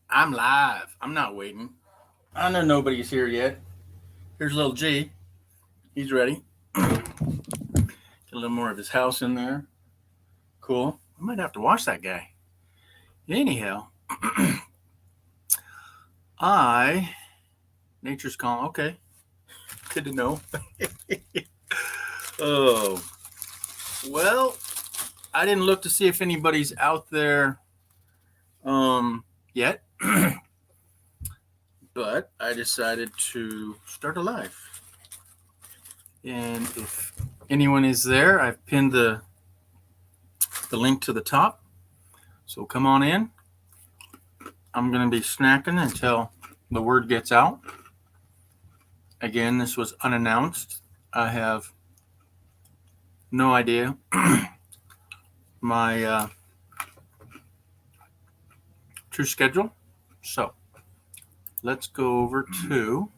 I'm live. I'm not waiting. I know nobody's here yet. Here's little G. He's ready. Get a little more of his house in there. Cool. I might have to watch that guy. Anyhow, I nature's calm. Okay, good to know. Oh well, I didn't look to see if anybody's out there yet, but I decided to start a live. And if anyone is there, I've pinned the link to the top. So come on in. I'm going to be snacking until the word gets out. Again, this was unannounced. I have no idea my true schedule. So let's go over to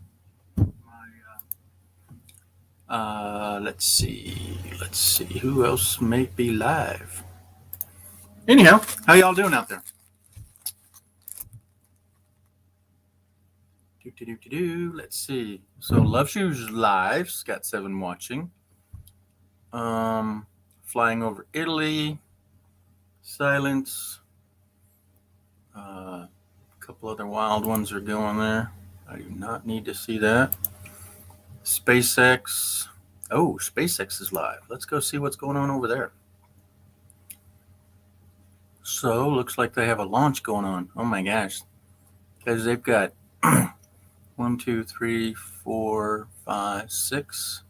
my, let's see who else may be live. Anyhow, how y'all doing out there? Let's see. So Love Shoes Live's got 7 watching. Flying over Italy. Silence. A couple other wild ones are going there. I do not need to see that. SpaceX. Oh, SpaceX is live. Let's go see what's going on over there. So looks like they have a launch going on. Oh my gosh. Because they've got 1, 2, 3, 4, 5, 6.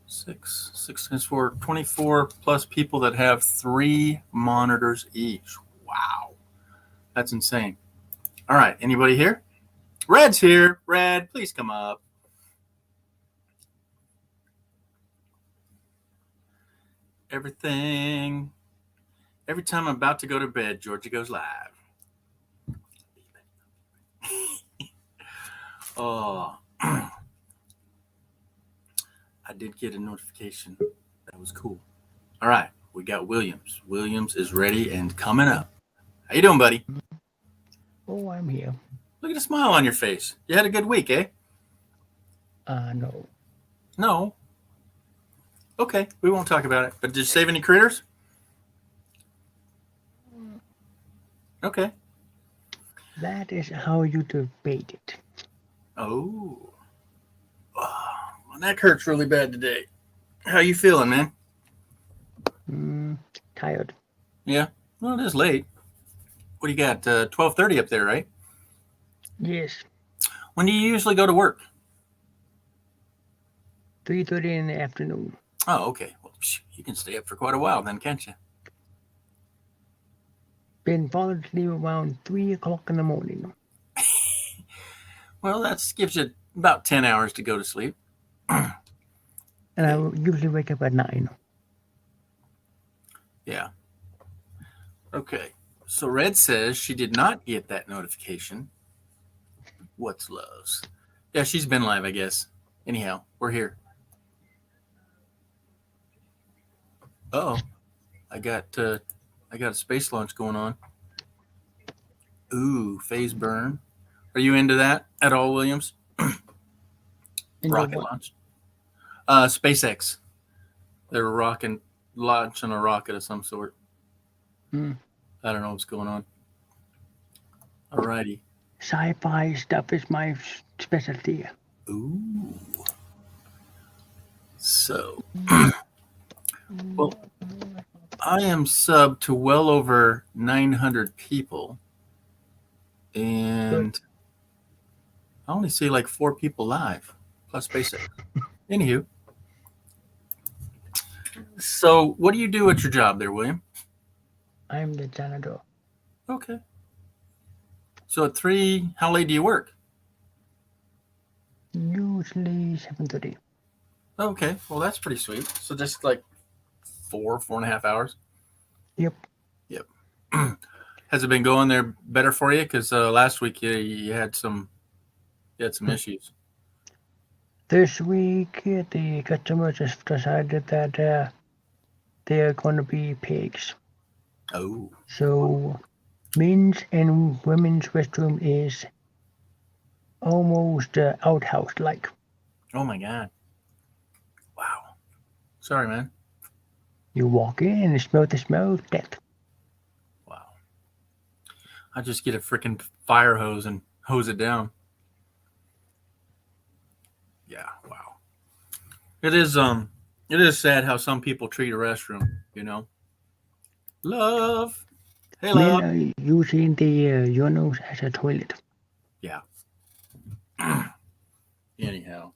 6 is for 24 plus people that have 3 monitors each. Wow. That's insane. All right. Anybody here? Red's here. Red, please come up. Everything. Every time I'm about to go to bed, Georgia goes live. Oh, I did get a notification. That was cool. All right, we got Williams. Williams is ready and coming up. How you doing, buddy? Oh, I'm here. Look at the smile on your face. You had a good week, eh? No. No. Okay, we won't talk about it. But did you save any critters? Okay. That is how you debate it. Oh. My neck hurts really bad today. How you feeling, man? Tired. Yeah. Well, it is late. What do you got? 12:30 up there, right? Yes. When do you usually go to work? 3:30 in the afternoon. Oh, okay. Well, you can stay up for quite a while then, can't you? Been falling asleep around 3 o'clock in the morning. Well, that gives you about 10 hours to go to sleep. And I usually wake up at 9. Yeah. Okay. So Red says she did not get that notification. What's Love's? Yeah, she's been live, I guess. Anyhow, we're here. Oh, I got a space launch going on. Ooh, phase burn. Are you into that at all, Williams? Rocket launch. SpaceX. They're launching a rocket of some sort. I don't know what's going on. Alrighty. Sci-fi stuff is my specialty. Ooh. So, well, I am sub to well over 900 people, and I only see like 4 people live, plus basic. Anywho, so what do you do at your job there, William? I'm the janitor. Okay. So at 3, how late do you work? Usually 7:30. Okay, well that's pretty sweet. So just like 4.5 hours. Yep. Yep. Has it been going there better for you? Because last week you had some issues. This week the customer just decided that they are going to be pigs. Oh. So men's and women's restroom is almost outhouse like. Oh my God. Wow. Sorry, man. You walk in and smell the smell of death. Wow. I just get a freaking fire hose and hose it down. Yeah. Wow. It is sad how some people treat a restroom, you know. Love. Hey, Men love. are using the urinals as a toilet. Yeah. Anyhow.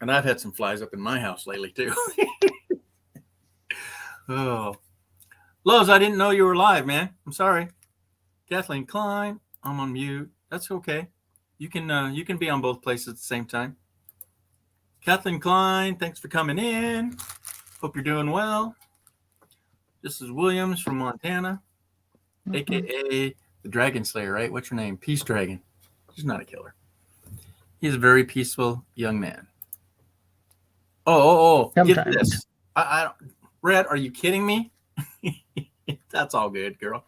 And I've had some flies up in my house lately too. Oh. Loves, I didn't know you were live, man. I'm sorry. Kathleen Klein, I'm on mute. That's okay. You can be on both places at the same time. Kathleen Klein, thanks for coming in. Hope you're doing well. This is Williams from Montana, aka the Dragon Slayer, right? What's your name? Peace Dragon. He's not a killer. He's a very peaceful young man. Oh! Get Sometimes. this. I Red, are you kidding me? That's all good, girl.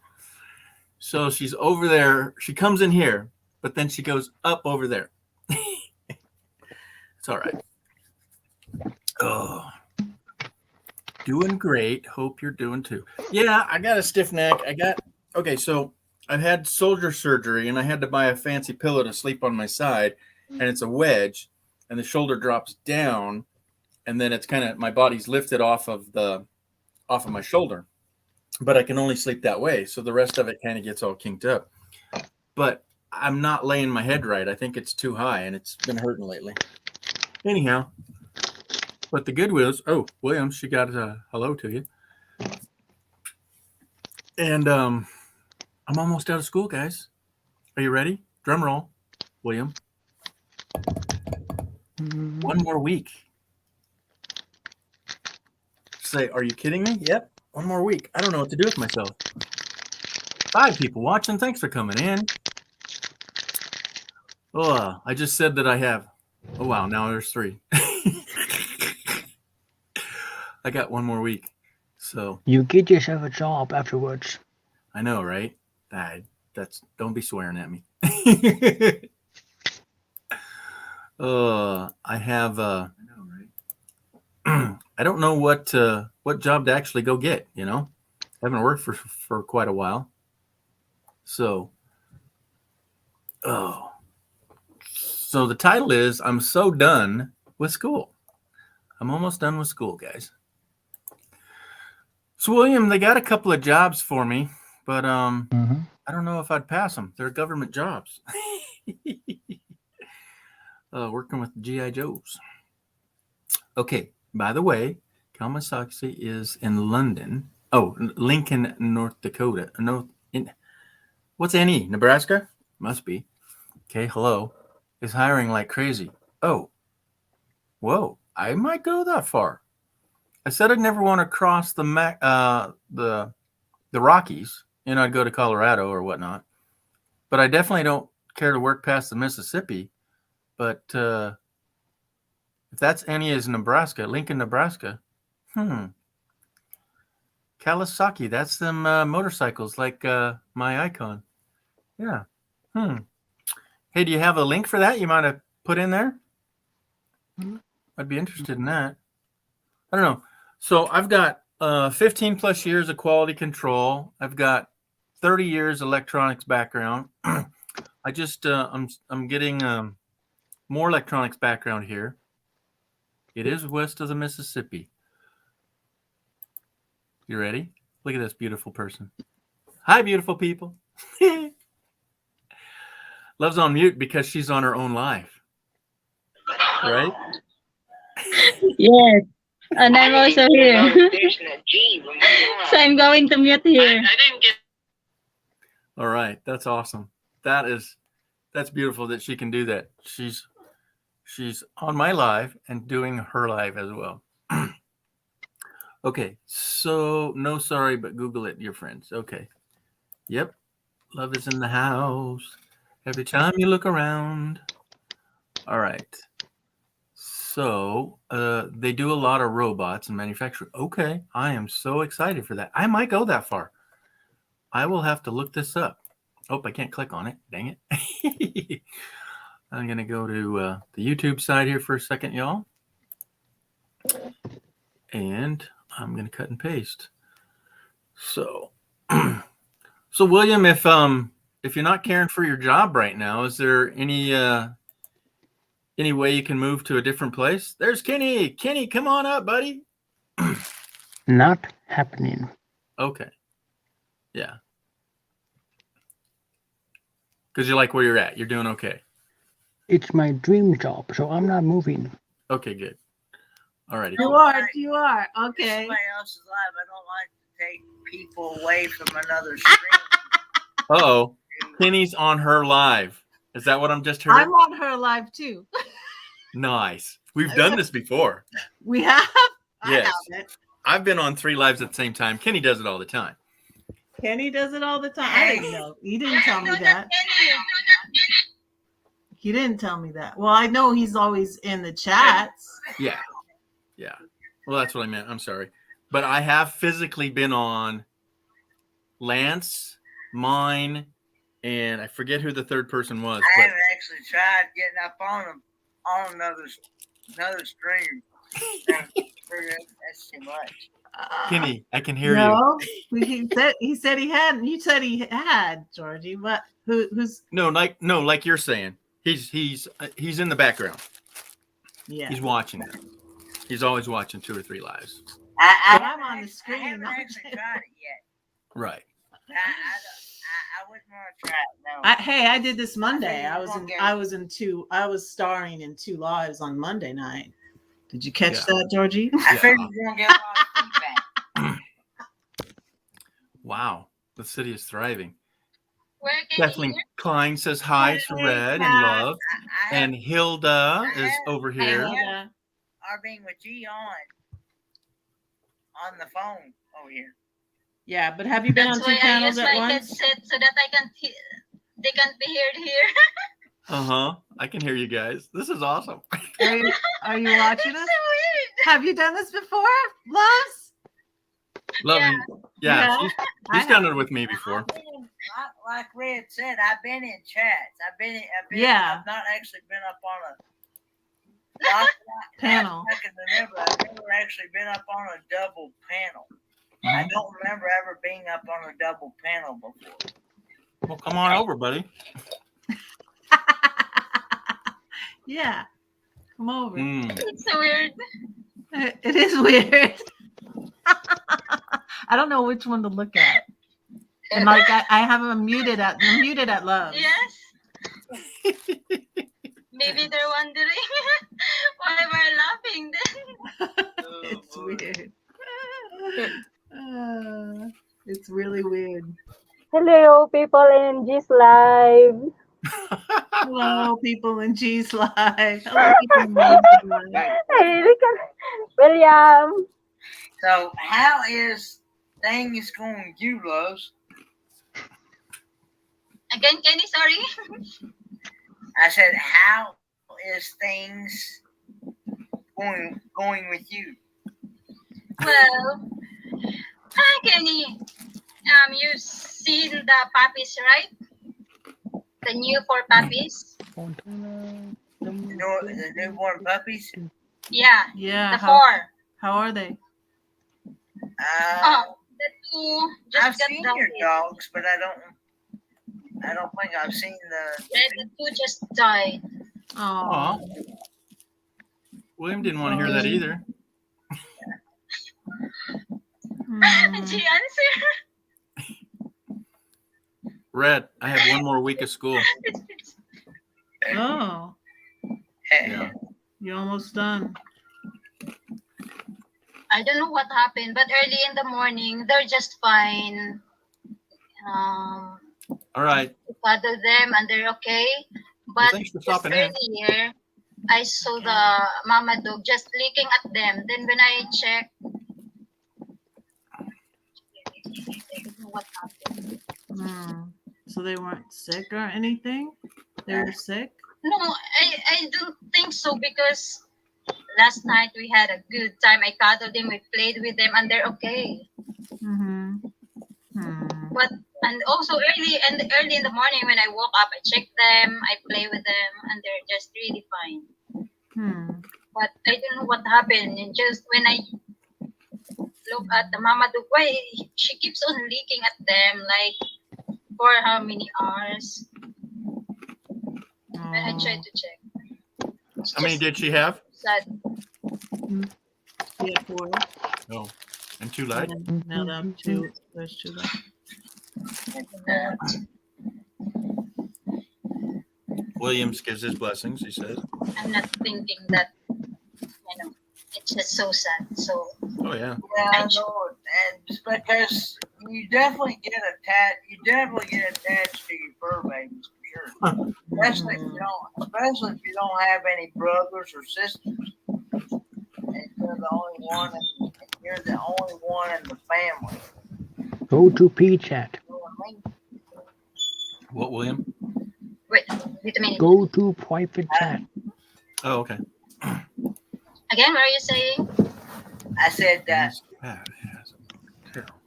So she's over there. She comes in here, but then she goes up over there. It's all right. Oh, doing great. Hope you're doing too. Yeah, I got a stiff neck. Okay, so I've had shoulder surgery and I had to buy a fancy pillow to sleep on my side, and it's a wedge, and the shoulder drops down, and then it's kind of my body's lifted off of my shoulder, but I can only sleep that way, so the rest of it kind of gets all kinked up. But I'm not laying my head right. I think it's too high, and it's been hurting lately. Anyhow, but the good news, William, she got a hello to you. And I'm almost out of school, guys. Are you ready? Drum roll, William. 1 more week. Say, are you kidding me? Yep, 1 more week. I don't know what to do with myself. 5 people watching. Thanks for coming in. Oh, I just said that I have. Oh, wow. Now there's 3. I got 1 more week. So You get yourself a job afterwards. I know, right? Don't be swearing at me. I have. I know, right? I don't know what job to actually go get. You know, I haven't worked for quite a while. So, so the title is "I'm so done with school." I'm almost done with school, guys. So, William, they got a couple of jobs for me, but I don't know if I'd pass them. They're government jobs. Working with GI Joes. Okay. By the way, Kamasaki is in London. Oh, Lincoln, North Dakota. What's NE? Nebraska? Must be. Okay. Hello. Is hiring like crazy. Oh. Whoa. I might go that far. I said I'd never want to cross the Rockies, and I'd go to Colorado or whatnot. But I definitely don't care to work past the Mississippi. But if that's any is Nebraska, Lincoln, Nebraska, Kawasaki, that's them motorcycles like my icon. Yeah. Hey, do you have a link for that you might have put in there? I'd be interested in that. I don't know. So I've got 15 plus years of quality control. I've got 30 years electronics background. I just I'm getting more electronics background here. It is west of the Mississippi. You ready? Look at this beautiful person. Hi, beautiful people. Love's on mute because she's on her own live. Right? Yes. And I'm also here. So I'm going to mute here. All right. That's awesome. That's beautiful that she can do that. She's on my live and doing her live as well. Okay. So no sorry, but Google it, your friends. Okay. Yep. Love is in the house. Every time you look around. All right. So they do a lot of robots and manufacturing. Okay. I am so excited for that. I might go that far. I will have to look this up. Oh, I can't click on it. Dang it. I'm going to go to the YouTube side here for a second, y'all. And I'm going to cut and paste. So, so William, if you're not caring for your job right now, is there any way you can move to a different place? There's Kenny. Kenny, come on up, buddy. Not happening. Okay. Yeah. Because you like where you're at. You're doing okay. It's my dream job, so I'm not moving. Okay, good. All righty. You are. Okay. Somebody else's live. I don't like to take people away from another stream. Uh-oh. Kenny's on her live. Is that what I'm just heard? I'm on her live too. Nice. We've done this before. We have? Yes. I haven't. I've been on 3 lives at the same time. Kenny does it all the time. Kenny does it all the time. I didn't know. He didn't tell me that. He didn't tell me that. Well, I know he's always in the chats. Yeah. Yeah. Well, that's what I meant. I'm sorry. But I have physically been on Lance, mine, and I forget who the third person was. I But haven't actually tried getting up on another stream. That's too much. Kenny, I can hear you. No, he said he hadn't. You said he had, Georgie. What? Who's? No, like you're saying. He's in the background. Yeah. He's watching it. He's always watching 2 or 3 lives. I'm on the screen. I haven't actually tried it yet. Right. I wouldn't want to try it. No. I did this Monday. I I think was starring in 2 lives on Monday night. Did you catch Yeah. that, Georgie? I figured you're gonna get a lot of feedback. Wow. The city is thriving. Where can Kathleen Klein says hi to Red and Love. I And Hilda is over here. Yeah. are being with G on the phone over here. Yeah, but have you been That's on 2 why I panels use at my once? headset so that they can't be heard here. Uh-huh. I can hear you guys. This is awesome. Are you watching It's us? so weird. Have you done this before, Loves? Love Yeah. you. Yeah, she's done it with me before. Like Red said, I've been in chats. Yeah. I've not actually been up on a Panel. I can remember. I've never actually been up on a double panel. I don't remember ever being up on a double panel before. Well, come on over, buddy. Yeah. Come over. It's so weird. It is weird. I don't know which one to look at. And like I have them muted at Love. Yes. Maybe they're wondering why we're laughing then. It's weird. It's really weird. Hello, people in G's Live. Hello, people in G's Live. Hello, people in G's Live. Hey, look at William. So, how is things going with you, Loves? Again, Kenny, sorry. I said, how is things going with you? Well, hi, Kenny. You've seen the puppies, right? The new 4 puppies. The newborn puppies? Yeah, Yeah. the 4. How are they? Oh, the 2 just I've got seen died. your dogs, but I don't think I've seen Yeah, the 2 just died. Oh. Aw. William didn't want to hear that either. Did she answer? Red, I have 1 more week of school. Oh, Yeah. you're almost done. I don't know what happened, but early in the morning, they're just fine. All right. Cuddle them and they're okay. Well, But thanks for just stopping in. earlier, I saw the mama dog just licking at them. Then when I checked, I don't know what happened. So they weren't sick or anything? They were sick? No, I don't think so because last night we had a good time. I cuddled them, we played with them, and they're okay. Mm-hmm. But And also early in the morning when I woke up, I check them, I play with them, and they're just really fine. But I don't know what happened. And just when I look at the Mamaduke, why she keeps on leaking at them, like for how many hours? When I tried to check. It's How many just did she have? sad. Yeah, 4. Oh, and 2 light. And now them 2. There's 2 left. Williams gives his blessings, he says. I'm not thinking that, it's just so sad. So Oh, yeah. Yeah, I know, and it's because you definitely get attached. You definitely get attached to your fur babies for sure. Especially if you don't have any brothers or sisters. And you're the only one, and you're the only one in the family. Go to P-chat. You know what I mean? What, William? wait a minute. Go to private chat. Oh, okay. Again, what are you saying? I said that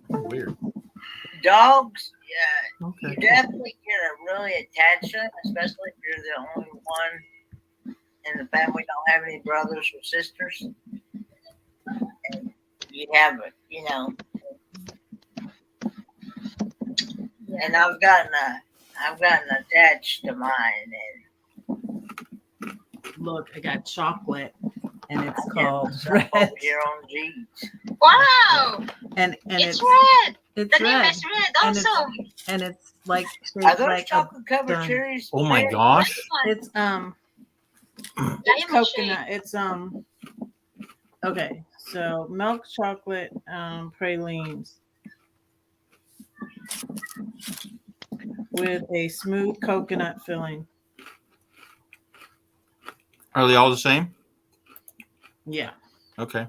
Weird. dogs, yeah, you Okay. definitely get a really attached to them, especially if you're the only one in the family don't have any brothers or sisters. And you have it, you know. And I've gotten attached to mine, and Look, I got chocolate, and it's yeah, called stuff Red. over here on G's. Wow, And it's it's red. it's The name red, is red and also. it's like Are shaped those like a, chocolate covered done. cherries? Oh, my red? gosh. it's Diamond coconut. It's okay. So milk chocolate pralines with a smooth coconut filling. Are they all the same? Yeah. Okay.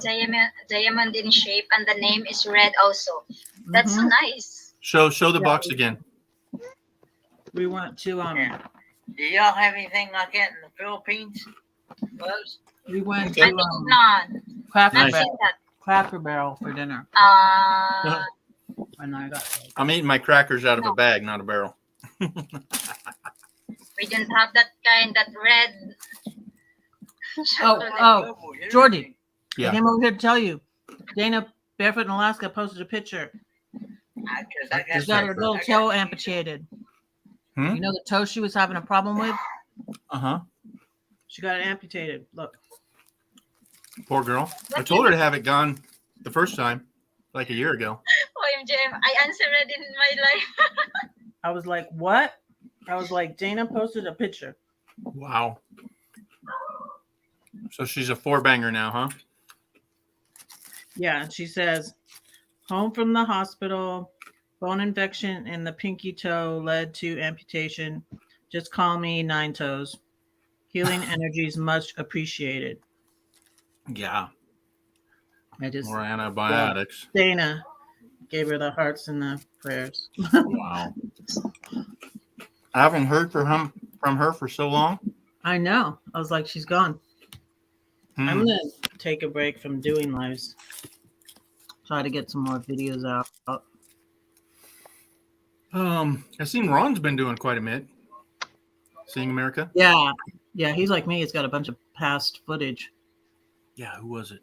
Diamond in shape, and the name is red also. That's so Mhm. nice. Show the Yeah. box again. We went to Yeah. Do y'all have anything like that in the Philippines? Those? we went Okay. I to think not. Cracker Nice. Barrel, Cracker Barrel for dinner, Uh, and I got I'm eating my crackers out of a bag, not a barrel. we didn't have that kind, that red. chocolate. oh, Jordy. Yeah. I came over here to tell you, Dana Barefoot in Alaska posted a picture. I She's got her little toe amputated. Hmm? You know the toe she was having a problem with? Uh-huh. She got it amputated. Look. Poor girl. I told her to have it gone the first time, like a year ago. OMG, I answered it in my life. I was like, what? I was like, Dana posted a picture. Wow. So she's a 4-banger now, huh? Yeah, and she says, home from the hospital, bone infection in the pinky toe led to amputation. Just call me 9 Toes. Healing energies much appreciated. Yeah. I just More antibiotics. Dana gave her the hearts and the prayers. Wow. I haven't heard from her for so long. I know. I was like, she's gone. Hmm. I'm gonna take a break from doing lives. Try to get some more videos out. I've seen Ron's been doing quite a bit. Seeing America? Yeah. Yeah, he's like me. He's got a bunch of past footage. Yeah, who was it?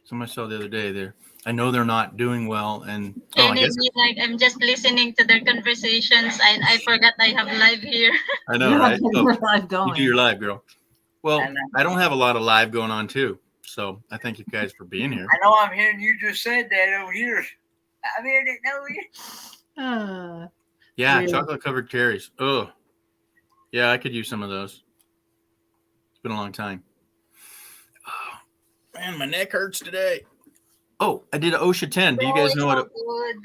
Somebody saw the other day there. I know they're not doing well, and Can it be like I'm just listening to their conversations and I forgot I have live here? I know, right? Oh, Live you going. do your live, girl. Well, I know. I don't have a lot of live going on too, so I thank you guys for being here. I know I'm hearing you just said that over here. I'm hearing it over here. Yeah, Really? chocolate covered cherries. Oh, yeah, I could use some of those. It's been a long time. Oh, man, my neck hurts today. Oh, I did an OSHA 10. Do you guys know what Good.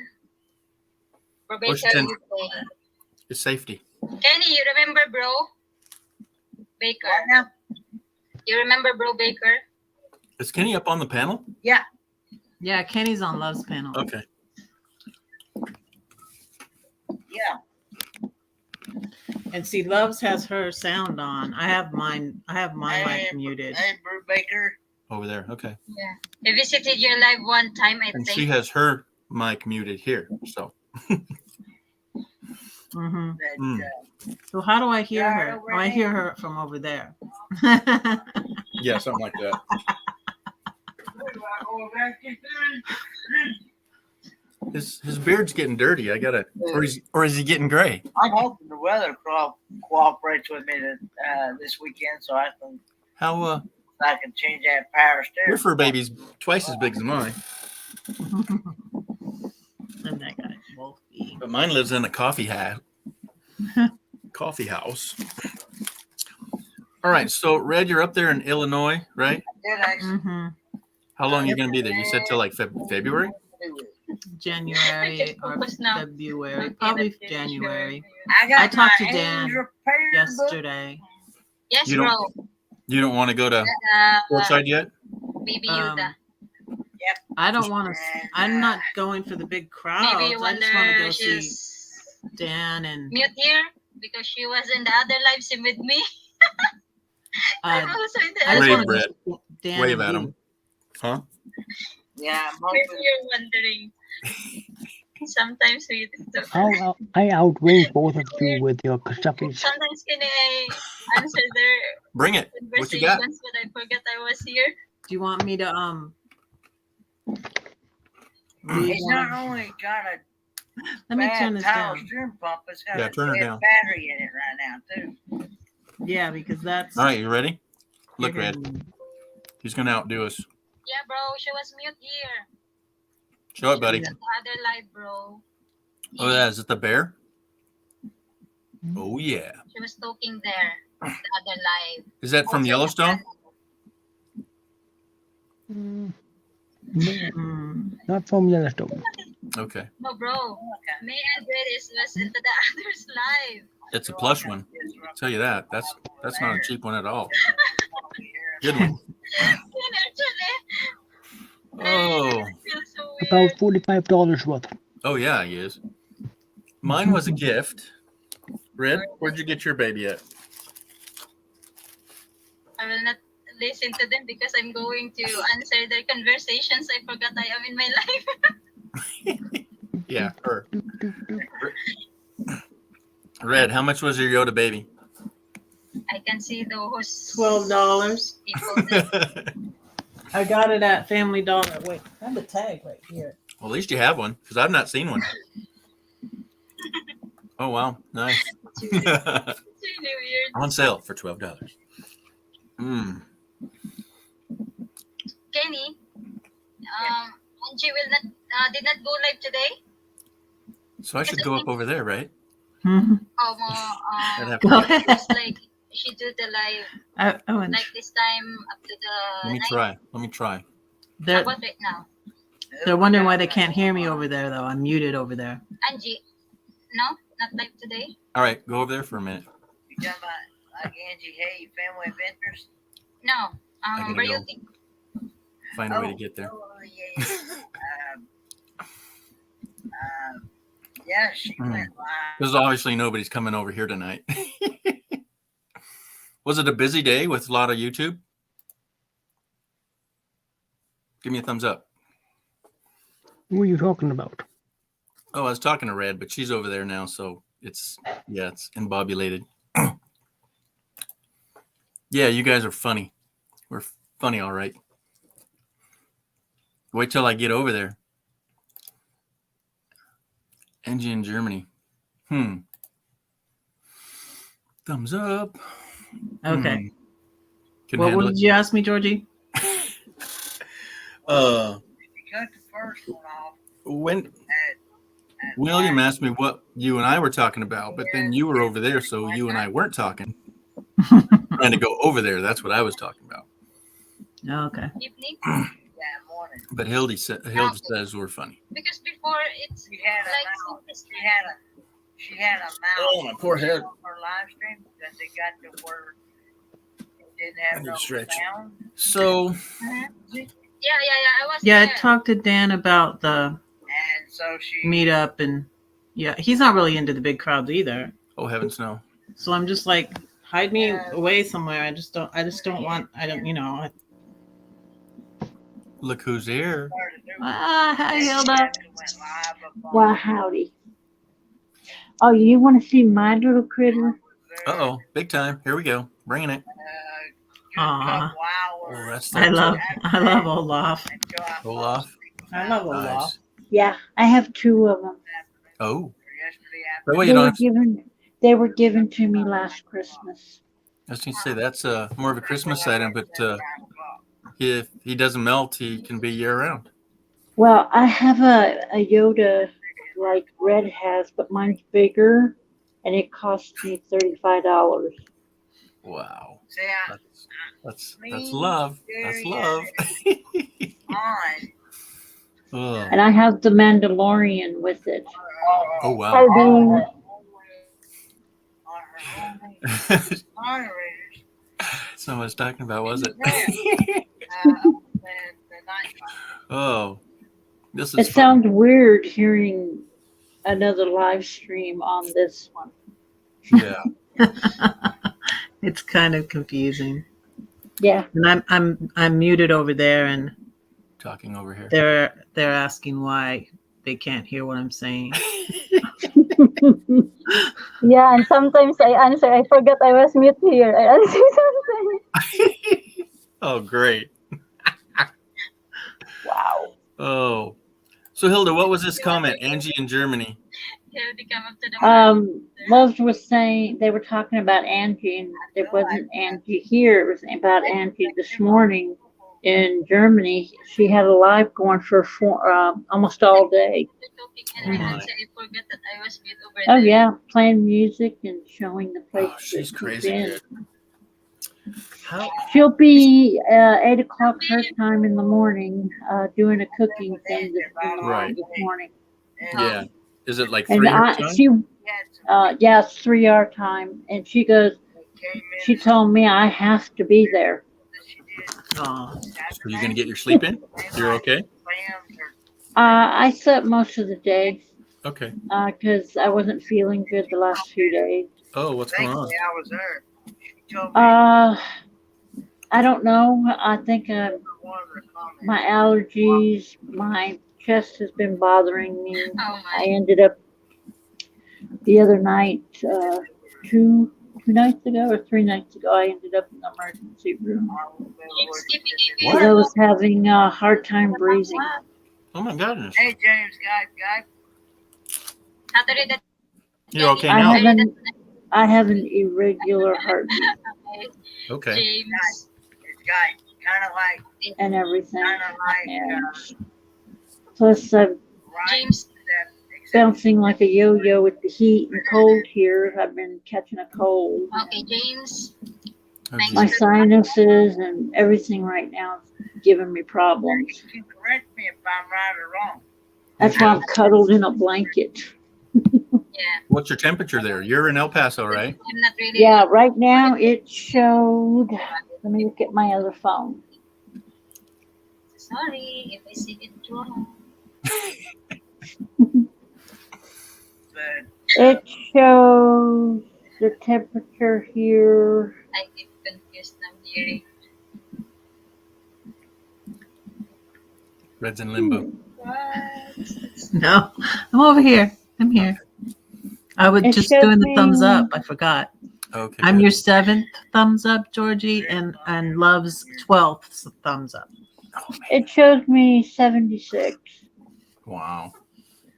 Rebecca, What's 10? you say. it's safety? Kenny, you remember bro Baker? What now? You remember bro Baker? Is Kenny up on the panel? Yeah, Kenny's on Love's panel. Okay. Yeah. And see, Love's has her sound on. I have mine. I have my mic Hey, muted. Hey, Brew Baker. Over there. Okay. Yeah. I visited your live one time, I And think. she has her mic muted here. So Hmm. That, Mm. So how do I hear Yeah, her? over Oh, I hear there. her from over there. yeah, something like that. His beard's getting dirty. I gotta, or is he getting gray? I'm hoping the weather cooperates with me this weekend, so I How can change that power steering. your fur baby's twice as big as mine, And that guy, Wolfie. but mine lives in a coffee house. All right, so Red, you're up there in Illinois, right? Did actually Hmm. How long are you gonna be there? You said till like February. do it. January or Focus now. February, Okay, probably let's finish January. I got I talked to my Dan hands repaired, Yesterday. Yes, You bro. don't- You don't want to go to Uh, Portside yet? Baby Yuda. I don't want to. And, I'm not going for the big crowds. Maybe you I just want to wonder go see she's Dan and mute here because she was in the other live sim with me. I'm also in the I other. just Wave, want to Brett. go see Dan Wave and at Dee. him. Huh? yeah, Maybe you're wondering. Sometimes we I outrange both of you with your Kentucky's. sometimes can I answer their Bring it. What you got? conversations, but I forget I was here. Do you want me to read It's one? not only got a Let me turn bad this power down. steering pump, it's got Yeah, a turn her dead down. battery in it right now too. Yeah, because that's. All right, you ready? Look, you're Red. gonna- He's gonna outdo us. Yeah, bro, she was mute here. Show it, buddy. The other live, bro. Oh, yeah. Is it the bear? Oh, yeah. She was talking there. The other live. Is that from Also, Yellowstone? Mm, no, Mm. not from Yellowstone. Okay. No, bro. Me and Brett is listen to the others live. It's a plush one. I'll tell you that. That's not a cheap one at all. Good one. And actually, Oh. I feel so weird. About $45 worth. Oh, yeah, he is. Mine was a gift. Red, where'd you get your baby at? I will not listen to them because I'm going to answer their conversations. I forgot I am in my life. Yeah, her. Red, how much was your Yoda baby? I can see those $12. people that I got it at Family Dollar. Wait, I have a tag right here. Well, at least you have one, because I've not seen one. Oh, wow. Nice. it's really weird. On sale for $12. Mm. Kenny, Angie will not did not go live today. So I should go up over there, right? Mhm. I'd have Go to, ahead. It's like she do the live I went. like this time up to the let me night. try. Let me try. How They're about right now? they're wondering why they can't hear me over there though. I'm muted over there. Angie, no, not live today. All right, go over there for a minute. You talking about like Angie Hay, Family of Interest? No, gotta where go. you think? Find a way to get there. Oh, yeah. Yeah, she went live. Because obviously nobody's coming over here tonight. Was it a busy day with a lot of YouTube? Give me a thumbs up. Who are you talking about? Oh, I was talking to Red, but she's over there now, so it's embobulated. Yeah, you guys are funny. We're funny, all right. Wait till I get over there. Angie in Germany. Thumbs up. Okay. Can What handle did it. you ask me, Georgie? You cut the first one off When at William asked me what you and I were talking about, but then you were over there, so you and I weren't talking. Trying to go over there. That's what I was talking about. Okay. Evening? that morning. But Hildy says we're funny. Because before it's She had like a mouth. so She had a mouth. Oh, my poor head. On her live stream because it got to where it didn't I have need no to stretch. sound. So Yeah. I was Yeah, I there. talked to Dan about the And so she meetup, and yeah, he's not really into the big crowds either. oh heavens no. So I'm just like, hide me away somewhere. I just don't want. I don't. Look who's here. Hi, Hilda. Well, howdy. Oh, you want to see my little critter? Uh-oh, big time. Here we go. Bringing it. Aw. Oh, that's I love that Olaf. Olaf. I love Olaf. Nice. Yeah, I have two of them. Oh. But wait, you don't have to, They were given to me last Christmas. I was going to say that's more of a Christmas item, but if he doesn't melt, he can be year round. Well, I have a Yoda like Red has, but mine's bigger, and it cost me $35. Wow. See, That's love. That's love. Oh. And I have the Mandalorian with it. Oh wow. Alvin. That's not what I was talking about, was it? Oh. This It is fun. sounds weird hearing another live stream on this one. Yeah. It's kind of confusing. Yeah. And I'm muted over there, and Talking over here. they're asking why they can't hear what I'm saying. Yeah, and sometimes I answer. I forgot I was mute here. I answer something. Oh, great. Wow. Oh. So Hilda, what was this comment? Angie in Germany. He'll come up to the Loves was saying they were talking about Angie, and it wasn't Angie here. It was about Angie this morning in Germany. She had a live going for almost all day. and I answer. I forgot that I was mute over Oh there. yeah, playing music and showing the place. Oh, she's that crazy in. good. How? She'll be 8 o'clock her time in the morning, doing a cooking thing Right. this morning. Yeah. Is it like And 3 your time? yeah, it's 3 our time, and she goes. She told me I have to be there. Aw. So you're gonna get your sleep in? You're okay? I slept most of the day Okay. because I wasn't feeling good the last few days. Oh, what's going on? Thankfully, I was there. She told me I don't know. I think one of the comments. my allergies, my chest has been bothering me. Oh I my. ended up the other night, two nights ago or 3 nights ago, I ended up in the emergency room. What? I was having a hard time breathing. Oh my goodness. Hey, James, guy. After that, You're okay I now? have an irregular heartbeat Okay. James. It's guy. Kind of like, and everything. kind of like, And plus, I'm right? James. bouncing like a yo-yo with the heat and cold here. I've been catching a cold. Okay, James. Oh, My geez. sinuses and everything right now is giving me problems. You can correct me if I'm right or wrong. That's why I'm cuddled in a blanket. Yeah, What's your temperature there? You're in El Paso, right? I'm not really. Yeah, right now it showed. Let me look at my other phone. Sorry if I say it wrong. But It shows the temperature here. I get confused now hearing. Red's in limbo. What? No, I'm over here. I'm here. I was It just shows doing the thumbs me- up. I forgot. Okay. I'm good. your 7th thumbs up, Georgie, and Love's 12th thumbs up. Oh, man. It shows me 76. Wow.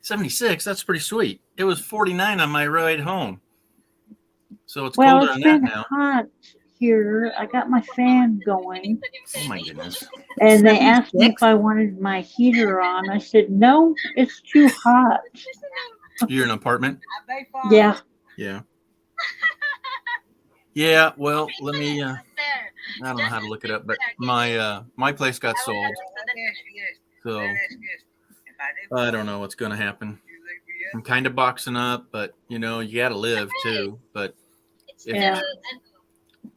76, that's pretty sweet. It was 49 on my ride home. So it's Well, colder it's than been that now. hot here. I got my fan going, Oh my goodness. and they asked me 76? if I wanted my heater on. I said, no, it's too hot. You're in an apartment? they found Yeah. Yeah. Yeah, well, let me I There. don't know how to look it up, but my place got sold. Let me ask you this. So Let me ask you this. If I did I don't know what's gonna happen. you leave me I'm kind of boxing up, but you know, you gotta live too. But It's Yeah. still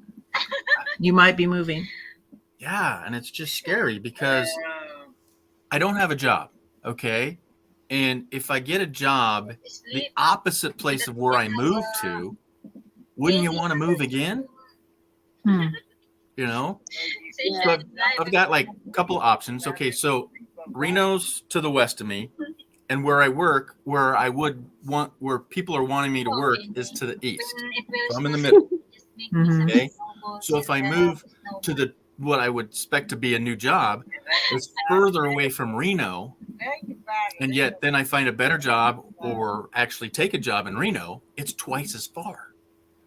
You might be moving. yeah, and it's just scary because uh, I don't have a job. Okay. And if I get a job, the sleep. opposite place of where I moved to, wouldn't you want to move again? Hmm. You know? conversation So live. I've got like a couple of options. Okay, so Reno's to the west of me, and where I work, where people are wanting me to work, is to the east. When it will So I'm in the snow, middle. just make me some Okay. snowballs So if I and move snow. to the what I would expect to be a new job, it's further away from Reno, and yet then I find a better job or actually take a job in Reno, it's twice as far.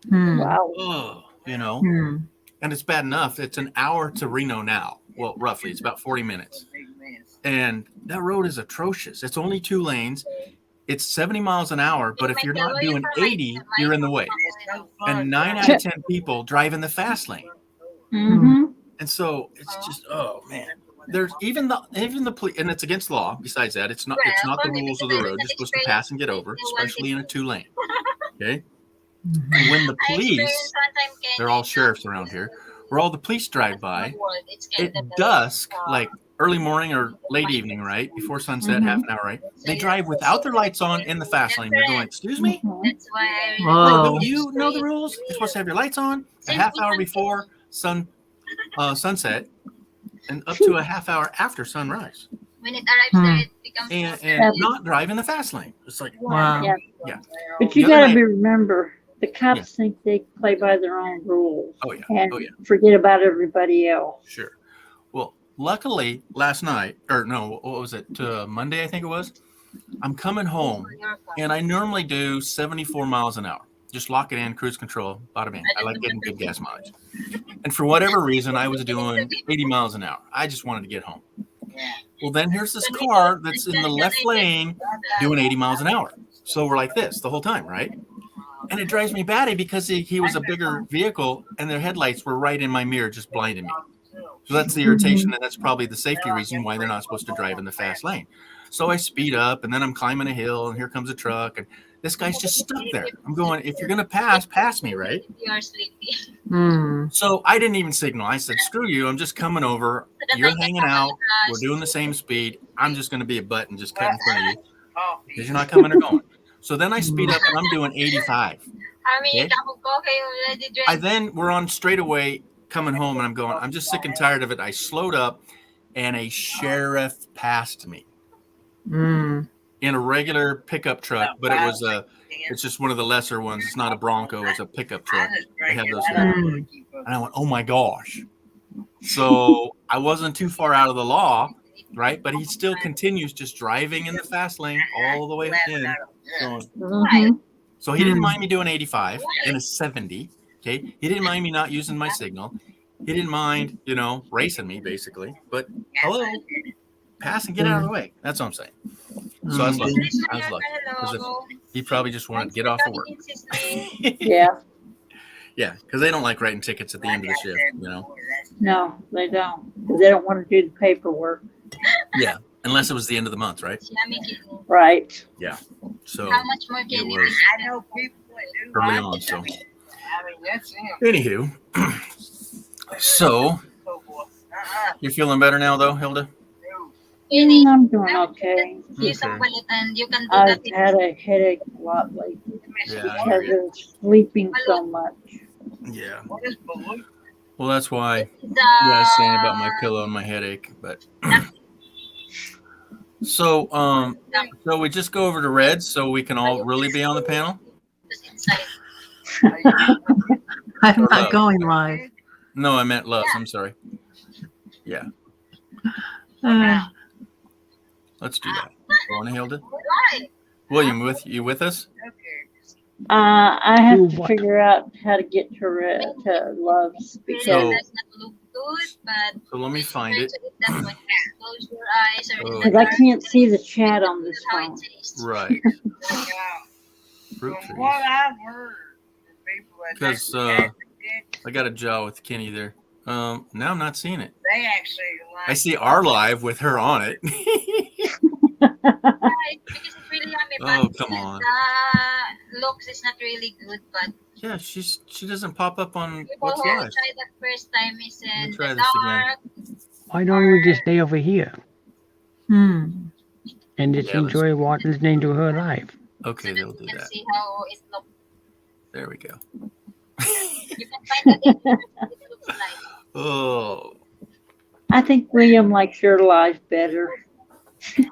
Hmm. Wow. Oh, you know, Hmm. and it's bad enough. It's an hour to Reno now. Well, roughly, it's about 40 minutes. And that road is atrocious. It's only 2 lanes. It's 70 miles an hour, but if you're not doing 80, you're in the way. And 9 out of 10 people drive in the fast lane. Mm-hmm. And so it's just, oh man. There's even the police, and it's against law. Besides that, it's not the rules of the road. You're supposed to pass and get over, especially in a 2-lane. Okay. And when the police, they're all sheriffs around here, where all the police drive by at dusk, like early morning or late evening, right before sunset, half an hour, right? They drive without their lights on in the fast lane. They're going, "Excuse me, That's why I really like, Whoa. don't you know the rules? You're supposed to have your lights on a half hour before sunset, and up to a half hour after sunrise, when it arrives there, it becomes and not drive in the fast lane." It's like, Wow. Yeah. Yeah. But you The other gotta night- remember, the cops think they play by their own rules oh yeah, and oh yeah. forget about everybody else. Sure. Well, luckily last night, or no, what was it? Monday, I think it was. I'm coming home, and I normally do 74 miles an hour. Just lock it in, cruise control, bada bing. I like getting good gas mileage. And for whatever reason, I was doing 80 miles an hour. I just wanted to get home. Well, then here's this car that's in the left lane doing 80 miles an hour. So we're like this the whole time, right? And it drives me batty because he was a bigger vehicle, and their headlights were right in my mirror, just blinding me. So that's the irritation, and that's probably the safety reason why they're not supposed to drive in the fast lane. So I speed up, and then I'm climbing a hill, and here comes a truck, and this guy's just stuck there. I'm going, if you're going to pass me, right? You are sleepy. Hmm. So I didn't even signal. I said, screw you. I'm just coming over. You're hanging out. We're doing the same speed. I'm just going to be a butt and just cut in front of you because you're not coming or going. So then I speed up, and I'm doing 85. How many Okay. cup of coffee already drank? We're on straightaway coming home, and I'm going, I'm just sick and tired of it. I slowed up, and a sheriff passed me Hmm. in a regular pickup truck, but it's just one of the lesser ones. It's not a Bronco, it's a pickup truck. They have those here. And I went, oh my gosh. So I wasn't too far out of the law, right? But he still continues just driving in the fast lane all the way in. Going, Mhm. so he didn't mind me doing 85 in a 70. Okay. He didn't mind me not using my signal. He didn't mind, racing me basically. But hello, pass and get out of the way. That's what I'm saying. So I was lucky. I was lucky. 'Cause he probably just wanted to get off of work. Yeah. Yeah, because they don't like writing tickets at the end of the shift, No, they don't. 'Cause they don't want to do the paperwork. Yeah, unless it was the end of the month, right? Right. So How much more it can you was I know people that do. early on. So I mean, that's him. anywho, so you're feeling better now, though, Hilda? I'm doing okay. Use some wallet and you can do I've that. had a headache a lot lately Yeah, I because hear of sleeping so much. Yeah. What is balloon? Well, that's why The, you guys saying about my pillow and my headache, but so so we just go over to red so we can all really be on the panel. just inside. I'm Or not love. going live. No, I meant loves. I'm sorry. Uh, Let's do that. Want to, Hilda? Why? William, with us? I have Do to what? figure out how to get to Love's So- because Really does not look good, but So let me find it. so that when you close your eyes or in Oh. the 'cause I dark, can't see the chat on this how it phone. tastes. Right. From Fruit what trees. I've heard from people that 'Cause, I got a jaw with Kenny there. Now I'm not seeing it. they actually like I see our live with her on it. Right, because it's really yummy, but Oh, come on. looks is not really good, but Yeah, she doesn't pop up on people what's who live. tried that first time is in try the this again. dark. Why don't we just stay over here hmm. and just Yeah, let's- enjoy listening to her live? Okay, So they'll that do you can that. see how it looks. There we go. You can find that it looks like. Oh, I think William likes your life better.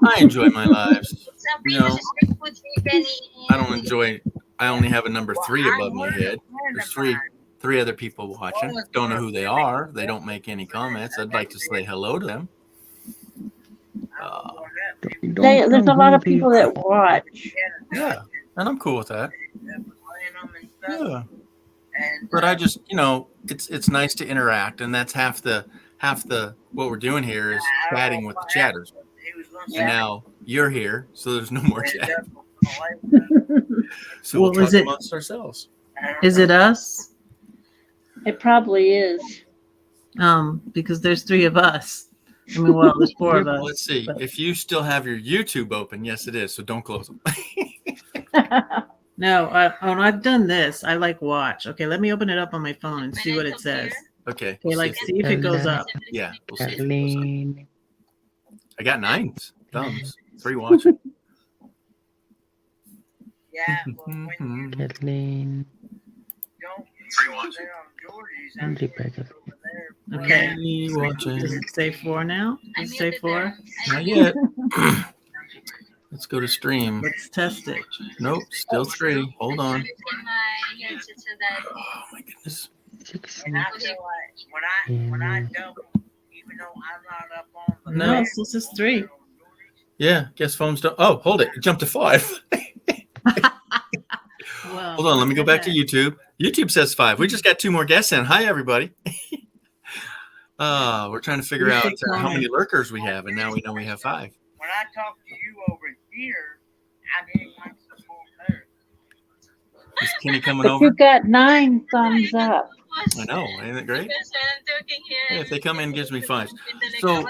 I enjoy my lives. Some You famous know, street food even I don't enjoy. I only have a number 3 above my head. There's three other people watching. Don't know who they are. They don't make any comments. I'd like to say hello to them. You don't There's a know lot who of people they- that watch. Yeah, and I'm cool with that. Yeah, And, but I just, it's nice to interact, and that's half the what we're doing here is chatting with the chatters. he was gonna And say, now you're here, so there's no more chat. So Well, we'll is talk it- amongst ourselves. Is it us? It probably is. Because there's 3 of us. I mean, well, there's 4 of us. Let's see. but- If you still have your YouTube open, yes, it is. So don't close them. No, I've done this. I like watch. Okay, let me open it up on my phone and see what it says. Okay. Okay, we'll like see. see if it goes up. Yeah, we'll see. If it goes up. Kathleen. I got 9 thumbs. 3 watching. yeah, well, when you Kathleen. don't watching. there on Georgie's, And I'm Rebecca. over there. Okay. 3 Does watching. it say 4 now? Does it say 4? Not yet. Let's go to stream. Let's test it. Nope, still 3. Hold on. My headset so that Oh my goodness. 6 And I feel like when I don't, even though I'm not up on the No, it still says 3. Yeah, guess phones don't. Oh, hold it. It jumped to 5. Well, Hold on. Let me go back to YouTube. YouTube says 5. We just got 2 more guests in. Hi, everybody. We're trying to figure out how many lurkers we have, and now we know we have 5. when I talk to you over here, I'm getting my support there. Is Kenny coming But over? you got 9 thumbs up. I know. Ain't it great? Because I'm talking here. Yeah, if they come in, it gives me 5. So,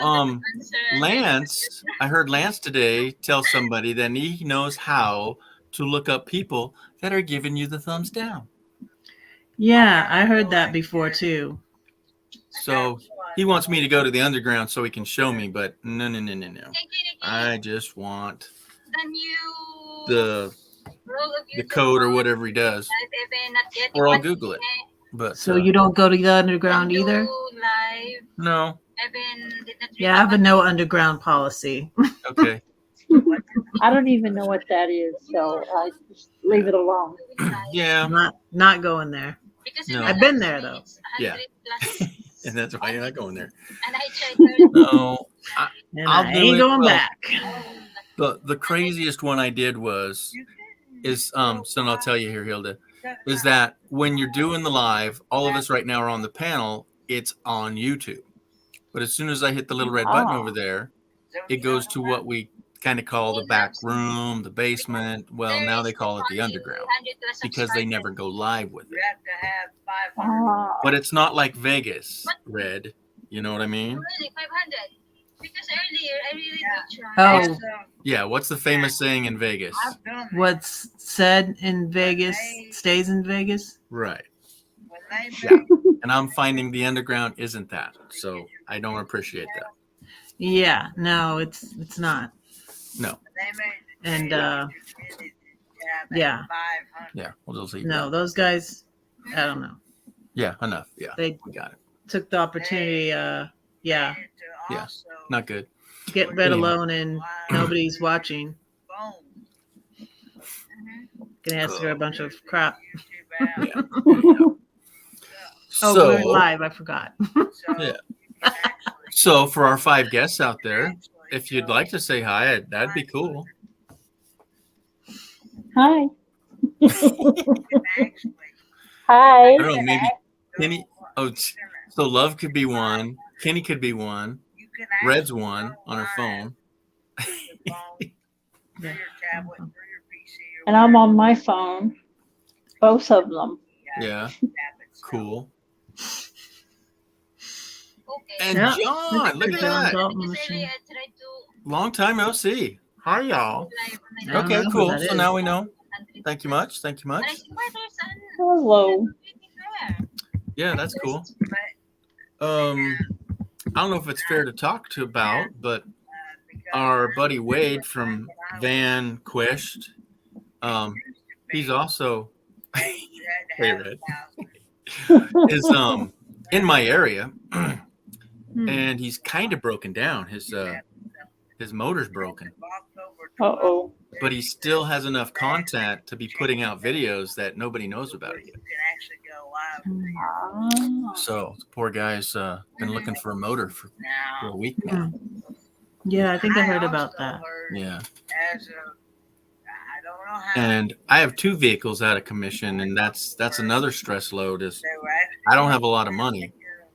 Lance, I heard Lance today tell somebody that he knows how to look up people that are giving you the thumbs down. yeah, I heard that before too. So he wants me to go to the underground so he can show me, but no. I just want the new the rule of the YouTube code or mode whatever he does, that even not getting or I'll one Google it. minute But So you don't go to the underground and do either? live no. even did not Yeah, I have a no underground policy. Okay. I don't even know what that is, so I just leave it alone. Yeah, I'm not going there. because No. in I've the been last there, week, though. it's Yeah. 100 plus, and that's why you're not going there. and I tried earlier. No, And I'll I do ain't it, going well, back. the craziest one I did is son, I'll tell you here, Hilda, is that when you're doing the live, all of us right now are on the panel, it's on YouTube. But as soon as I hit the little red button over there, it goes to what we kind of call the back room, the basement. Well, now they call it the underground because they never go live with You it. have to have 500. Ah, But it's not like Vegas, Red. You know what I mean? Really, 500. Because earlier I really did try. Oh. So, Yeah, what's the famous saying in Vegas? I've done that. What's said in Vegas stays in Vegas. Right. When they Yeah. made- And I'm finding the underground isn't that. So I don't appreciate that. Yeah, no, it's not. No. they made the And, change, you needed to have that yeah. 500. Yeah, we'll just leave No, that. those guys, I don't know. Yeah, enough. Yeah, They we got it. took the opportunity. Yeah, And to Yeah. also Not good. get red alone and nobody's watching. phone Gonna ask her a bunch of crap. YouTube app. Yeah. Oh, So, we're live. I forgot. So Yeah. you can actually- so for our 5 guests out there, if you'd like to say hi, that'd be cool. hi. you can actually Hi. I don't know, maybe Kenny. Oh, so Love could be one. Kenny could be one. you can Red's actually one go on her live phone. with your phone, through your tablet, through your PC, or And I'm whatever. on my phone. Both of them. Yeah, Tablet, so cool. Okay. And Yeah. John, look at that. Dalton Because machine. earlier I tried to Long time no see. Hi, y'all. live on I my don't Okay, know who cool. that So is. now we know. Thank you much. Thank you And I much. said, why there's an Hello. waiting there? Yeah, that's cool. but, I don't know if it's fair to talk to about, but because our buddy Wade from Van Quest, he's also you had to Hey, have Red. 1,000. is in my area, and he's kind of broken down. His motor's broken, Uh-oh. but he still has enough content to be putting out videos that nobody knows about it yet. Ah. So the poor guy's been looking for a motor for a week now. Yeah, I think I heard about that. Yeah. As a, I don't know how. And I have 2 vehicles out of commission, and that's another stress load. Is They were actually I don't have a lot of money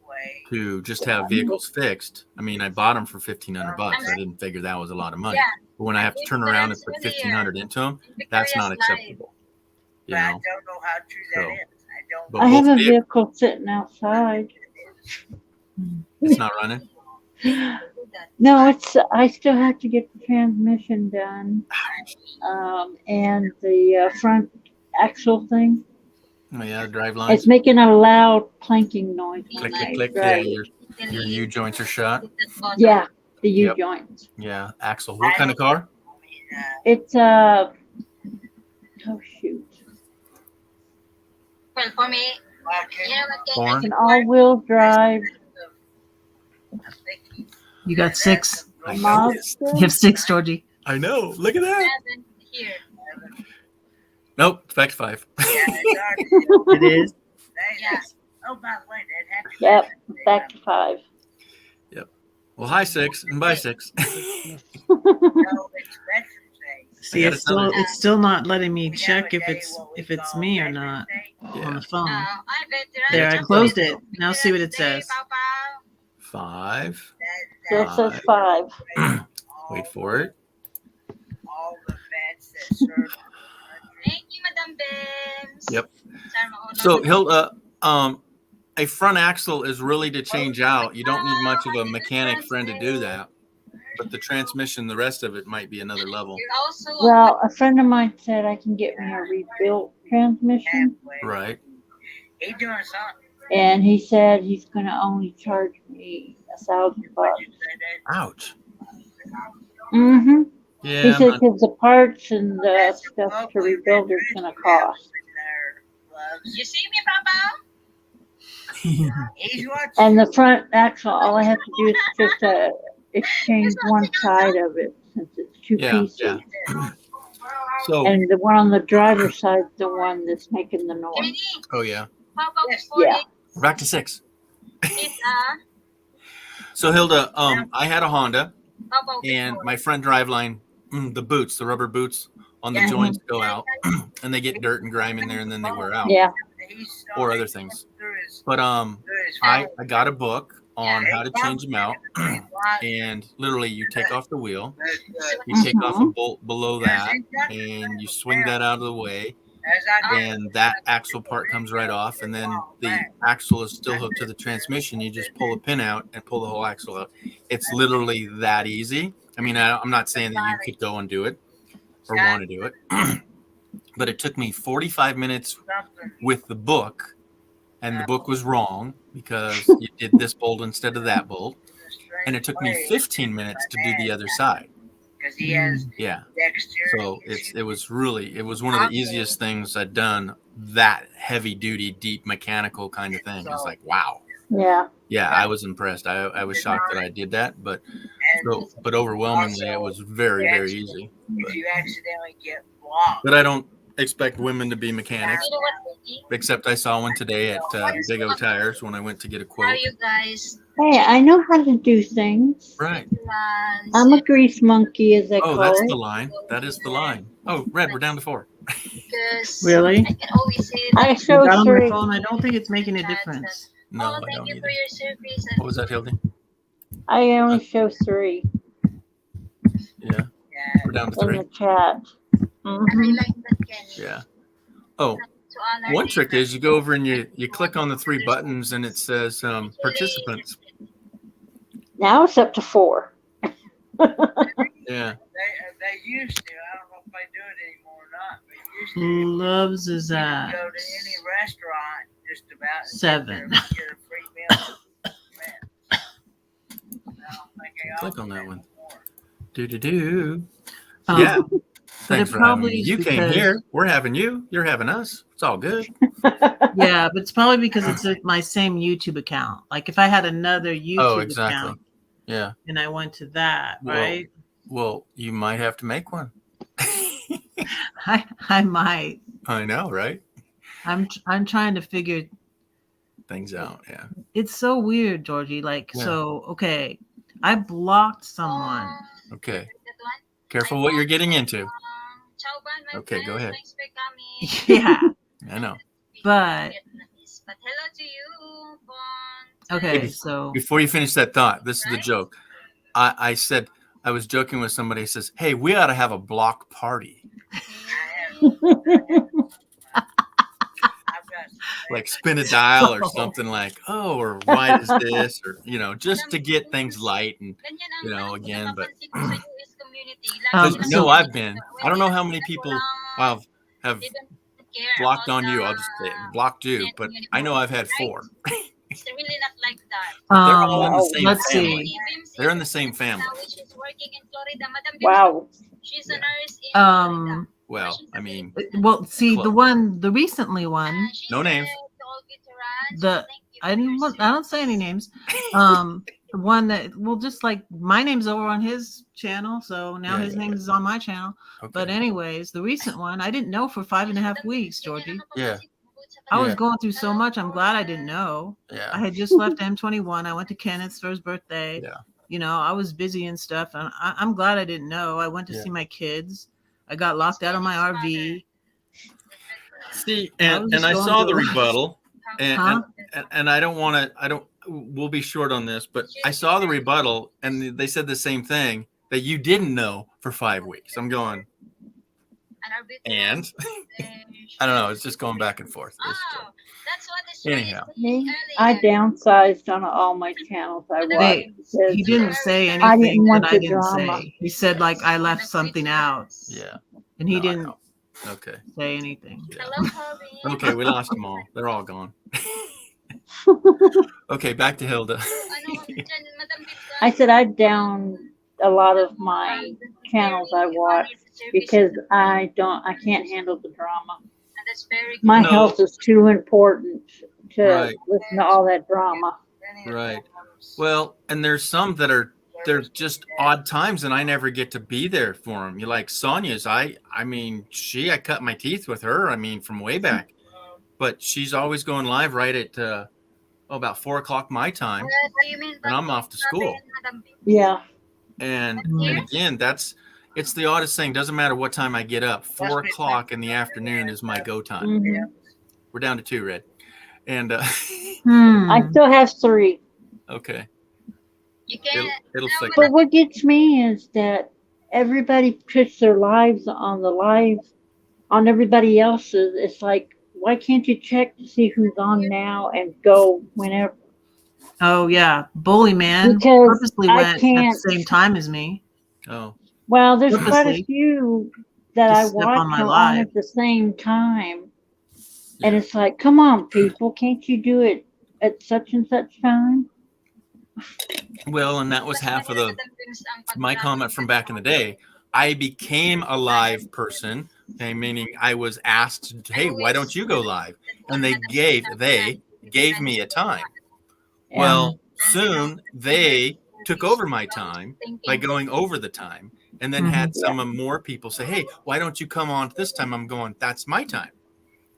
way. to just have vehicles fixed. I mean, I bought them for $1,500. I didn't figure that was a lot of money. Yeah. But when I have to turn around and put $1,500 into them, that's not acceptable. You But I know. don't know how true that So, is. I don't. But I have both a vehicles- vehicle sitting outside. It's not running. No, it's, I still have to get the transmission done. And the front axle thing. Oh, yeah, drive It's lines. making a loud clanking noise. Click, when click, I click. Yeah, drive. your U joints are shot. Yeah, the U Yep. joints. Yeah, axle. What kind of car? It's oh shoot, Well, for me, you know what, Corn. it's an all-wheel drive You got 6. I know this. Mazda. You have 6, Georgie. I know. Look at that. 7 here. Nope. In fact, 5. It is. Yes. Oh, by the way, that happened. Yep, back to 5. Well, hi 6 and bye 6. No, it's Veterans Day. See, gotta it's tell still her. it's still not letting me We have check a if day it's what we if it's call me or Veterans not Day. on Yeah. the phone. I bet There, I just closed go it. Now see what it Veterans says. Day, Papa. 5. That says 5. Wait for it. All the vets that serve our country. Thank you, Madam Bems. Yep. Sorry, mauna So na. Hilda, a front axle is really to change out. You don't need much of a mechanic friend to do that. But the transmission, the rest of it might be another level. You're also Well, a friend of mine said I can get me a rebuilt transmission, Halfway. Right. He doing something. and he said he's gonna only charge me $1,000. What'd you say that? Ouch. Mm-hmm. He Yeah. said because the parts and the stuff to rebuild is gonna cost. You see me, Papa? He's watching. And the front axle, all I have to do is just exchange one side of it since it's 2 Yeah, pieces. yeah. So, And the one on the driver's side, the one that's making the noise. Jenny, oh yeah. Papa, Yes, for yeah. it We're back to 6. is So Hilda, I had a Honda, Papa. and my front driveline, the boots, the rubber boots on the Yeah. joints go out, and they get dirt and grime in there, and then they wear out, Yeah. He's or other things. through his- But through his I phone. got a book on Yeah, how to change them out, and literally you take off the wheel, But, you take off a Mhm. bolt below that, and you swing that out of the way, as I did, and that axle part comes right off, and then the axle is still hooked to the transmission. You just pull a pin out and pull the whole axle out. It's literally that easy. I mean, I'm not saying that you could go and do it or want to do it, but it took me 45 minutes something. with the book, and the book was wrong because you did this bolt instead of that bolt, and it took me 15 minutes to do the other side. Because he has Yeah. dexterity. So it was one of the easiest things I'd done. That heavy duty, deep mechanical kind of thing. It's like, wow. Yeah. Yeah, I was impressed. I was shocked that I did that, but overwhelmingly it was very, very easy. If you accidentally get blocked, But I don't expect women to be mechanics, You know what, Vicky? except I saw one today at Big O Tires when I went to get a How quote. are you guys? Hey, I know how to do things. Right. I'm a grease monkey, as they Oh, call that's it. the line. That is the line. Oh, Red, we're down to 4. Because Really? I can always say I that. I show got on my 3. phone. I don't think it's making a difference. No, Oh, I thank don't you either. for your service. What was that, Hildy? I only show 3 Yeah, yeah, we're down to in 3. the chat. I Mhm. like that, Kenny. Yeah. Oh, To honor one the- trick is you go over and you click on the 3 buttons and it says participants. Now it's up to 4. Yeah. they used to. I don't know if they do it anymore or not. But used to. Who loves his You could ass? go to any restaurant just about. and 7. Get a free meal. I don't think they Click offer on that that one. anymore. Do. Um, Yeah. Thanks it for having probably me. is You came because- here. We're having you. You're having us. It's all good. Yeah, but it's probably because it's my same YouTube account. Like if I had another YouTube Oh, exactly. account Yeah. and I went to that, Well, right? Well, you might have to make one. I might. I know, right? I'm trying to figure. Things out. Yeah. It's so weird, Georgie. Like Yeah. so, okay, I blocked someone. Okay. That one. Careful what you're getting into. Ciao, Ban, my Okay, friend. go ahead. Thanks for coming. Yeah, I know. but But hello to you, Bon. okay, Hey, so Before you finish that thought, this is the Right? joke. I said, I was joking with somebody. Says, "Hey, we ought to have a block party, I've got like spin a dial or something like, oh, or why is this, or just to get things light." And Ganyan ang again, but napapansin ko sa US community. Um, Lagi no, silang I've been. I don't know how many people have they don't care blocked about on you. I'll just say it, blocked you, but I know I've had 4. It's really not like that. They're all in the Wow. same let's family. see. They're in the same family. Which is working in Florida. Madam Wow. She's a nurse in Florida. Well, I mean, Well, see Close. the recently one. She's No names. to all veterans. The- Thank you I for didn't your want, I don't say any names. The one that just like my name's over on his channel, so now Yeah, his yeah, name is on my channel. okay. But anyways, the recent one I didn't know for 5.5 weeks, Georgie. Yeah. I was Yeah. going through so much. I'm glad I didn't know. I yeah, had just left M21. I went to Kenneth's for his birthday. Yeah. I was busy and stuff, and I'm glad I didn't know. I went to Yeah. see my kids. I got locked out of my RV. see, I and was and just I going saw the through- rebuttal, and Huh? and I don't want to. We'll be short on this, but I saw the rebuttal, and they said the same thing, that you didn't know for 5 weeks. I'm going, and I don't know. It's just going back and forth. It's Oh, that's what is Anyhow. Me, I downsized on all my channels I watched. They- because He didn't say I anything didn't want that I the didn't drama. say. He said like I left something out, yeah. and he No, I didn't know. Okay. say anything. Yeah. Hello, Kobe. Okay, we lost them all. They're all gone. Okay, back to Hilda. Ano, dyan, Madam Bibsa? I said I down a lot of my channels I watch because I can't handle the drama. And that's very good. My No. health is too important to Right. listen to all that drama. Right. Well, and there's some that are there's just odd times, and I never get to be there for them. You like Sonia's. I mean, I cut my teeth with her. I mean, from way back, but she's always going live right at about 4:00 my time, What do you mean and I'm off to school. Madam Bibsa? Yeah. And Here? again, it's the oddest thing. Doesn't matter what time I get up. 4:00 in the afternoon is my go time. Mhm. We're down to 2, Red, and I still have 3. okay, You can. it'll No, fix. But what gets me is that everybody puts their lives on on everybody else's. It's like, why can't you check to see who's on now and go whenever? Oh yeah, Bully Man Because purposely I went at can't- the same time as me. Oh, Well, there's quite Purposely. a few that I To step on watch my are on live. at the same time. And Yeah. it's like, come on, people, can't you do it at such and such time? well, and that was half of my comment from back in the day. I became a live person, okay, meaning I was asked, hey, why don't you go live? And they gave me a time. Well, soon they took over my time by going over the time, and then had some more people say, hey, why don't you come on this time? I'm going, that's my time.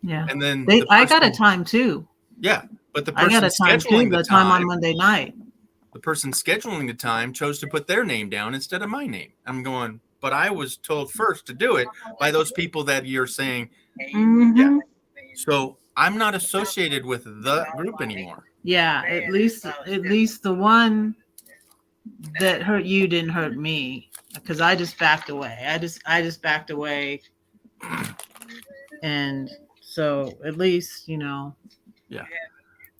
Yeah, And then I got a time too. Yeah, but the I person got a time scheduling too. the The time on time, Monday night. the person scheduling the time chose to put their name down instead of my name. I'm going, but I was told first to do it by those people that you're saying. Mhm. So I'm not associated with the group anymore. Yeah, at least the one that hurt you didn't hurt me, because I just backed away. I just backed away, and so at least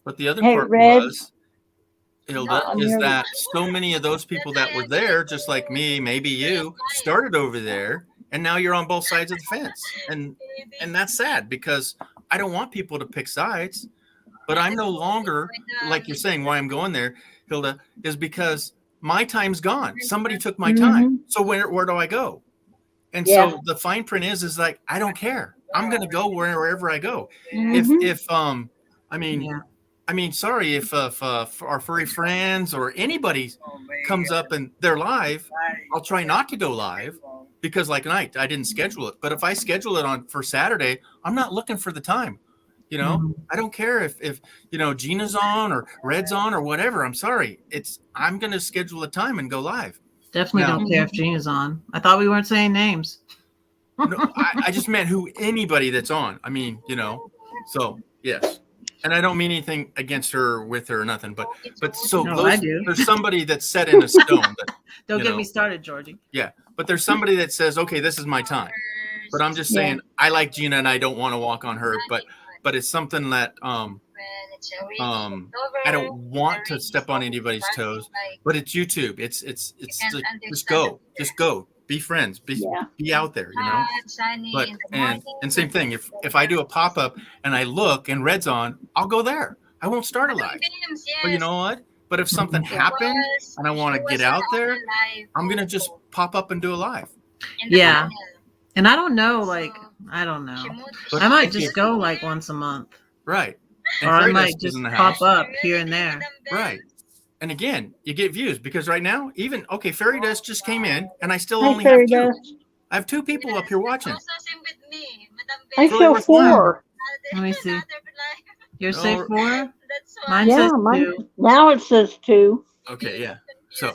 But the other Hey, part Red. was, Hilda, I'm is here. that so many of those people that were there, just like me, maybe you, started over there, and now you're on both sides of the fence. And that's sad, because I don't want people to pick sides, but I'm no longer, like you're saying, why I'm going there, Hilda, is because my time's gone. Somebody took my time. So where do I go? And Yeah. so the fine print is like, I don't care. I'm going to go wherever I go. Mhm. If I mean, Yeah. sorry, if our furry friends or anybody comes up and they're live, I'll try not to go live because like tonight I didn't schedule it. But if I schedule it for Saturday, I'm not looking for the time. You know, Mhm. I don't care if Gina's on or Red's on or whatever. I'm sorry. I'm going to schedule a time and go live. Definitely No. don't care if Gina's on. I thought we weren't saying names. No, I just meant anybody that's on. I mean, so yes. And I don't mean anything against her, with her, or nothing. But so No, I do. there's somebody that's set in a stone. Don't You get know. me started, Georgie. But there's somebody that says, okay, this is my time. But I'm just saying, I like Gina and I don't want to walk on her. But it's something that I don't want to step on anybody's toes. But it's YouTube. It's like, just go, be friends, be out there, But and same thing. If I do a pop up and I look and Red's on, I'll go there. I won't start a live. But you know what? But if something happened and I want to get out there, I'm gonna just pop up and do a live. Yeah. And I don't know, like, I don't know. But I might if just you- go like once a month. Right. Or I Fairy might Dust is just in the pop house. up here and there. Right. And again, you get views because right now, Fairy Dust just came in, and I still Hi, only Fairy have two. Dust. I have 2 people up here watching. Also same with me, Madam I really show worthwhile. 4. Let me see. Another You're No. safe for? That's why. Mine Yeah, says mine. 2. Now it says 2. Okay, yeah. So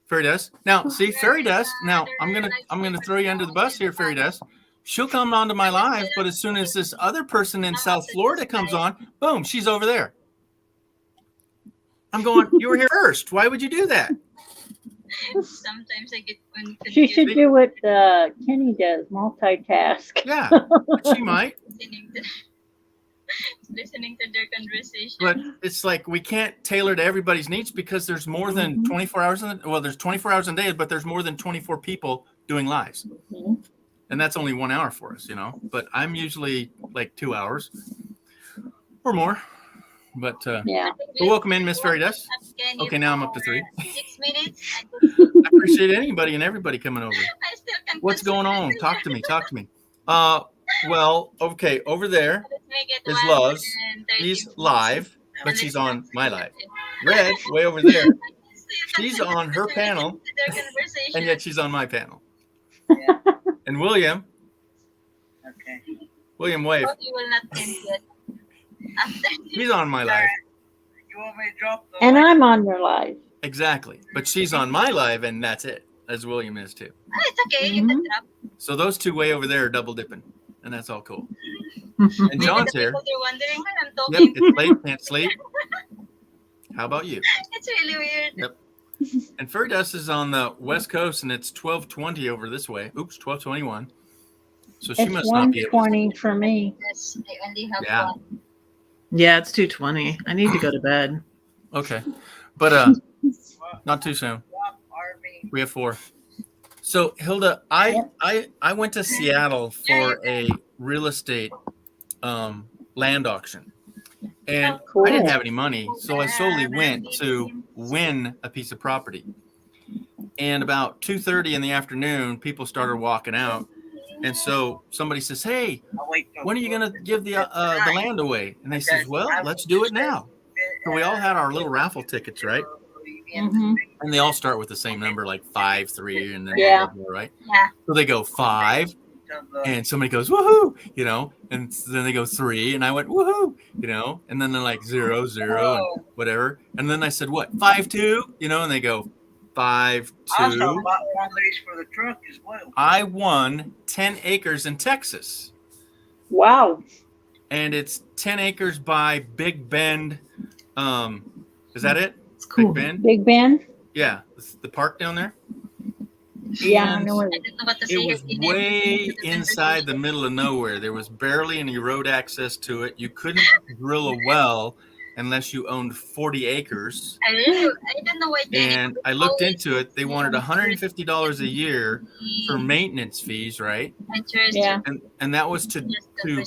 Fairy Dust. Now, see, Fairy Dust. Now, I'm gonna throw you under the bus here, Fairy Dust. She'll come onto my live, but as soon as this other person in South Florida comes on, boom, she's over there. I'm going, you were here first. Why would you do that? Sometimes I get She should do what Kenny does, multitask. Yeah, she might. listening to their conversation. But it's like we can't tailor to everybody's needs because there's more than 24 hours there's 24 hours in a day, but there's more than 24 people doing lives. Mhm. And that's only 1 hour for us, But I'm usually like 2 hours or more. But Yeah. so welcome in, Miss Fairy Dust. Okay, now I'm up to 3. 6 minutes. I appreciate anybody and everybody coming over. I still can. What's going on? Talk to me. Well, okay, over there is Loves. She's live, but she's on my live. Red, way over there, she's on her panel, and yet she's on my panel. Yeah. And William Okay. Wave, You will not end yet. After he's on my live. You want me to drop the And link? I'm on your live. Exactly. But she's on my live, and that's it, as William is too. it's okay. You can drop. So those 2 way over there are double dipping, and that's all cool. Mm-hmm. And John's here. People are wondering when I'm Yep, talking. it's late, can't sleep. How about you? It's really weird. Yep. And Fairy Dust is on the West Coast, and it's 12:20 over this way. Oops, 12:21. So she It's must not be able to. 1:20 for me. Yes, I only have Yeah. one. Yeah, it's 2:20. I need to go to bed. Okay, but not too soon. Drop RV. We have 4. So Hilda, I went to Seattle for a real estate land auction, and Cool. I didn't have any money, so I solely went to win a piece of property. And about 2:30 in the afternoon, people started walking out, and so somebody says, "Hey, I'll wait till- when are you going to give the land away?" And they says, "Well, let's do it now." So we all had our little raffle tickets, right? Mhm. And they all start with the same number, like 5, 3, and then Yeah. more, right? Yeah. So they go 5, till the- and somebody goes woohoo, and then they go 3, and I went woohoo, and then they're like 0, 0, and whatever. And then I said, what, 5, 2, and they go 5, I also 2. bought one of these for the truck as well. I won 10 acres in Texas. Wow. And it's 10 acres by Big Bend. Is that it? It's cool. Big Bend? Big Ben? Yeah. The park down there. Yeah, I And know where I don't know what to say. it was way inside the middle of nowhere. There was barely any road access to it. You couldn't drill a well unless you owned 40 acres. I don't know why. And I looked into it. They wanted $150 a year for maintenance fees, right? Yeah. And that was to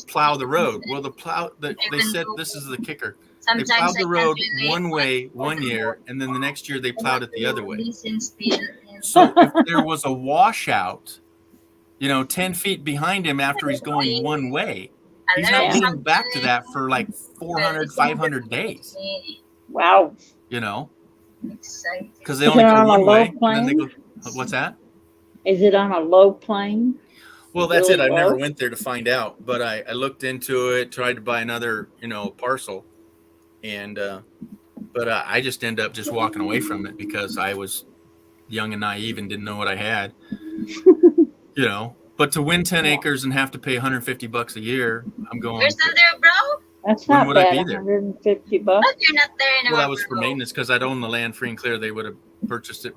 plow the road. Well, they said this is the kicker. They plowed the road one way 1 year, and then the next year they plowed it the other way. So if there was a washout, 10 feet behind him after he's going one way. I He's learned not getting something. back to that for like 400, 500 days, Wow. Exciting. because they Is only it go on a one low way. And then they plane? go, what's that? Is it on a low plane? Well, that's it. Really I never low? went there to find out, but I looked into it, tried to buy another, parcel, and but I just ended up just walking away from it because I was young and naive and didn't know what I had, But to win 10 acres and have to pay $150 a year, I'm going. You're still there, bro? That's When not would I bad. be there? $150. But you're not there anymore. Well, that was for bro. maintenance because I'd owned the land free and clear. They would have purchased it,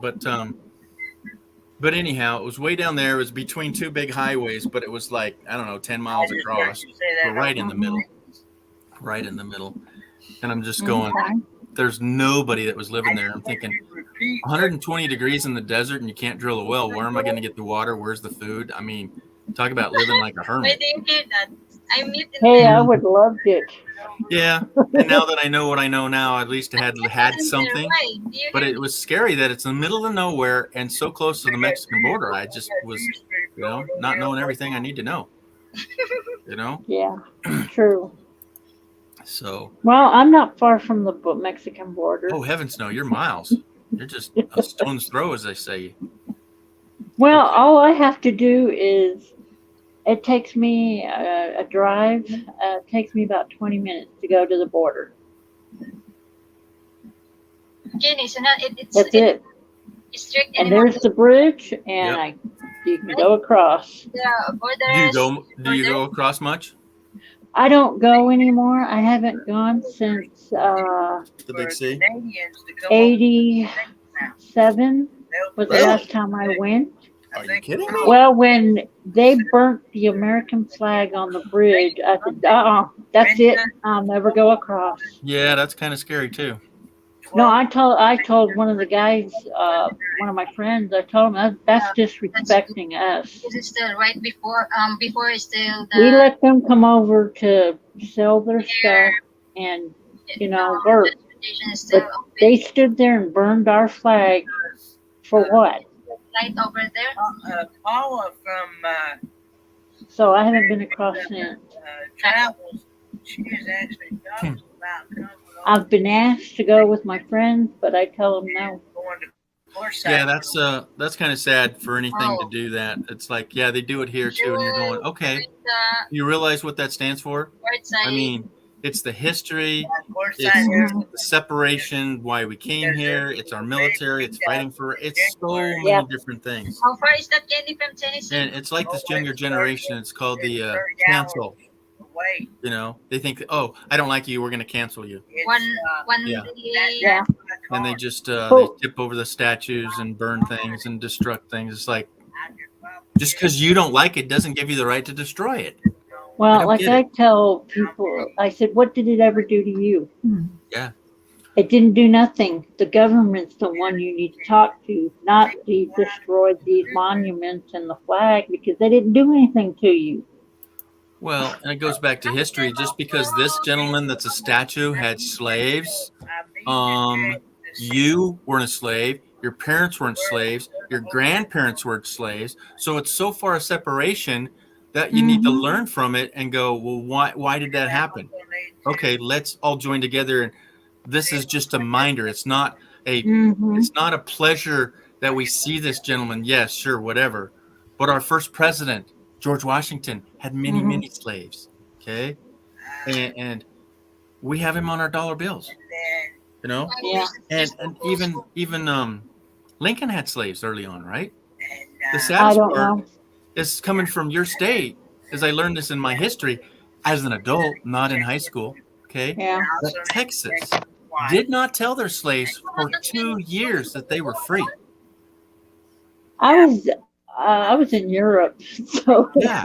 but anyhow, it was way down there. It was between two big highways, but it was like, I don't know, 10 miles across. We're right in the middle. Right in the middle. And I'm just going, Okay. there's nobody that was living there. I'm thinking 120 degrees in the desert and you can't drill a well. Where am I going to get the water? Where's the food? I mean, talk about living like a Why hermit. do you hear that? I meet in Hey, there. I would love it. Yeah. And now that I know what I know now, at least I had something. Why? Do you But hear it was scary that it's in the middle of nowhere and so close to the Mexican border. I just was, not knowing everything I need to know. Yeah, true. So, Well, I'm not far from the Mexican border. oh heavens no, you're miles. You're just a stone's throw, as they say. Well, all I have to do is, it takes me a drive. It takes me about 20 minutes to go to the border. Jenny, so now it's That's it. strict And anymore. there's the bridge, and Yep. you can go across. The borders. Do you go across much? I don't go anymore. I haven't gone since The big C? 87 was the Really? last time I went. Are you kidding me? Well, when they burnt the American flag on the bridge, I said, that's it. I'll never go across. Yeah, that's kind of scary too. No, I told one of the guys, one of my friends, I told him that's disrespecting us. This is still right before it's still We the let them come over to sell their stuff and, work. the tradition is still open. They stood there and burned our flag for what? Right over there. Paula from So I haven't been across since. Travels, she is actually talking about coming I've been asked to go with my friends, but I tell them no. going to Forsyth. Yeah, that's kind of sad for anything to do that. It's like, yeah, they do it here too, and you're going, okay. The You realize what that stands for? word side. I mean, it's the history, Forsyth, it's the separation, why we came here. It's our military. It's fighting for. It's so many Yep. different things. How far is that, Jenny, from Tennessee? And it's like this younger generation. It's called the cancel. Wait, They think, oh, I don't like you. We're going to cancel you. it's, One Yeah. day. Yeah. And they just they Oh. tip over the statues and burn things and destruct things. It's like, just because you don't like it doesn't give you the right to destroy it. I Well, don't like get I tell people, I said, what did it ever do to you? Yeah. It didn't do nothing. The government's the one you need to talk to, not to destroy these monuments and the flag because they didn't do anything to you. Well, and it goes back to history. Just because this gentleman that's a statue had slaves, you weren't a slave, your parents weren't slaves, your grandparents weren't slaves. So it's so far a separation that you need to learn from it and go, well, why did that happen? Okay, let's all join together. And this is just a minder. It's not a it's not a pleasure that we see this gentleman. Yes, sure, whatever. But our first president, George Washington, had many, many slaves. Okay. And we have him on our dollar bills, Yeah. and even Lincoln had slaves early on, right? The I saddest don't part know. is coming from your state, as I learned this in my history as an adult, not in high school. Okay. Yeah. That Texas did not tell their slaves for 2 years that they were free. I was in Europe, so Yeah.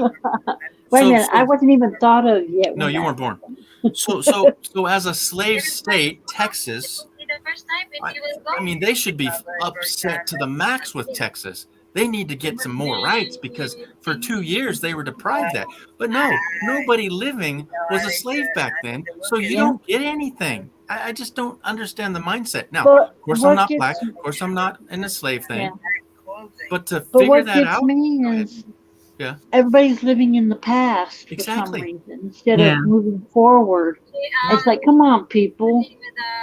wait a So- minute, so- I wasn't even thought of yet. No, when you that- weren't born. So as a slave state, Texas, The first time if you will go. I mean, they should be upset to the max with Texas. They need to get some more rights because for 2 years they were deprived that. But no, nobody living was a slave back then, so you don't get anything. I just don't understand the mindset. Now, But of course, what I'm not gets- black. Of course, I'm not in the slave thing. Yeah. But to But figure what that gets out, me go ahead. is Yeah. Everybody's living in the past for Exactly. some reason instead Yeah. of moving forward. It's like, come on, people, with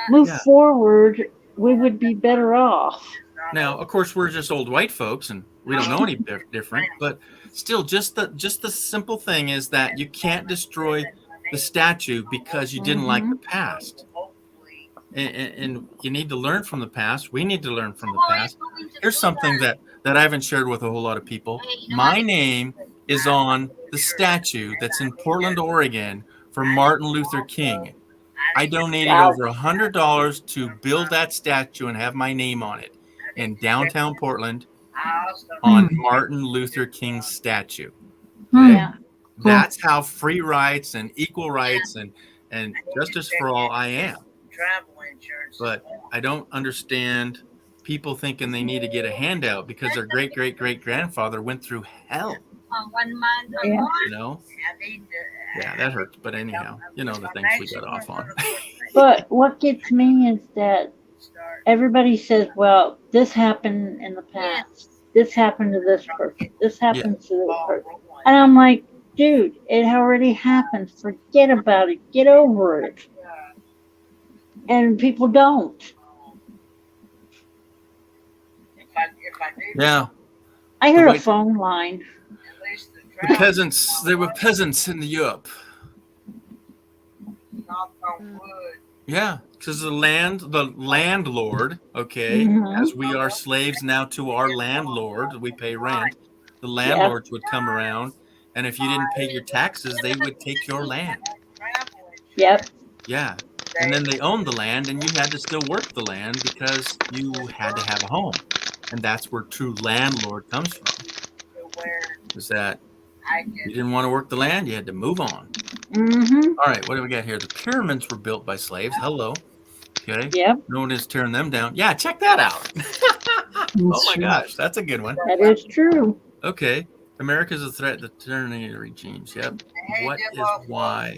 move Yeah. forward. We would be better off. Now, of course, we're just old white folks, and we don't know any different. But still, just the simple thing is that you can't destroy the statue because you didn't like the past, and you need to learn from the past. We need to learn from the past. Here's something that I haven't shared with a whole lot of people. My name is on the statue that's in Portland, Oregon, for Martin Luther King. I donated Wow. over $100 to build that statue and have my name on it in downtown Portland on Martin Luther King's statue. Yeah. That's how free rights and equal rights and justice for all I am. Travel insurance. But I don't understand people thinking they need to get a handout because their great great great grandfather went through hell. 1 month or Yeah. more. You know? I need to, Yeah, that hurts. But anyhow, you know the things we got off on. But what gets me is that start. everybody says, well, this happened in the past. This happened to this person. This happened to this person. And I'm like, dude, it already happened. Forget about it. Get over it. And people don't. If I do, Yeah, I hear The a way- phone line. at least the the travel peasants. They were peasants in the Europe. knock on wood. Yeah, because the landlord, okay, Mhm. as we are slaves now to our landlord, we pay rent. The landlords would come around, and if you didn't pay your taxes, they would take your land. Travel insurance. Yep. Yeah, and then they owned the land, and you had to still work the land because you had to have a home, and that's where true landlord comes from. To where Is that I you can didn't want to work the land, you had to move on. Mm-hmm. All right, what do we got here? The pyramids were built by slaves. Hello. Okay. Yep. No one is tearing them down. Yeah, check that out. Oh my gosh, that's a good one. That is true. Okay. America's a threat to tyranny regimes. Yep. What is why?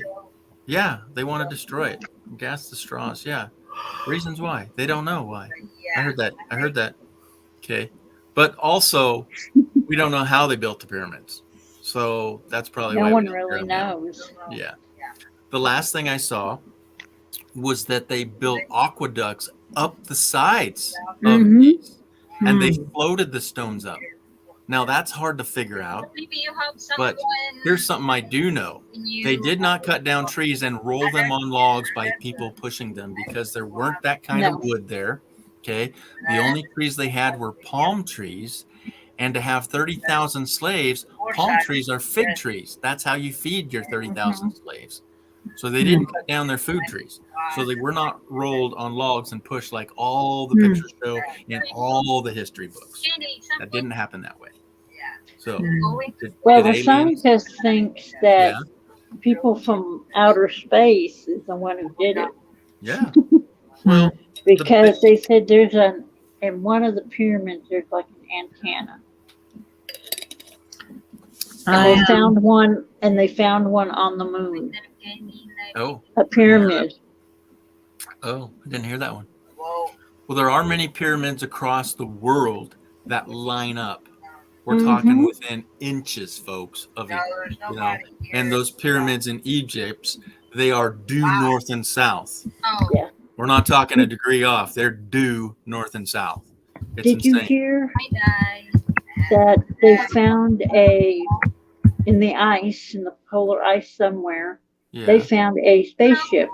Yeah, they want to destroy it. Gas the straws. Yeah. Reasons why. They don't know why. I heard that. Okay. But also, we don't know how they built the pyramids. So that's probably why No we one don't tear really them down. knows. Yeah. The last thing I saw was that they built aqueducts up the sides of Mhm. these, and they floated the stones up. Now that's hard to figure out. Maybe you have someone. But here's something I do know. They did not cut down trees and roll them on logs by people pushing them because there weren't that kind of No. wood there. Okay. The only trees they had were palm trees. And to have 30,000 slaves, palm trees are fig trees. That's how you feed your 30,000 slaves. So they didn't cut down their food trees. So they were not rolled on logs and pushed like all the pictures show in all the history books. That didn't happen that way. So Well, did the aliens- scientist thinks that Yeah. people from outer space is the one who did it Yeah. Well, because they said there's in one of the pyramids there's like an antenna. And they found one, and they found one on the moon, oh, a pyramid. I didn't hear that one. Whoa. Well, there are many pyramids across the world that line up. We're Mhm. talking within inches, folks, of No, it. there's You know, nobody here. and those pyramids in Egypt, they are due north and south. Oh, Yeah. We're not talking a degree off. They're due north and south. It's Did you insane. hear I die. that they found in the ice, in the polar ice somewhere, they Yeah. found a spaceship.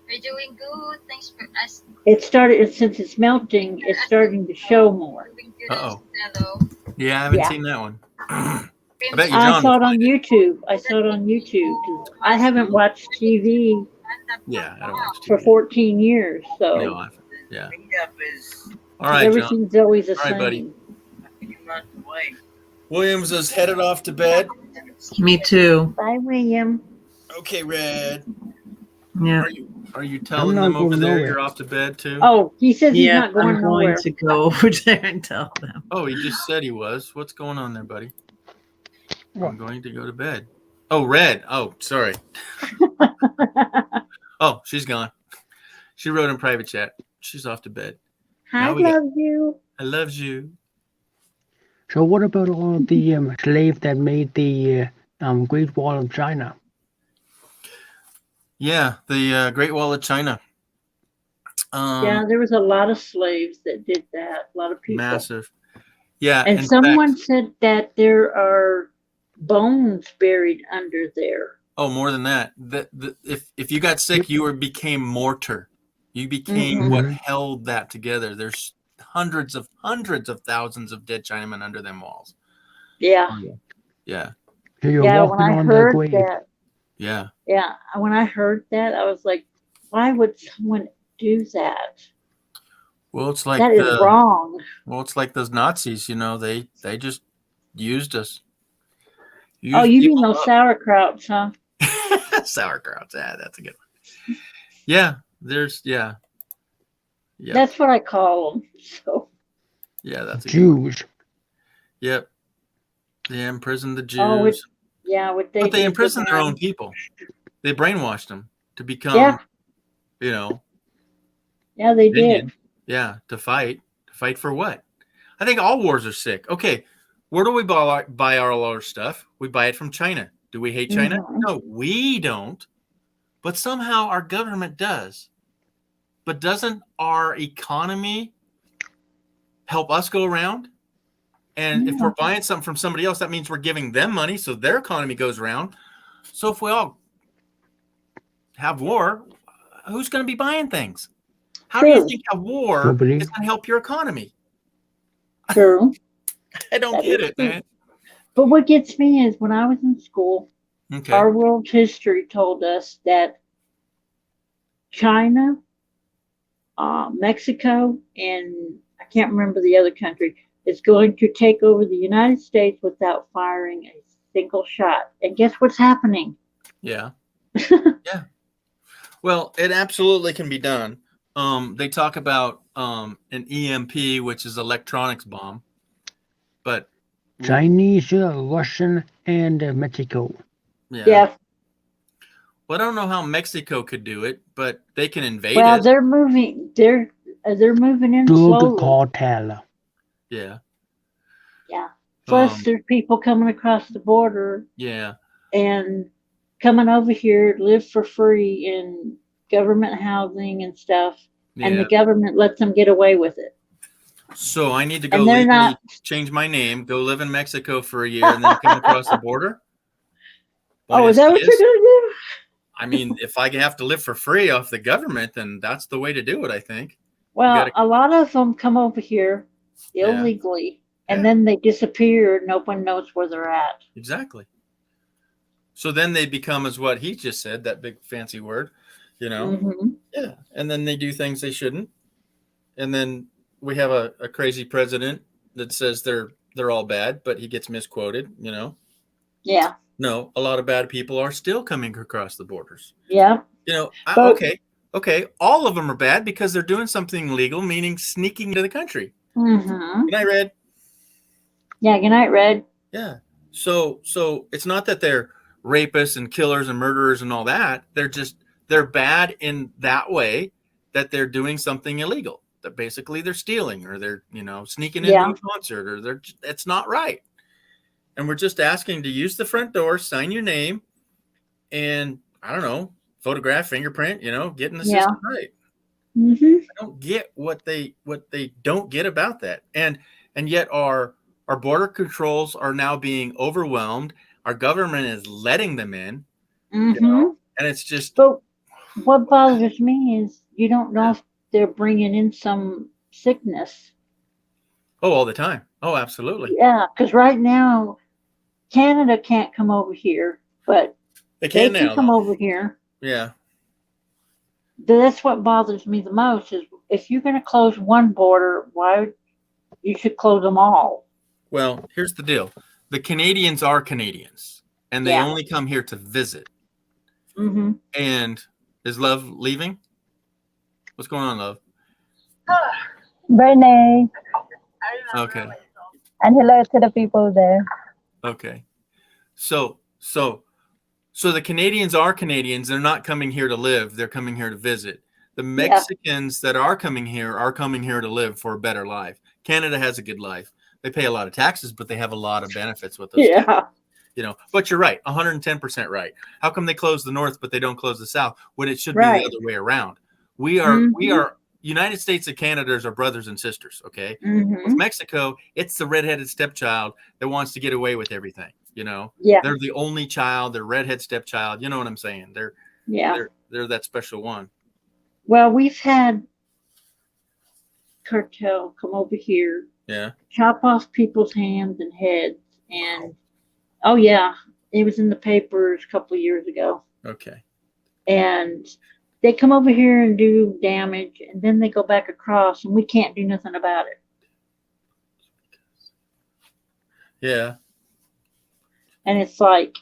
We're doing good. Thanks for us. Since it's melting, it's starting to show more. Moving to Uh-oh. Hello. Yeah, I haven't Yeah. seen that one. I bet you I John saw will it on find YouTube. I saw it on YouTube 'cause I haven't watched TV Yeah, I don't watch for TV. 14 years, so No, yeah. Meetup is All right, John. everything's always the All right, buddy. same. a few months away. Williams is headed off to bed. Me too. Bye, William. Okay, Red. Yeah. Are you telling not them over going there nowhere. you're off to bed too? Oh, he says he's Yeah, not going I'm nowhere. going to go over there and tell them. Oh, he just said he was. What's going on there, buddy? What? I'm going to go to bed. Oh, Red. Oh, sorry. Oh, she's gone. She wrote in private chat. She's off to bed. I Now we got- love you. I loves you. So what about all the slaves that made the Great Wall of China? Yeah, the Great Wall of China. Yeah, there was a lot of slaves that did that. A lot of people. Massive. Yeah, And in someone fact, said that there are bones buried under there. oh, more than that. If you got sick, you became mortar. You became Mhm. what Mhm. held that together. There's hundreds of thousands of dead Chinamen under them walls. Yeah. Yeah, So you're Yeah, when walking I on their heard grave. that, yeah. yeah, when I heard that, I was like, why would someone do that? Well, it's like That is wrong. well, it's like those Nazis. You know, they just used us. Oh, Used you mean people those sauerkrauts, huh? up. Sauerkraut. Yeah, that's a good one. Yeah, there's yeah. Yep. That's what I call them. So, Yeah, that's a good one. Jews. Yep. They imprisoned the Jews. oh, yeah, what they But they did to imprisoned their them. own people. They brainwashed them to become, Yeah. you know, Yeah, they did. minions. Yeah, to fight. To fight for what? I think all wars are sick. Okay, where do we buy all our stuff? We buy it from China. Do we hate China? Mhm. No, we don't. But somehow our government does. But doesn't our economy help us go around? And if Yeah. we're buying something from somebody else, that means we're giving them money, so their economy goes around. So if we all have war, who's going to be buying things? How do you True. think a war Nobody. is going to help your economy? True. I don't That get is it, true. man. But what gets me is when I was in school, Okay. our world history told us that China, Mexico, and I can't remember the other country, is going to take over the United States without firing a single shot. And guess what's happening? Yeah. Yeah. Well, it absolutely can be done. They talk about an EMP, which is electronics bomb, but Chinese, Russian, and Mexico. yeah. Yeah. Well, I don't know how Mexico could do it, but they can invade Well, it. they're moving. They're moving in Drug slowly. cartel. Yeah. Yeah. Plus, Um, there's people coming across the border Yeah. and coming over here live for free in government housing and stuff, and Yeah. the government lets them get away with it. So I need to go And they're legally not. change my name, go live in Mexico for a year, and then come across the border. Oh, is Buenos that what you're dias. gonna do? I mean, if I have to live for free off the government, then that's the way to do it, I think. Well, gotta- a lot of them come over here Yeah. illegally, and Yeah. then they disappear. No one knows where they're at. Exactly. So then they become, as what he just said, that big fancy word, you know? Mhm. Yeah. And then they do things they shouldn't. And then we have a crazy president that says they're all bad, but he gets misquoted, you know? Yeah. No, a lot of bad people are still coming across the borders. Yeah. You know, But- okay, all of them are bad because they're doing something illegal, meaning sneaking into the country. Mhm. Good night, Red. Yeah. Good night, Red. Yeah. So it's not that they're rapists and killers and murderers and all that. They're bad in that way that they're doing something illegal. That basically they're stealing or they're, sneaking into Yeah. a concert or it's not right. And we're just asking to use the front door, sign your name, and I don't know, photograph, fingerprint, get in the Yeah. system right. Mhm. I don't get what they don't get about that. And yet our border controls are now being overwhelmed. Our government is letting them in, Mhm. and it's just But what bothers me is you don't know if they're bringing in some sickness. all the time. Oh, absolutely. Yeah, because right now Canada can't come over here, but They they can can now. come though. over here. Yeah. That's what bothers me the most is if you're going to close one border, why you should close them all? Well, here's the deal. The Canadians are Canadians, and they Yeah. only come here to visit. Mm-hmm. And is Love leaving? What's going on, Love? Bernie, Okay. and hello to the people there. Okay. So the Canadians are Canadians. They're not coming here to live. They're coming here to visit. The Mexicans that are coming here to live for a better life. Canada has a good life. they pay a lot of taxes, but they have a lot of benefits with those. Yeah. You know, but you're right, 110% right. How come they close the North, but they don't close the South when it should Right. be the other way around? We are United States and Canada are brothers and sisters. Okay. Mm-hmm. With Mexico, it's the redheaded stepchild that wants to get away with everything. You know, Yeah. they're the only child, they're redhead stepchild. You know what I'm saying? Yeah. They're that special one. Well, we've had cartel come over here, Yeah. chop off people's hands and heads, and oh yeah, it was in the papers a couple of years ago. Okay. And they come over here and do damage, and then they go back across, and we can't do nothing about it. Yeah. And it's like,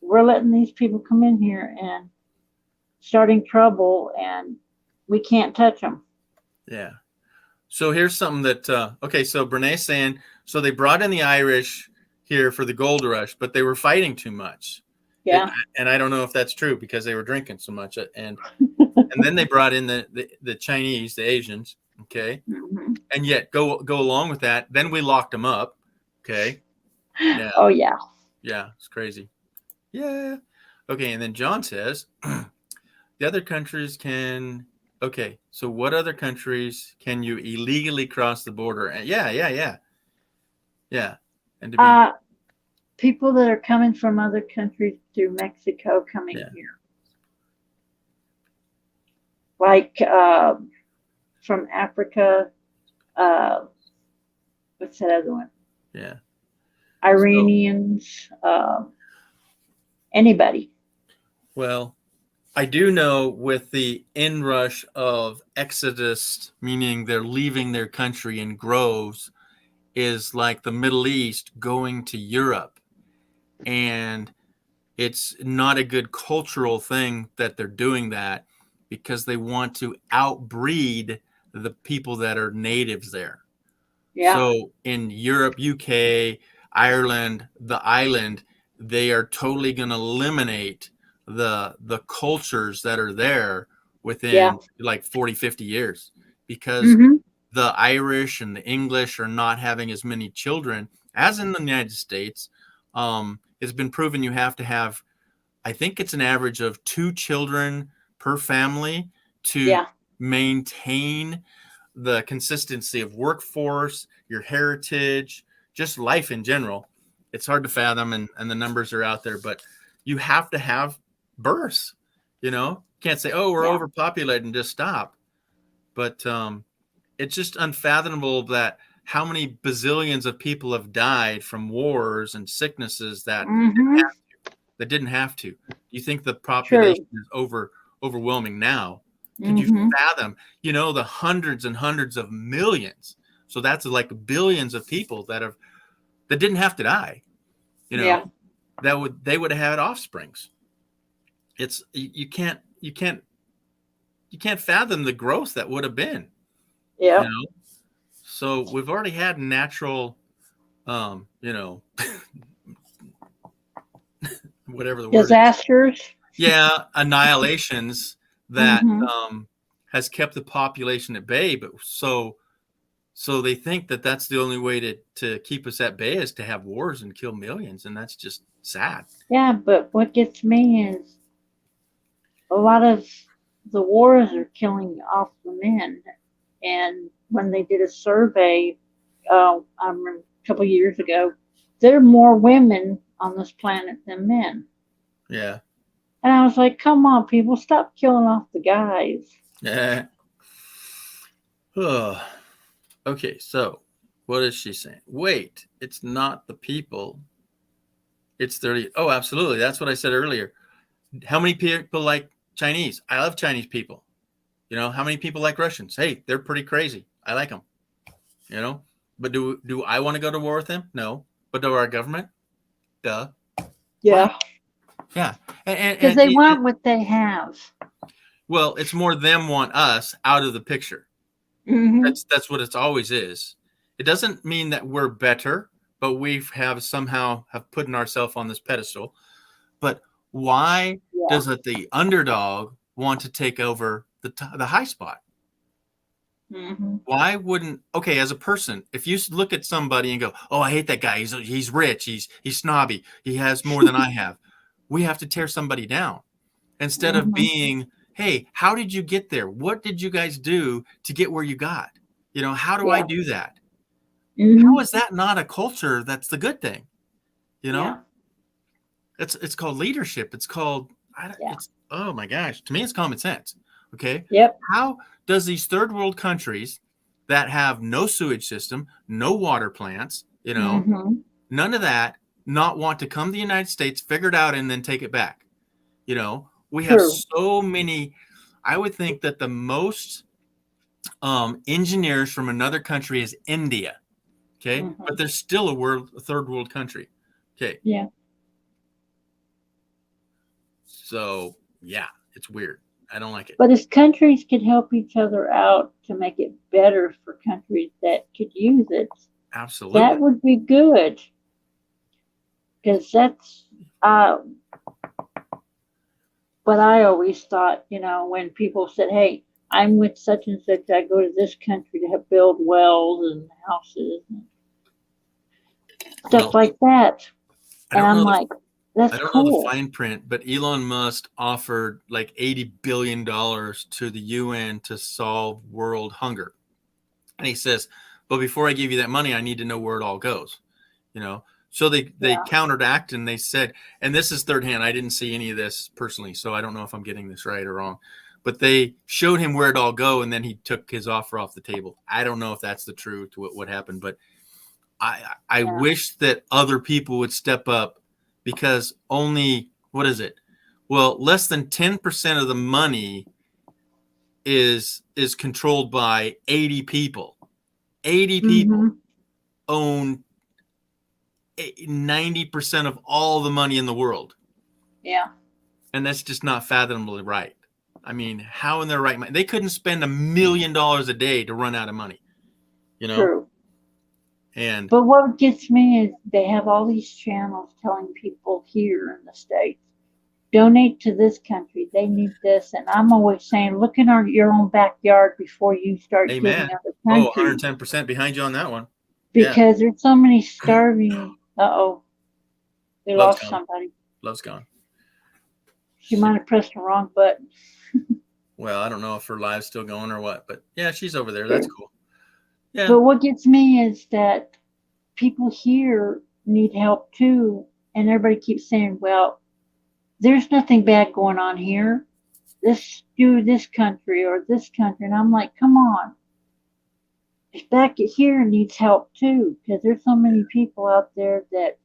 we're letting these people come in here and starting trouble, and we can't touch them. Yeah. So here's something that, okay, so Brené's saying, so they brought in the Irish here for the gold rush, but they were fighting too much. Yeah. And I don't know if that's true because they were drinking so much. And then they brought in the Chinese, the Asians, okay? Mm-hmm. And yet go along with that, then we locked them up, okay? Yeah. Oh yeah. Yeah, it's crazy. Yeah. Okay, and then John says, the other countries can, okay, so what other countries can you illegally cross the border? And yeah. And to be, People that are coming from other countries through Mexico coming here. Like from Africa, what's that other one? yeah. Iranians, anybody. Well, I do know with the inrush of exodus, meaning they're leaving their country in groves, is like the Middle East going to Europe. And it's not a good cultural thing that they're doing that because they want to outbreed the people that are natives there. Yeah. So in Europe, UK, Ireland, the island, they are totally going to eliminate the cultures that are there within like 40, 50 years because the Irish and the English are not having as many children as in the United States. It's been proven you have to have, I think it's an average of 2 children per family to maintain the consistency of workforce, your heritage, just life in general. It's hard to fathom and the numbers are out there, but you have to have births, you know, can't say, oh, we're overpopulated and just stop. But it's just unfathomable that how many bazillions of people have died from wars and sicknesses that didn't have to. You think the population is overwhelming now? Could you fathom, you know, the hundreds and hundreds of millions? So that's like billions of people that didn't have to die. You know, they would have had offsprings. It's you can't fathom the growth that would have been. Yeah. You know? So we've already had natural, you know, whatever the word disasters. is. Yeah, annihilations that has kept the population at bay. But so they think that that's the only way to keep us at bay is to have wars and kill millions, and that's just sad. Yeah, but what gets me is a lot of the wars are killing off the men. And when they did a survey, I remember a couple of years ago, there are more women on this planet than men. Yeah. And I was like, come on, people, stop killing off the guys. Yeah. Oh. Okay, so what is she saying? Wait, it's not the people. It's 30. Oh, absolutely. That's what I said earlier. How many people like Chinese? I love Chinese people. You know, how many people like Russians? Hey, they're pretty crazy. I like them. You know, but do I want to go to war with them? No. But do our government? Duh. Yeah. Yeah. Because they want what they have. Well, it's more them want us out of the picture. That's what it always is. It doesn't mean that we're better, but we have somehow put ourselves on this pedestal. But why does the underdog want to take over the high spot? Mhm. Why wouldn't, okay, as a person, if you look at somebody and go, oh, I hate that guy, he's rich, he's snobby, he has more than I have, we have to tear somebody down instead of Mhm. being, hey, how did you get there? What did you guys do to get where you got? You know, how do I Yeah. do that? Mhm. How is that not a culture that's the good thing? You know, Yeah. it's called leadership. It's called, Yeah. it's, oh my gosh, to me, it's common sense. Okay. Yep. How does these third world countries that have no sewage system, no water plants, you know, Mhm. none of that, not want to come to the United States, figure it out, and then take it back? You know, we have True. so many. I would think that the most engineers from another country is India. Okay. Mhm. But they're still a third world country. Okay. Yeah. So, yeah, it's weird. I don't like it. But if countries could help each other out to make it better for countries that could use it, Absolutely. that would be good. Because that's what I always thought, you know, when people said, hey, I'm with such and such, I go to this country to help build wells and houses and stuff Well, like that. I And don't I'm know like, that's I don't know the cool. fine print, but Elon Musk offered like $80 billion to the UN to solve world hunger. And he says, but before I give you that money, I need to know where it all goes. You know, so they Yeah. countered and they said, and this is third hand, I didn't see any of this personally, so I don't know if I'm getting this right or wrong, but they showed him where it all go, and then he took his offer off the table. I don't know if that's the truth to what happened, but I Yeah. wish that other people would step up, because only, what is it? Well, less than 10% of the money is controlled by 80 people. 80 people Mhm. own 90% of all the money in the world. Yeah. And that's just not fathomably right. I mean, how in their right mind? They couldn't spend $1 million a day to run out of money, you know? True. And But what gets me is they have all these channels telling people here in the States, donate to this country. They need this. And I'm always saying, look in your own backyard before you start amen. giving other Oh, countries. 110% behind you on that one. Yeah. Because there's so many starving. Uh-oh. We Love's lost gone. somebody. Love's gone. She might have pressed the wrong button. Well, I don't know if her live's still going or what, but yeah, she's over there. That's cool. Yeah. But what gets me is that people here need help too. And everybody keeps saying, well, there's nothing bad going on here. Do this country or this country. And I'm like, come on. Back here needs help too, because there's so many people out there that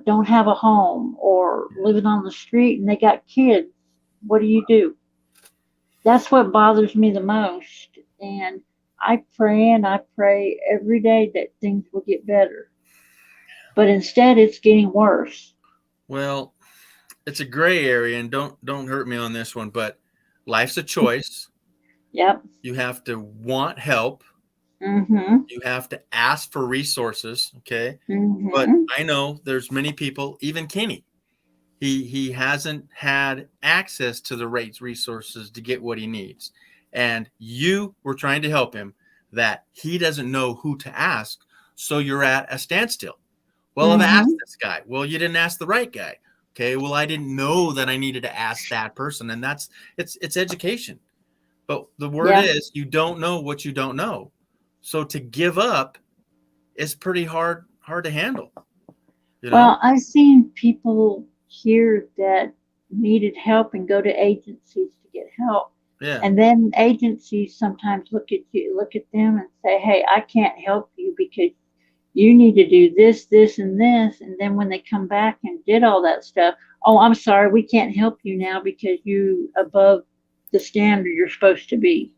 don't have a home or living on the street and they got kids. What do? That's what bothers me the most. And I pray every day that things will get better. But instead it's getting worse. Well, it's a gray area, and don't hurt me on this one, but life's a choice. Yep. You have to want help. Mm-hmm. You have to ask for resources, okay? Mm-hmm. But I know there's many people, even Kenny, he hasn't had access to the right resources to get what he needs. And you were trying to help him, that he doesn't know who to ask, so you're at a standstill. Well, I've asked this guy. Well, you didn't ask the right guy. Okay, well, I didn't know that I needed to ask that person, and it's education. But the word is, you don't know what you don't know. So to give up is pretty hard to handle. You know? Well, I've seen people here that needed help and go to agencies to get help. Yeah. And then agencies sometimes look at them and say, hey, I can't help you because you need to do this, this, and this. And then when they come back and did all that stuff, oh, I'm sorry, we can't help you now because you above the standard you're supposed to be.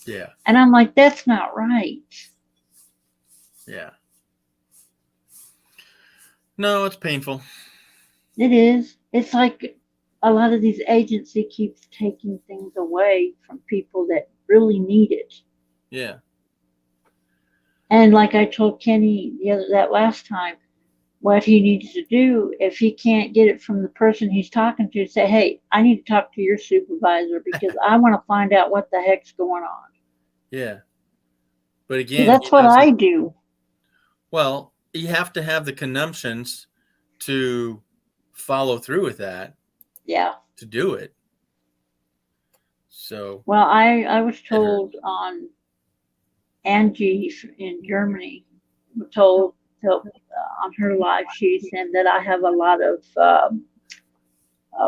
Yeah. And I'm like, that's not right. Yeah. No, it's painful. It is. It's like a lot of these agency keeps taking things away from people that really need it. Yeah. And like I told Kenny that last time, what he needs to do, if he can't get it from the person he's talking to, say, hey, I need to talk to your supervisor because I want to find out what the heck's going on. Yeah. But 'Cause again, that's he what doesn't- I do. Well, you have to have the consumptions to follow through with that Yeah. to do it. So Well, I was hurt. told on Angie in Germany, told on her live, she said that I have a lot of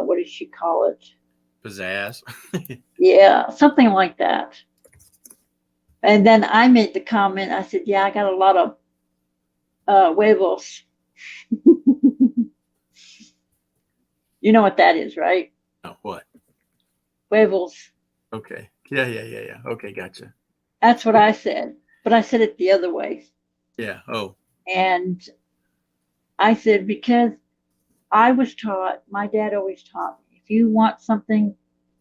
what does she call it? pizzazz. Yeah, something like that. And then I made the comment. I said, "Yeah, I got a lot of huevos." You know what that is, right? Oh, what? Huevos. Okay. Yeah. Okay, gotcha. That's what I said, but I said it the other way. Yeah. Oh, And I said, because I was taught, my dad always taught me, if you want something,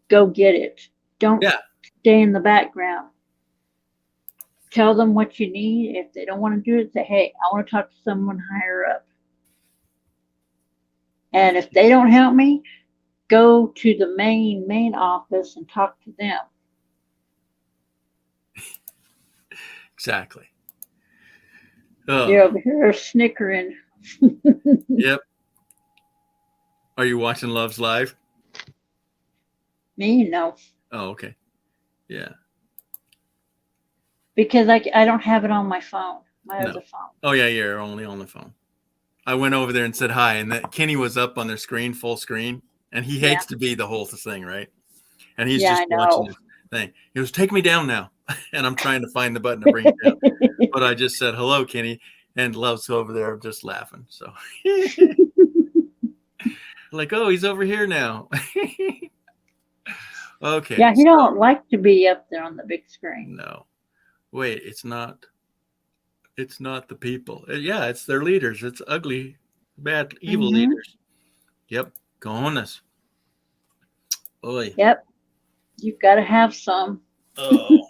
go get it. Don't Yeah. stay in the background. Tell them what you need. If they don't want to do it, say, hey, I want to talk to someone higher up. And if they don't help me, go to the main office and talk to them. exactly. Oh, You're over here snickering. yep. Are you watching Love's Live? Me, no. Oh, okay. Yeah. Because I don't have it on my phone, my No. other phone. Oh, yeah, you're only on the phone. I went over there and said hi, and that Kenny was up on their screen, full screen, and he hates to be the whole thing, right? And he's Yeah, just I know. watching this thing. He goes, "Take me down now," and I'm trying to find the button to bring it down. But I just said hello, Kenny, and Love's over there just laughing. So, like, oh, he's over here now. Okay. Yeah, he so- don't like to be up there on the big screen. No, wait, it's not. It's not the people. Yeah, it's their leaders. It's ugly, bad, evil Mhm. leaders. Yep, cojones. Oy. Yep. You've got to have some, Oh,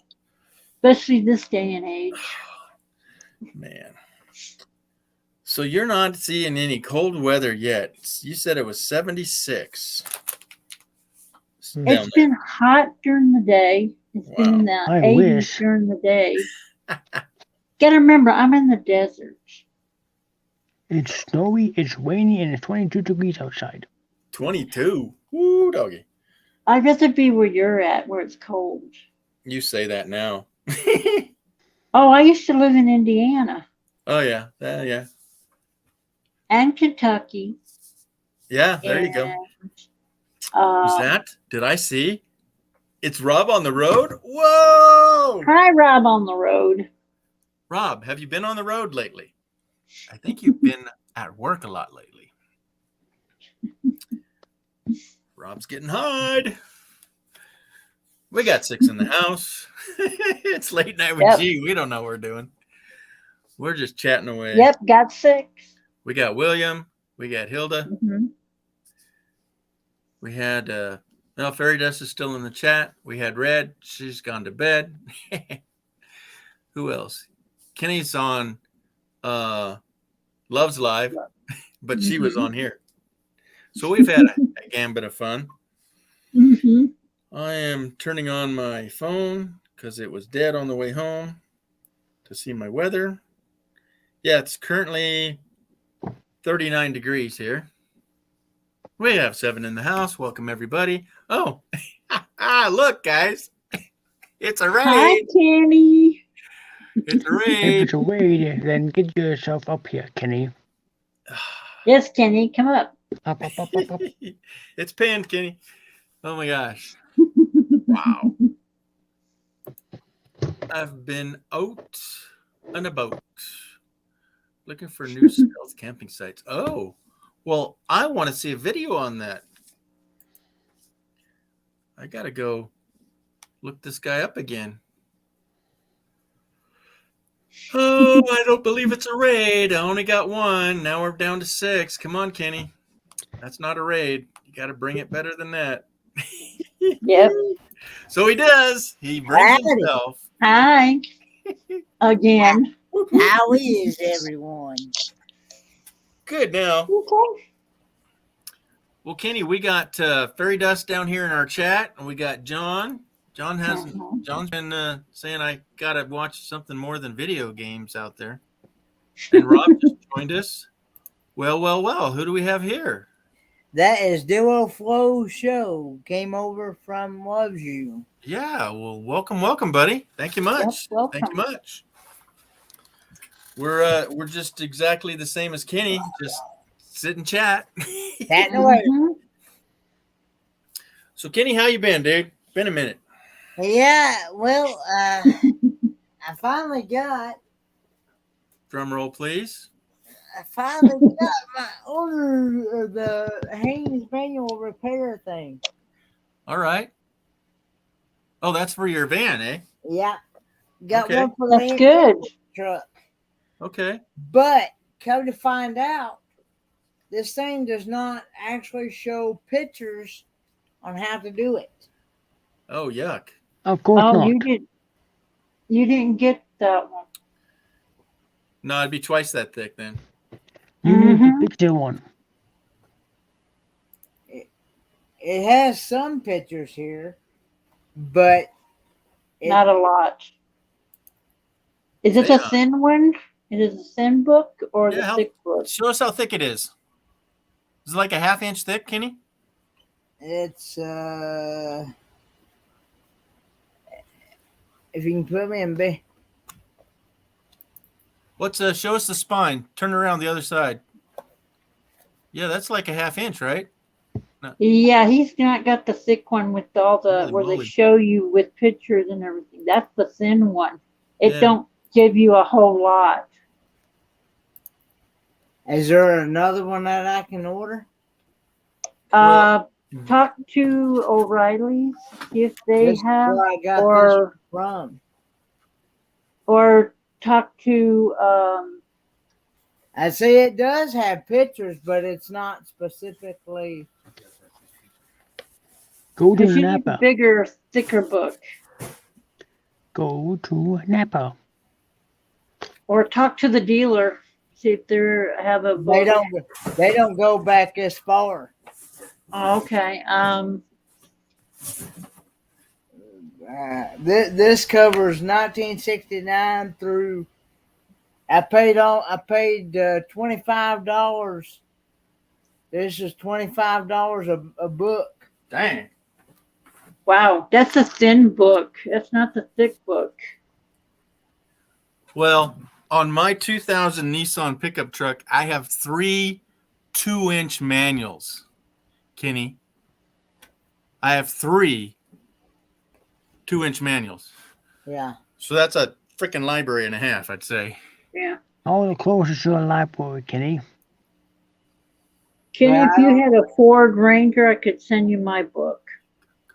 especially this day and age. man. So you're not seeing any cold weather yet. You said it was 76. Down It's been hot during the day. It's been in the I 80s wish. during the day. Gotta remember, I'm in the desert. It's snowy, it's rainy, and it's 22 degrees outside. 22. Woo, doggy. I'd rather be where you're at, where it's cold. You say that now. Oh, I used to live in Indiana Oh, yeah. Yeah. and Kentucky. Yeah, there you go. and, Who's that? Did I see? It's Rob on the road? Whoa! Hi, Rob on the road. Rob, have you been on the road lately? I think you've been at work a lot lately. Rob's getting hard. We got 6 in the house. It's late night with Yep. G. We don't know what we're doing. We're just chatting away. Yep, got 6. We got William. We got Hilda. Mm-hmm. We had Fairy Dust is still in the chat. We had Red. She's gone to bed. Who else? Kenny's on Love's Live, but she was on here. So we've had a gambit of fun. Mm-hmm. I am turning on my phone because it was dead on the way home to see my weather. Yeah, it's currently 39 degrees here. We have 7 in the house. Welcome, everybody. Oh, look, guys. It's a Hi, raid. Kenny. It's a If raid. it's a raid, then get yourself up here, Kenny. Yes, Kenny, come up. Up. It's pinned, Kenny. Oh, my gosh. Wow. I've been out and about looking for new stealth camping sites. Oh, well, I want to see a video on that. I got to go look this guy up again. Oh, I don't believe it's a raid. I only got 1. Now we're down to 6. Come on, Kenny. That's not a raid. You got to bring it better than that. Yep. So he does. He brings Howdy. himself. Hi. Again. How is everyone? Good now. Okay. Well, Kenny, we got Fairy Dust down here in our chat, and we got John, John hasn't. Mhm. John's been saying I gotta watch something more than video games out there. And Rob just joined us. Well. Who do we have here? That is Duo Flow Show. Came over from Loves You. Yeah. Well, welcome, buddy. Thank you much. Yep, Thank you welcome. much. We're just exactly the same as Kenny. Just sit and chat. Chatting away. Mhm. So Kenny, how you been, dude? Been a minute. Yeah, well, I finally got Drum roll, please. my order of the Haynes manual repair thing. All right. Oh, that's for your van, eh? Yeah. Got Okay. one for the That's good. truck. Okay. But come to find out, this thing does not actually show pictures on how to do it. Oh, yuck. Of course Oh, not. you didn't get that one. No, it'd be twice that thick then. You need Mhm. the picture one. It has some pictures here, but Not a lot. Is it Yeah. a thin one? Is it a thin book or Yeah, the how- thick book? Show us how thick it is. Is it like a half-inch thick, Kenny? it's if you can put me in bed. Let's show us the spine. Turn around the other side. Yeah, that's like a half-inch, right? Yeah, he's not got the thick one with all the Holy where moly. they show you with pictures and everything. That's the thin one. It Yeah. don't give you a whole lot. Is there another one that I can order? Well- Talk to O'Reilly's, see if they This is have, where I got this or from. talk to I say it does have pictures, but it's not specifically. Go to because you need a Napa. bigger, thicker book, Go to Napa. or talk to the dealer, see if they have a book. They don't go back this far. Oh, okay. This covers 1969 through. I paid $25. This is $25 a book. Dang. Wow, that's a thin book. That's not the thick book. Well, on my 2000 Nissan pickup truck, I have 3 2-inch manuals. Kenny, I have 3 2-inch manuals. Yeah. So that's a freaking library and a half, I'd say. Yeah. How close is your library, Kenny? Kenny, Well, if you had a Ford Ranger, I could send you my book.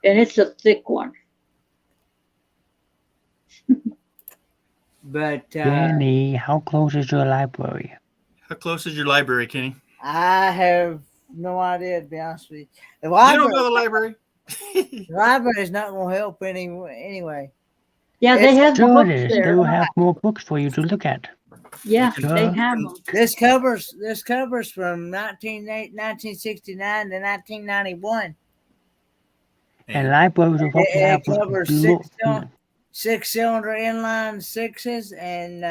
And it's a thick one. But Kenny, how close is your library? How close is your library, Kenny? I have no idea, to be honest with you. The You don't library, go to the library? the library is not going to help anyway. Yeah, they It's have the Sure books it is. They there. will have more books for you to look at. Yeah, Sure. they have them. This covers from 1969 to 1991. And libraries will probably It have covers lo- six-cylinder inline sixes and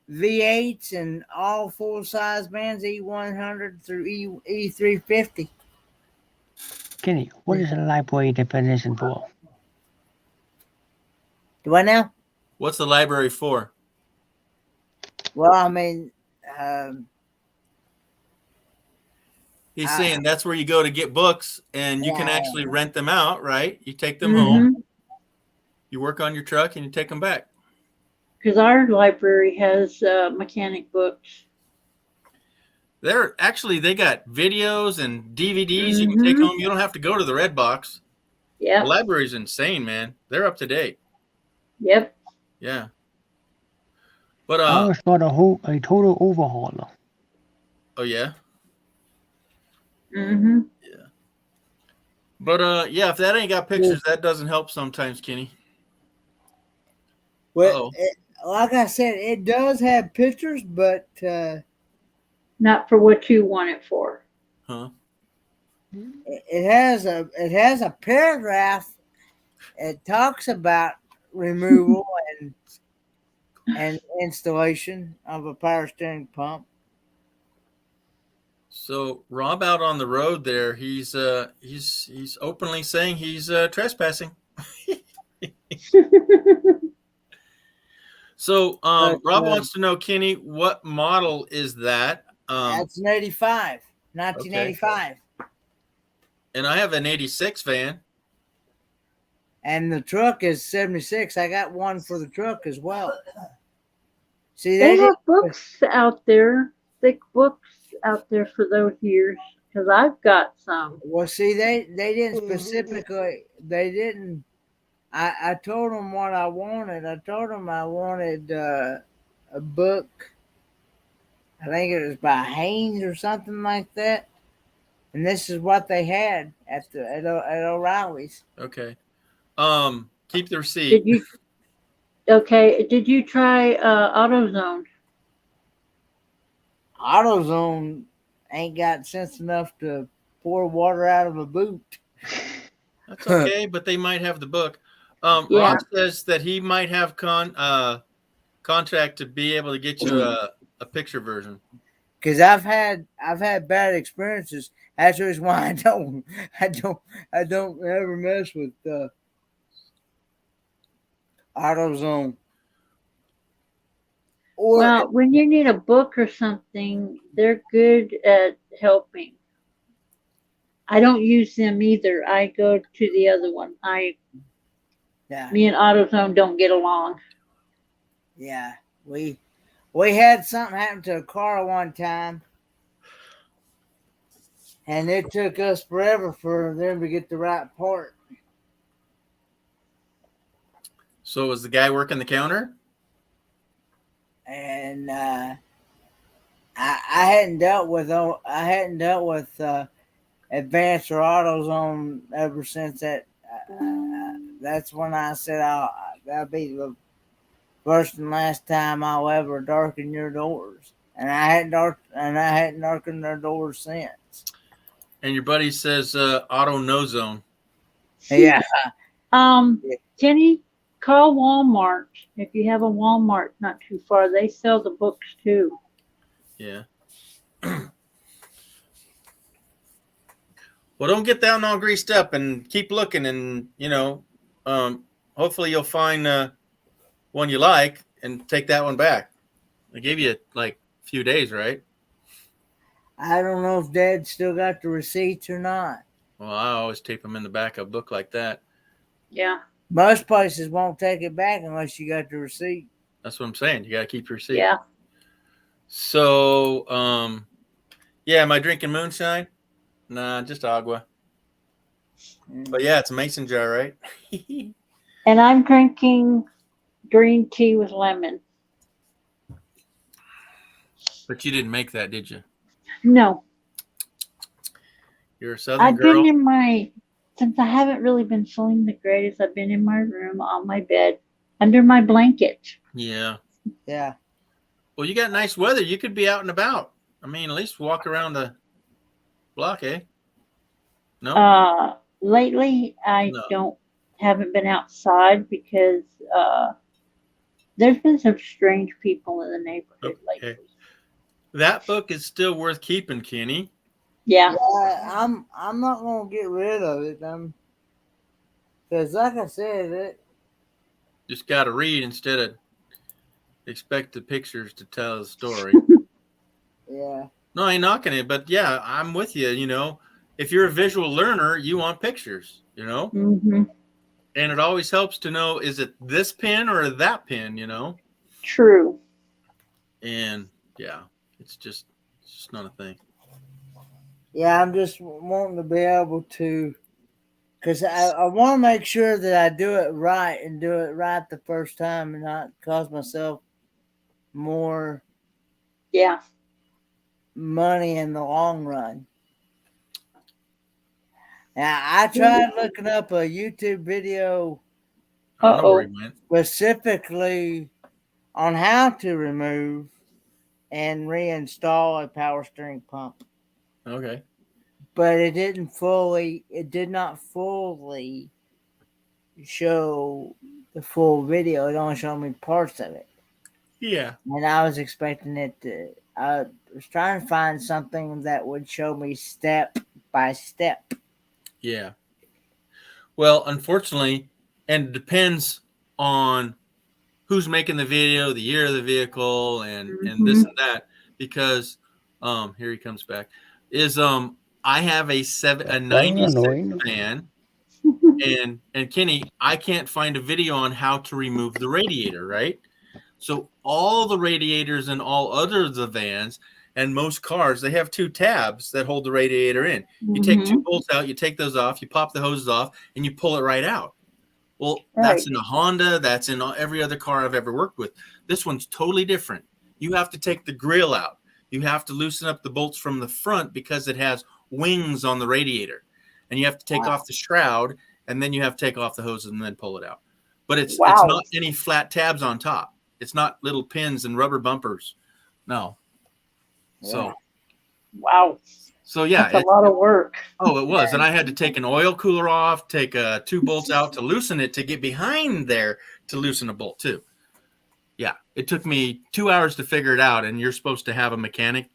V8s and all full-size vans, E100 through E350. Kenny, what is a library definition for? Do I now? What's the library for? Well, I mean, He's saying that's where you go to get books and you can Yeah. actually rent them out, right? You take them home, Mhm. you work on your truck, and you take them back. Because our library has mechanic books. They're actually, they got videos and DVDs you can take Mhm. home. You don't have to go to the Red Box. The Yep, library's insane, man. They're up to date. yep. Yeah. But Ours got a total overhaul. oh yeah. Hmm. But yeah, if that ain't got pictures, that doesn't help sometimes, Kenny. well, Uh-oh. like I said, it does have pictures, but Not for what you want it for. Huh? it has a paragraph it talks about removal and installation of a power steering pump. So Rob out on the road there, he's openly saying he's trespassing. So But, Rob wants to know, Kenny, what model is that? That's an 85, 1985. And I have an 86 van. And the truck is 76. I got one for the truck as well. See, They they have books out there, thick books out there for those years. Because I've got some. well, see, they didn't specifically. They didn't. I told them what I wanted. I told them I wanted a book. I think it was by Haynes or something like that. And this is what they had at O'Reilly's. Okay. Keep the receipt. Did you? Okay. Did you try AutoZone? AutoZone ain't got sense enough to pour water out of a boot. That's okay, but they might have the book. Yeah. Rob says that he might have contract to be able to get you a picture version. Because I've had bad experiences. That's the reason why I don't ever mess with AutoZone. Or Well, when you need a book or something, they're good at helping. I don't use them either. I go to the other one. yeah, Me and AutoZone don't get along. yeah. We had something happen to a car one time, and it took us forever for them to get the right part. So was the guy working the counter? And I hadn't dealt with Advance or AutoZone ever since that. That's when I said, that'll be the first and last time I'll ever darken your doors. And I hadn't darkened their doors since. And your buddy says auto no zone. Yeah. Kenny, call Walmart. If you have a Walmart not too far, they sell the books too. Yeah. Well, don't get down all greased up and keep looking, and hopefully you'll find one you like and take that one back. I gave you like a few days, right? I don't know if Dad still got the receipts or not. Well, I always tape them in the back of a book like that. Yeah. Most places won't take it back unless you got the receipt. That's what I'm saying. You got to keep your receipt. Yeah. So, am I drinking moonshine? Nah, just agua. But yeah, it's a mason jar, right? And I'm drinking green tea with lemon. But you didn't make that, did you? No. You're a Southern I've girl. been since I haven't really been feeling the greatest, I've been in my room on my bed under my blanket. Yeah. Yeah. Well, you got nice weather. You could be out and about. I mean, at least walk around the block, eh? No? Lately I haven't been outside because there's been some strange people in the neighborhood lately. That book is still worth keeping, Kenny. Yeah. I'm not gonna get rid of it. Because like I said, Just got to read instead of expect the pictures to tell the story. yeah. No, I ain't knocking it, but yeah, I'm with you. If you're a visual learner, you want pictures, Mm-hmm. and it always helps to know, is it this pin or that pin, True. And yeah, it's just not a thing. Yeah, I'm just wanting to be able to, because I want to make sure that I do it right and do it right the first time and not cost myself more money in the long run. Now, I tried looking up a YouTube video I don't know where he went. specifically on how to remove and reinstall a power steering pump. Okay. But it did not fully show the full video. It only showed me parts of it. Yeah. And I was expecting it to. I was trying to find something that would show me step by step. Yeah. Well, unfortunately, and it depends on who's making the video, the year of the vehicle, and this and that. Because here he comes back. Is I have a 96 fan, and Kenny, I can't find a video on how to remove the radiator, right? So all the radiators in all other the vans and most cars, they have 2 tabs that hold the radiator in. You take 2 bolts out, you take those off, you pop the hoses off, and you pull it right out. Well, that's in a Honda. That's in every other car I've ever worked with. This one's totally different. You have to take the grill out. You have to loosen up the bolts from the front because it has wings on the radiator. And you have to take off the shroud, and then you have to take off the hoses and then pull it out. But it's not any flat tabs on top. It's not little pins and rubber bumpers. No. So. Wow. So yeah, That's a lot of work. Oh, it was. And I had to take an oil cooler off, take 2 bolts out to loosen it, to get behind there to loosen a bolt too. Yeah. It took me 2 hours to figure it out. And you're supposed to have a mechanic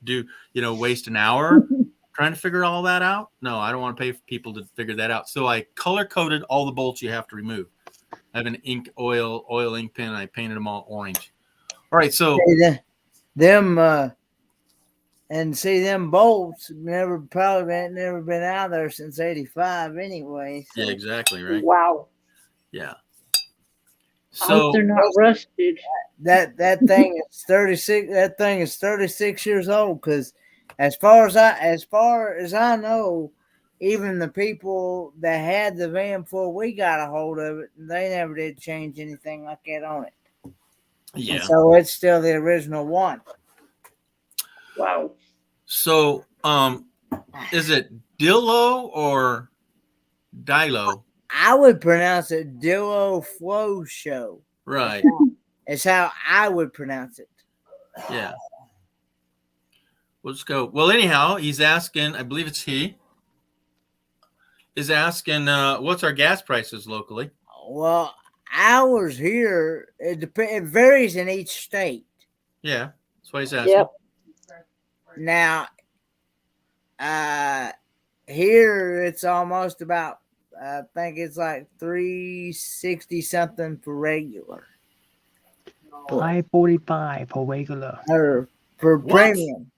waste an hour trying to figure all that out. No, I don't want to pay for people to figure that out. So I color coded all the bolts you have to remove. I have an oil ink pen, and I painted them all orange. All right. So them bolts never been out there since '85 anyway. So. Yeah, exactly. Right. Wow. Yeah. I hope they're not rusted. That thing is 36. That thing is 36 years old. Because as far as I know, even the people that had the van before we got a hold of it, they never did change anything like that on it. Yeah. And so it's still the original one. Wow. So, is it Dillo or Dilo? I would pronounce it Dillo Flow Show. Right. It's how I would pronounce it. Yeah. Let's go. Well, anyhow, he's asking, I believe it's he, is asking, what's our gas prices locally? Well, ours here, it varies in each state. Yeah. That's what he's asking. Yep. Now, here it's almost about, I think it's like $3.60 something for regular. $5.45 for regular. Or for premium.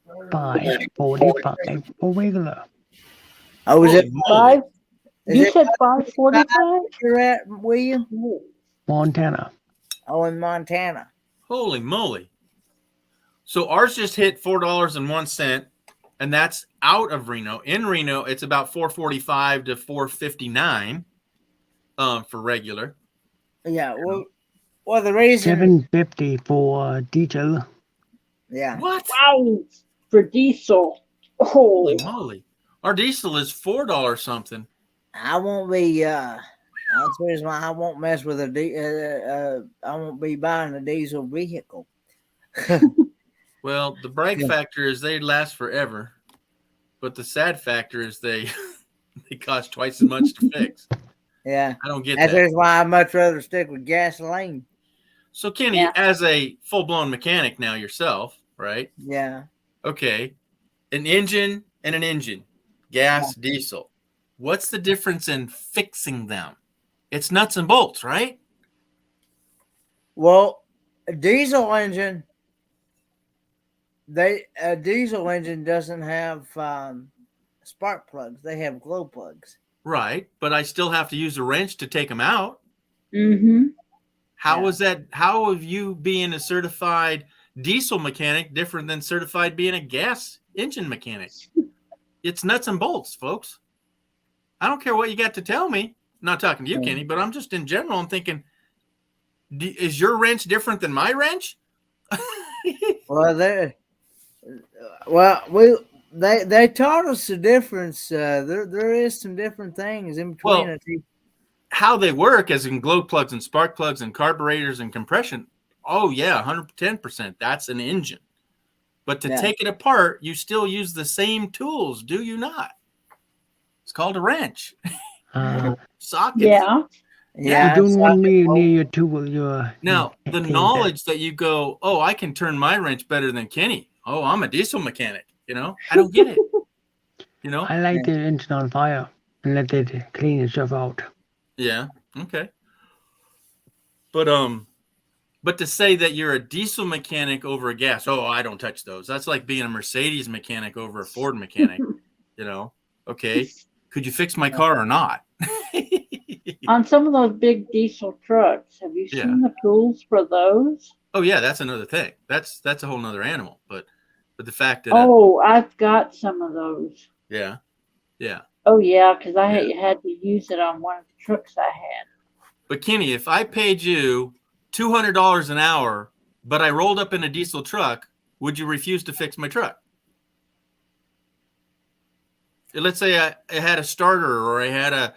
$5.45 for regular. Oh, is it Five? Is You it said 545? you're at, William? Montana. Oh, in Montana. Holy moly. So ours just hit $4.01, and that's out of Reno. In Reno, it's about $4.45 to $4.59 for regular. Yeah, well, the reason. $7.50 for diesel. Yeah. What? Wow. For diesel. Holy Holy. moly. Our diesel is $4 something. I won't be. That's the reason why I won't mess with I won't be buying a diesel vehicle. Well, the bright factor is they last forever, but the sad factor is they cost twice as much to fix. Yeah, I don't get that's that. the reason why I much rather stick with gasoline. So, Kenny, as a full-blown mechanic now yourself, right? Yeah. Okay, an engine and an engine, gas, diesel. What's the difference in fixing them? It's nuts and bolts, right? Well, a diesel engine. A diesel engine doesn't have spark plugs. They have glow plugs. Right, but I still have to use a wrench to take them out. Mm-hmm. How is that? How have you being a certified diesel mechanic different than certified being a gas engine mechanic? It's nuts and bolts, folks. I don't care what you got to tell me. I'm not talking to you, Kenny, but I'm just in general. I'm thinking, is your wrench different than my wrench? They taught us the difference. There is some different things in between. Well, how they work, as in glow plugs and spark plugs and carburetors and compression. Oh yeah, 110%. That's an engine. But to take it apart, you still use the same tools, do you not? It's called a wrench. sockets. Yeah. Yeah, you don't want socket me hole. near your tool. Your Now, the can't knowledge that you go, oh, I can turn my wrench better than Kenny. Oh, I'm a diesel mechanic. You know, I don't get it. You know? I light the engine on fire and let it clean itself out. Yeah. Okay. But to say that you're a diesel mechanic over a gas, oh, I don't touch those. That's like being a Mercedes mechanic over a Ford mechanic. You know? Okay. Could you fix my car or not? On some of those big diesel trucks, have you Yeah. seen the tools for those? Oh yeah, that's another thing. That's a whole nother animal. But the fact that Oh, I've got some of those. yeah. Oh yeah, because I Yeah. had to use it on one of the trucks I had. But Kenny, if I paid you $200 an hour, but I rolled up in a diesel truck, would you refuse to fix my truck? Let's say I had a starter or I had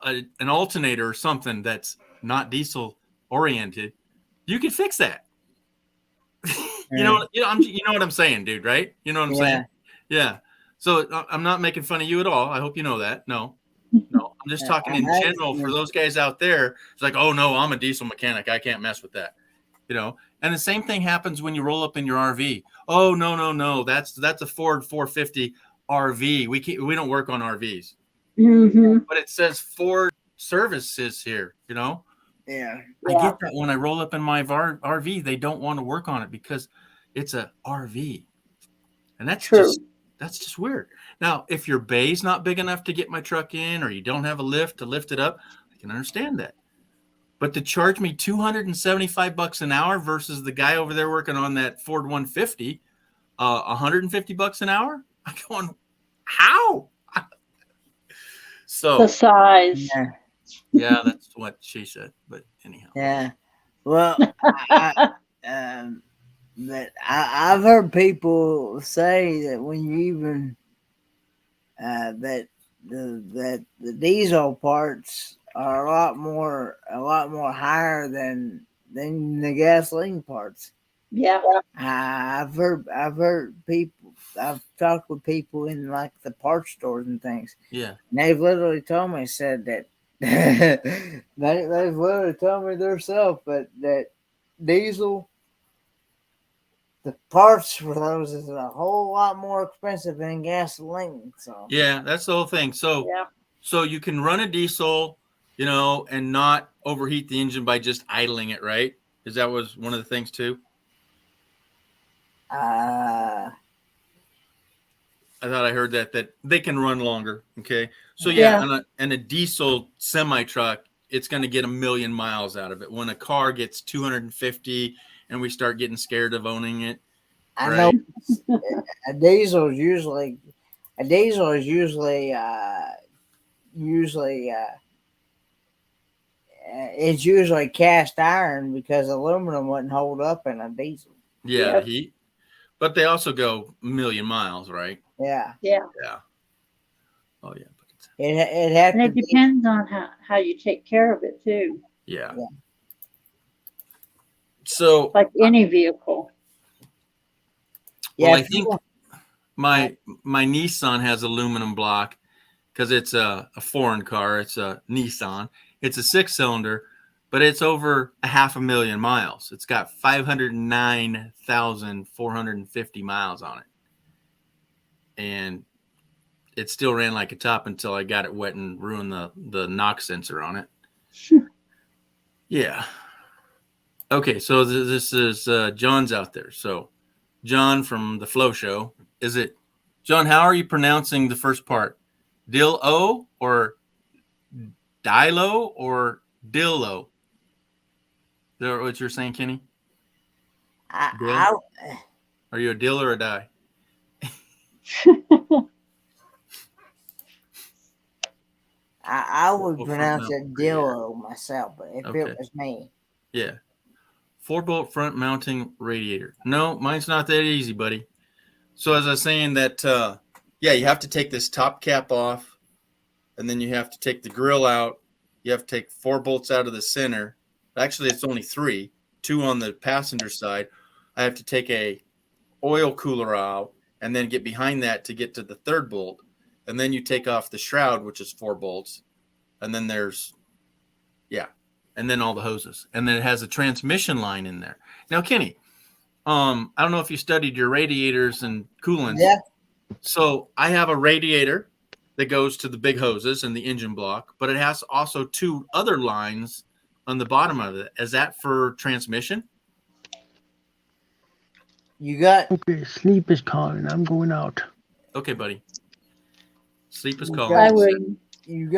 an alternator or something that's not diesel oriented. You could fix that. you know what I'm saying, dude, right? You know what I'm saying? Yeah. So I'm not making fun of you at all. I hope you know that. No, I'm just talking in general for those guys out there. It's like, oh no, I'm a diesel mechanic. I can't mess with that. You know, and the same thing happens when you roll up in your RV. Oh no, that's a Ford 450 RV. We don't work on RVs, Mm-hmm. but it says Ford services here. You know, Yeah. I get that when I roll up in my RV, they don't want to work on it because it's a RV, and that's True. just weird. Now, if your bay's not big enough to get my truck in, or you don't have a lift to lift it up, I can understand that. But to charge me $275 an hour versus the guy over there working on that Ford 150, $150 an hour, I'm going, how? So The size. Yeah. yeah, that's what she said. But anyhow, Yeah. Well, but I've heard people say that when you even that the diesel parts are a lot more higher than the gasoline parts. Yeah. I've heard people. I've talked with people in like the parts stores and things. yeah, And they've literally told me said that they've literally told me themselves that diesel, the parts for those is a whole lot more expensive than gasoline. So yeah, that's the whole thing. So Yeah. so you can run a diesel, you know, and not overheat the engine by just idling it, right? Is that was one of the things too? I thought I heard that they can run longer. Okay, so yeah, and a diesel semi truck, it's going to get 1,000,000 miles out of it. When a car gets 250, and we start getting scared of owning it, I right? know a diesel is usually it's usually cast iron because aluminum wouldn't hold up in a diesel. Yeah, Yep. the heat, but they also go 1,000,000 miles, right? Yeah, Yeah. Oh yeah, but it's, it had And to it be. depends on how you take care of it too. yeah. Yeah. So Like any vehicle. well, Yeah, I think my Nissan has aluminum block because it's a foreign car. It's a Nissan. It's a 6-cylinder, but it's over 500,000 miles. It's got 509,450 miles on it, and it still ran like a top until I got it wet and ruined the knock sensor on it. Yeah. Okay, so this is John's out there. So John from the Flow Show. Is it John? How are you pronouncing the first part? Dil-O or Dilo or Dillo? Is that what you're saying, Kenny? I, Are you a dill or a die? I would Well, pronounce front it mount Dillo myself, but if Okay. it was me, Yeah. 4-bolt front mounting radiator. No, mine's not that easy, buddy. So as I was saying that, yeah, you have to take this top cap off, and then you have to take the grill out. You have to take 4 bolts out of the center. Actually, it's only 3, 2 on the passenger side. I have to take a oil cooler out and then get behind that to get to the 3rd bolt. and then you take off the shroud, which is 4 bolts, and then there's, and then all the hoses, and then it has a transmission line in there. Now, Kenny, I don't know if you studied your radiators and coolants. Yeah. So I have a radiator that goes to the big hoses and the engine block, but it has also 2 other lines on the bottom of it. Is that for transmission? You got Okay, sleep is calling. I'm going out. Okay, buddy. Sleep is You calling. I got- would. you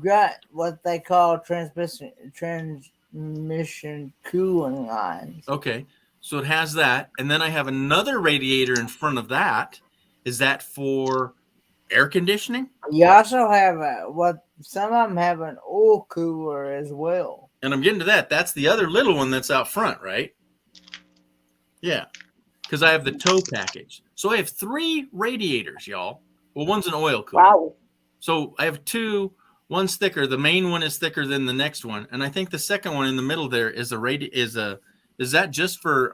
got what they call transmission cooling lines. Okay, so it has that, and then I have another radiator in front of that. Is that for air conditioning? You also have what some of them have an oil cooler as well. And I'm getting to that. That's the other little one that's out front, right? Yeah, because I have the tow package. So I have 3 radiators, y'all. Well, one's an oil cooler. Wow. So I have 2. One's thicker. The main one is thicker than the next one, and I think the second one in the middle there is is that just for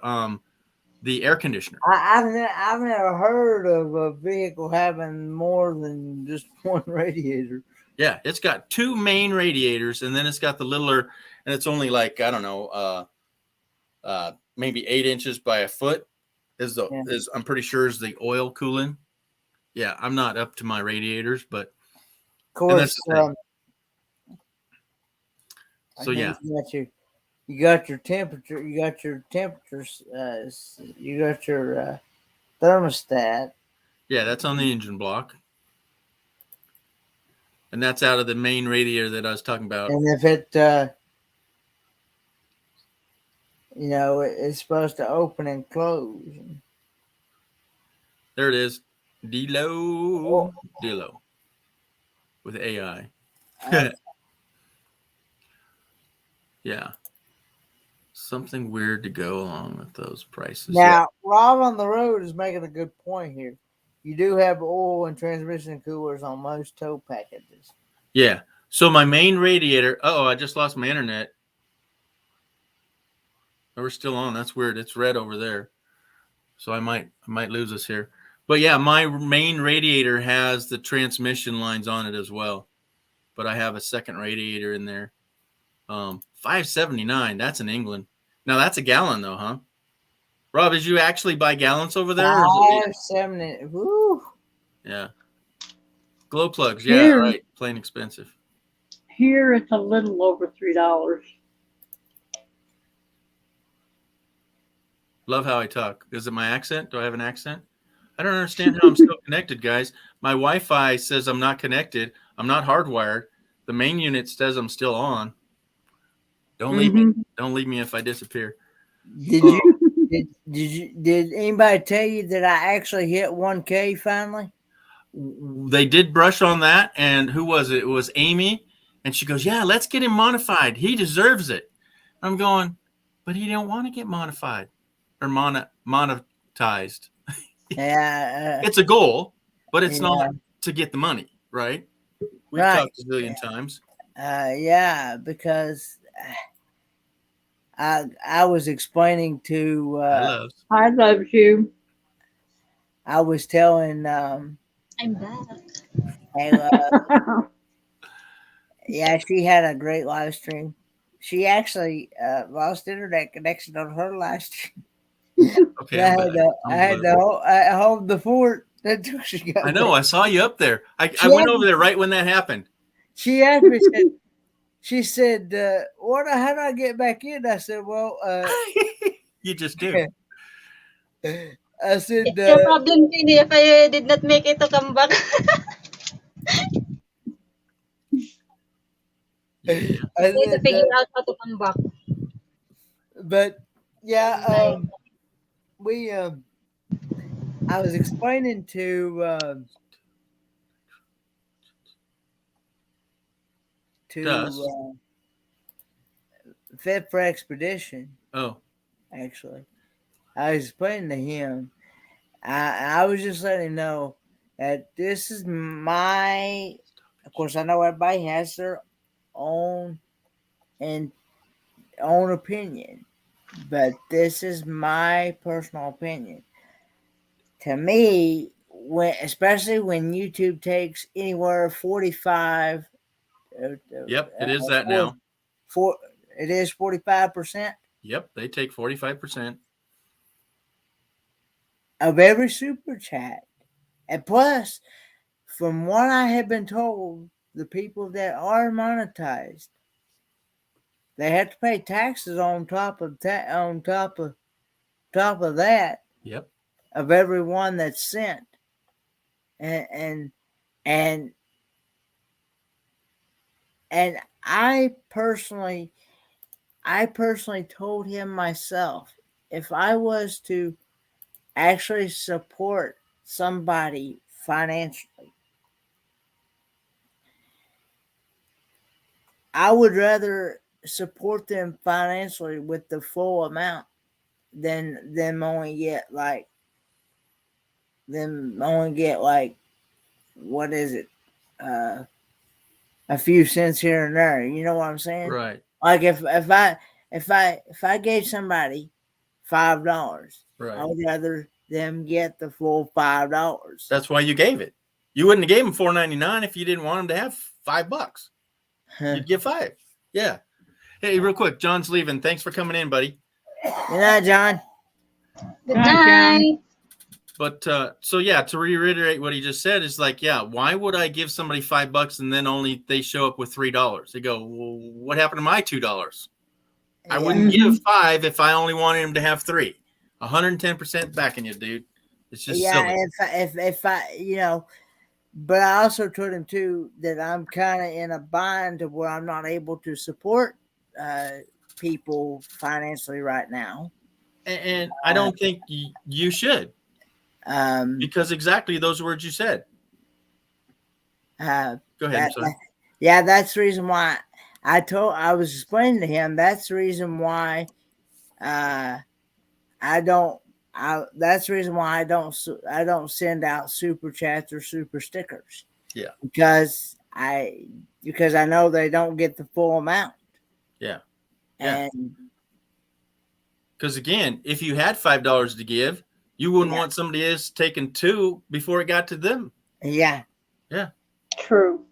the air conditioner? I've never heard of a vehicle having more than just one radiator. Yeah, it's got 2 main radiators, and then it's got the littler, and it's only like, I don't know, maybe 8 inches by a foot. I'm pretty sure is the oil cooling. Yeah, I'm not up to my radiators, but Of and that's course, the thing. I So think yeah, you got your temperature. You got your temperatures. You got your thermostat. yeah, that's on the engine block, and that's out of the main radiator that I was talking about. And if it, it's supposed to open and close. There it is, D-Lo with AI. Uh, Yeah, something weird to go along with those prices. Now, Rob on the road is making a good point here. You do have oil and transmission coolers on most tow packages. Yeah. So my main radiator. Oh, I just lost my internet. Oh, we're still on. That's weird. It's red over there. So I might lose us here. But yeah, my main radiator has the transmission lines on it as well. But I have a second radiator in there. $5.79. That's in England. Now that's a gallon though, huh? Rob, did you actually buy gallons over there? Or is it, $5.70. Woo. yeah. Glow plugs. Yeah, Here. right. Plain expensive. Here it's a little over $3. Love how I talk. Is it my accent? Do I have an accent? I don't understand how I'm still connected, guys. My Wi-Fi says I'm not connected. I'm not hardwired. The main unit says I'm still on. Don't leave me. Don't leave me if I disappear. Did anybody tell you that I actually hit 1K finally? They did brush on that, and who was it? It was Amy, and she goes, "Yeah, let's get him modified. He deserves it." I'm going, but he don't want to get modified or monetized. Yeah. It's a goal, but it's Yeah. not to get the money, right? We've Right. talked a zillion times. Yeah, because I was explaining to I love you. I was telling I'm back. Ayla, yeah, she had a great live stream. She actually lost internet connection on her live stream. Okay, I I'm had back. to, I'm I had glad. to hold the fort until she got I know. back. I saw you up there. I She went had- over there right when that happened. She asked me, she said, how do I get back in? I said, well, You just do. I said, It's your problem, Kenny, if I did not make it to come back. Yeah. I I need to said, figure out how to come back. but yeah, I was explaining to Gus. Fit for Expedition. Oh, Actually, I was explaining to him. I was just letting him know that this is my. Of course, I know everybody has their own opinion, but this is my personal opinion. To me, especially when YouTube takes anywhere 45. Yep, it is that now. It is 45% Yep, they take 45%. of every super chat. And plus, from what I have been told, the people that are monetized, they have to pay taxes on top of that, Yep. of everyone that's sent. And I personally told him myself, if I was to actually support somebody financially, I would rather support them financially with the full amount than them only get like what is it? A few cents here and there. You know what I'm saying? Right. Like if I gave somebody $5, Right. I would rather them get the full $5. That's why you gave it. You wouldn't have gave them $4.99 if you didn't want them to have $5. You'd give $5. Yeah. Hey, real quick, John's leaving. Thanks for coming in, buddy. Good night, John. Good Bye, John. night. But so yeah, to reiterate what he just said is like, yeah, why would I give somebody $5 and then only they show up with $3? They go, well, what happened to my $2? I wouldn't give $5 if I only wanted him to have $3. 110% backing you, dude. It's just silly. If I but I also told him too that I'm kind of in a bind to where I'm not able to support people financially right now. And I don't think you should. Because exactly those words you said. Go ahead. That's the reason why I was explaining to him. That's the reason why that's the reason why I don't send out super chats or super stickers. Yeah. Because I know they don't get the full amount. Yeah. And because again, if you had $5 to give, you wouldn't want somebody else taking $2 before it got to them. Yeah. Yeah. True.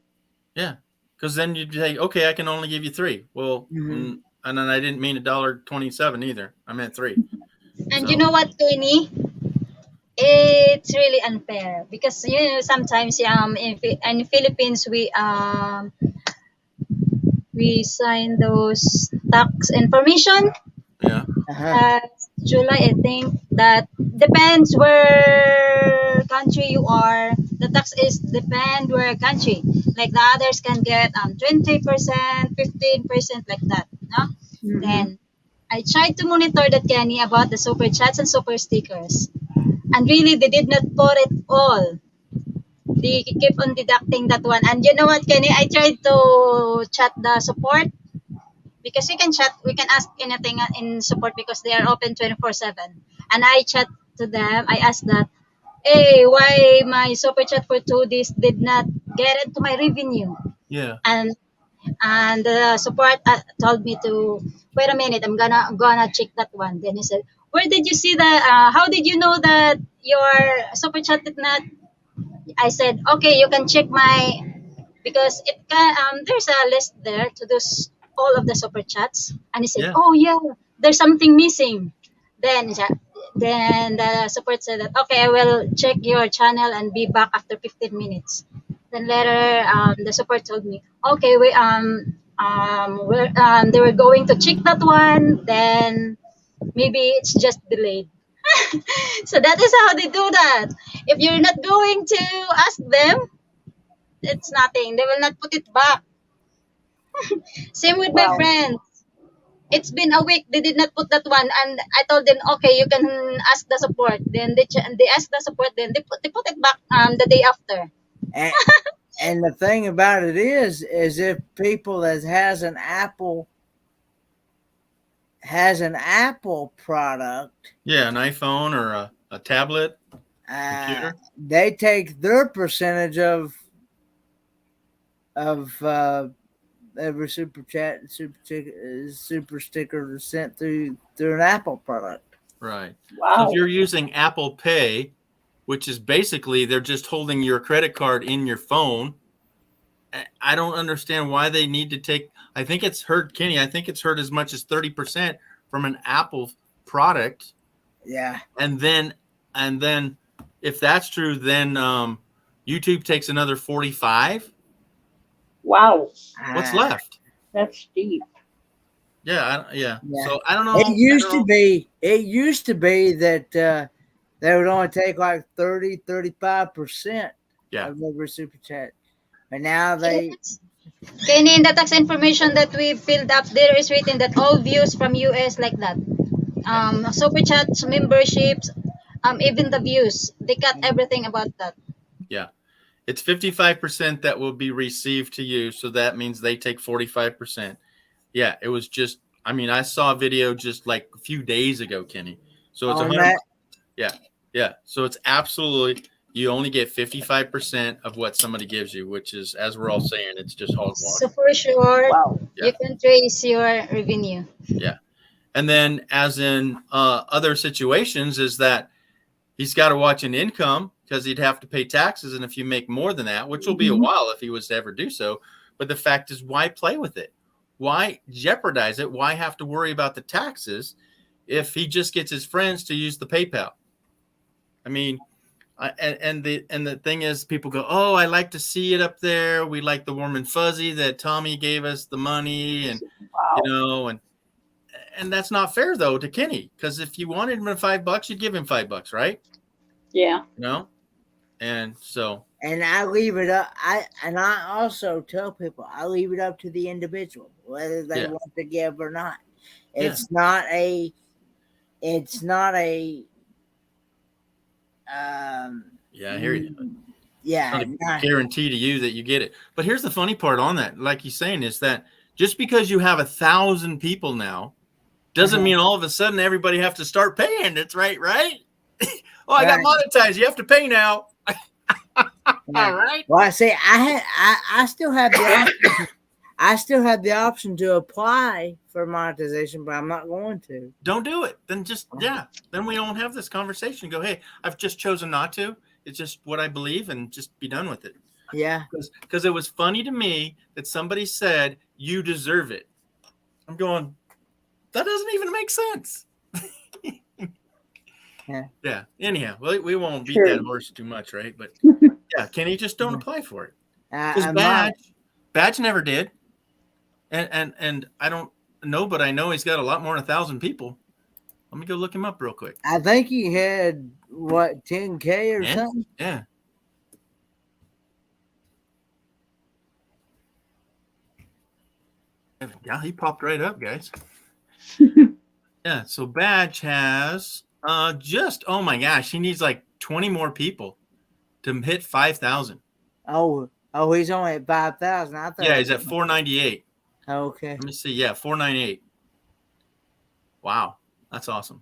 Yeah. Because then you'd say, okay, I can only give you $3. Well, and then I didn't mean $1.27 either. I meant $3. And you know what, Kenny? It's really unfair because sometimes in Philippines we sign those tax information. Yeah. July, I think that depends where country you are. The tax is depend where country. Like the others can get 20%, 15%, like that. No? Then I tried to monitor that, Kenny, about the super chats and super stickers, and really they did not put it all. They keep on deducting that one. And you know what, Kenny? I tried to chat the support. Because we can ask anything in support because they are open 24/7. And I chat to them. I asked that, hey, why my super chat for 2 days did not get into my revenue? Yeah. And the support told me to wait a minute. I'm gonna check that one. Then he said, where did you see that? How did you know that your super chat did not? I said, okay, you can check because it can. There's a list there to do all of the super chats. And he said, oh yeah, there's something missing. Then the support said that, okay, I will check your channel and be back after 15 minutes. Then later, the support told me, okay, they were going to check that one. Then maybe it's just delayed. So that is how they do that. If you're not going to ask them, it's nothing. They will not put it back. Same with my friends. It's been a week. They did not put that one, and I told them, okay, you can ask the support. Then they asked the support. Then they put it back the day after. And the thing about it is if people that has an Apple product, an iPhone or a tablet, computer, they take their percentage of every super chat and super sticker sent through an Apple product. right? Wow. So if you're using Apple Pay, which is basically they're just holding your credit card in your phone. I don't understand why they need to take. I think it's hurt, Kenny. I think it's hurt as much as 30% from an Apple product. Yeah. And then if that's true, then YouTube takes another 45. Wow, What's left? that's steep. Yeah. Yeah. So I don't know. It used to be. It used to be that they would only take like 35% Yeah. of every super chat, but now they. Kenny, in the tax information that we filled up, there is written that all views from US like that. Super chats, memberships, even the views, they cut everything about that. Yeah. It's 55% that will be received to you. So that means they take 45%. Yeah. It was just, I mean, I saw a video just like a few days ago, Kenny. So it's On 100. that, Yeah. So it's absolutely, you only get 55% of what somebody gives you, which is, as we're all saying, it's just hogwash. So for sure, Wow. you can trace your revenue. And then, as in other situations, is that he's got to watch an income because he'd have to pay taxes. And if you make more than that, which will be a while if he was to ever do so. But the fact is, why play with it? Why jeopardize it? Why have to worry about the taxes if he just gets his friends to use the PayPal? I mean, and the thing is, people go, "Oh, I like to see it up there. We like the warm and fuzzy that Tommy gave us the money, and Wow. you know, and that's not fair though to Kenny, because if you wanted him $5, you'd give him $5, right? Yeah. You know, and so and I leave it up. I also tell people I leave it up to the individual whether they Yeah. want to give or not. Yeah. It's not a. yeah, I hear you. Yeah. It's not a guarantee to you that you get it. But here's the funny part on that, like he's saying, is that just because you have 1,000 people now doesn't mean all of a sudden everybody have to start paying. It's right? Oh, I got monetized. You have to pay now. All right. Well, I say I still have the option. I still have the option to apply for monetization, but I'm not going to. Don't do it. Then then we don't have this conversation. Go, hey, I've just chosen not to. It's just what I believe, and just be done with it. Yeah. Because it was funny to me that somebody said you deserve it. I'm going, that doesn't even make sense. Yeah. Anyhow, we won't beat that horse too much, right? But yeah, Kenny, just don't apply for it. Because Badge never did. And I don't know, but I know he's got a lot more than 1,000 people. Let me go look him up real quick. I think he had 10K or something. Yeah. Yeah, he popped right up, guys. Yeah, so Badge has oh my gosh, he needs like 20 more people to hit 5,000. Oh, he's only at 5,000. I thought. Yeah, he's at 498. Okay. Let me see. Yeah, 498. Wow, that's awesome.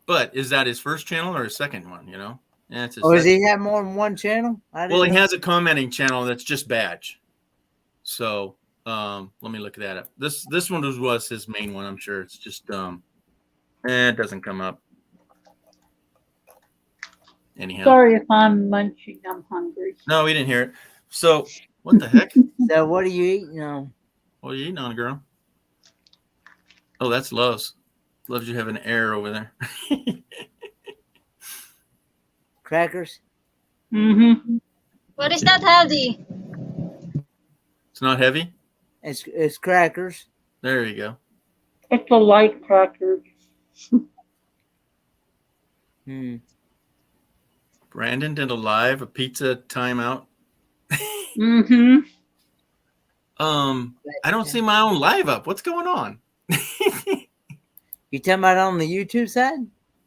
But is that his first channel or his second one? You know? Yeah, it's his Does second. he have more than one channel? Well, he has a commenting channel that's just Badge. So let me look that up. This one was his main one. I'm sure it's just it doesn't come up. Anyhow. Sorry if I'm munching. I'm hungry. No, we didn't hear it. So what the heck? So what are you eating on? What are you eating on, girl? Oh, that's Love's. Loves you have an error over there. Crackers? Mm-hmm. What is that, healthy? It's not heavy? It's crackers. There you go. It's a light cracker. Brandon did a pizza timeout. Mm-hmm. I don't see my own live up. What's going on? You talking about on the YouTube side?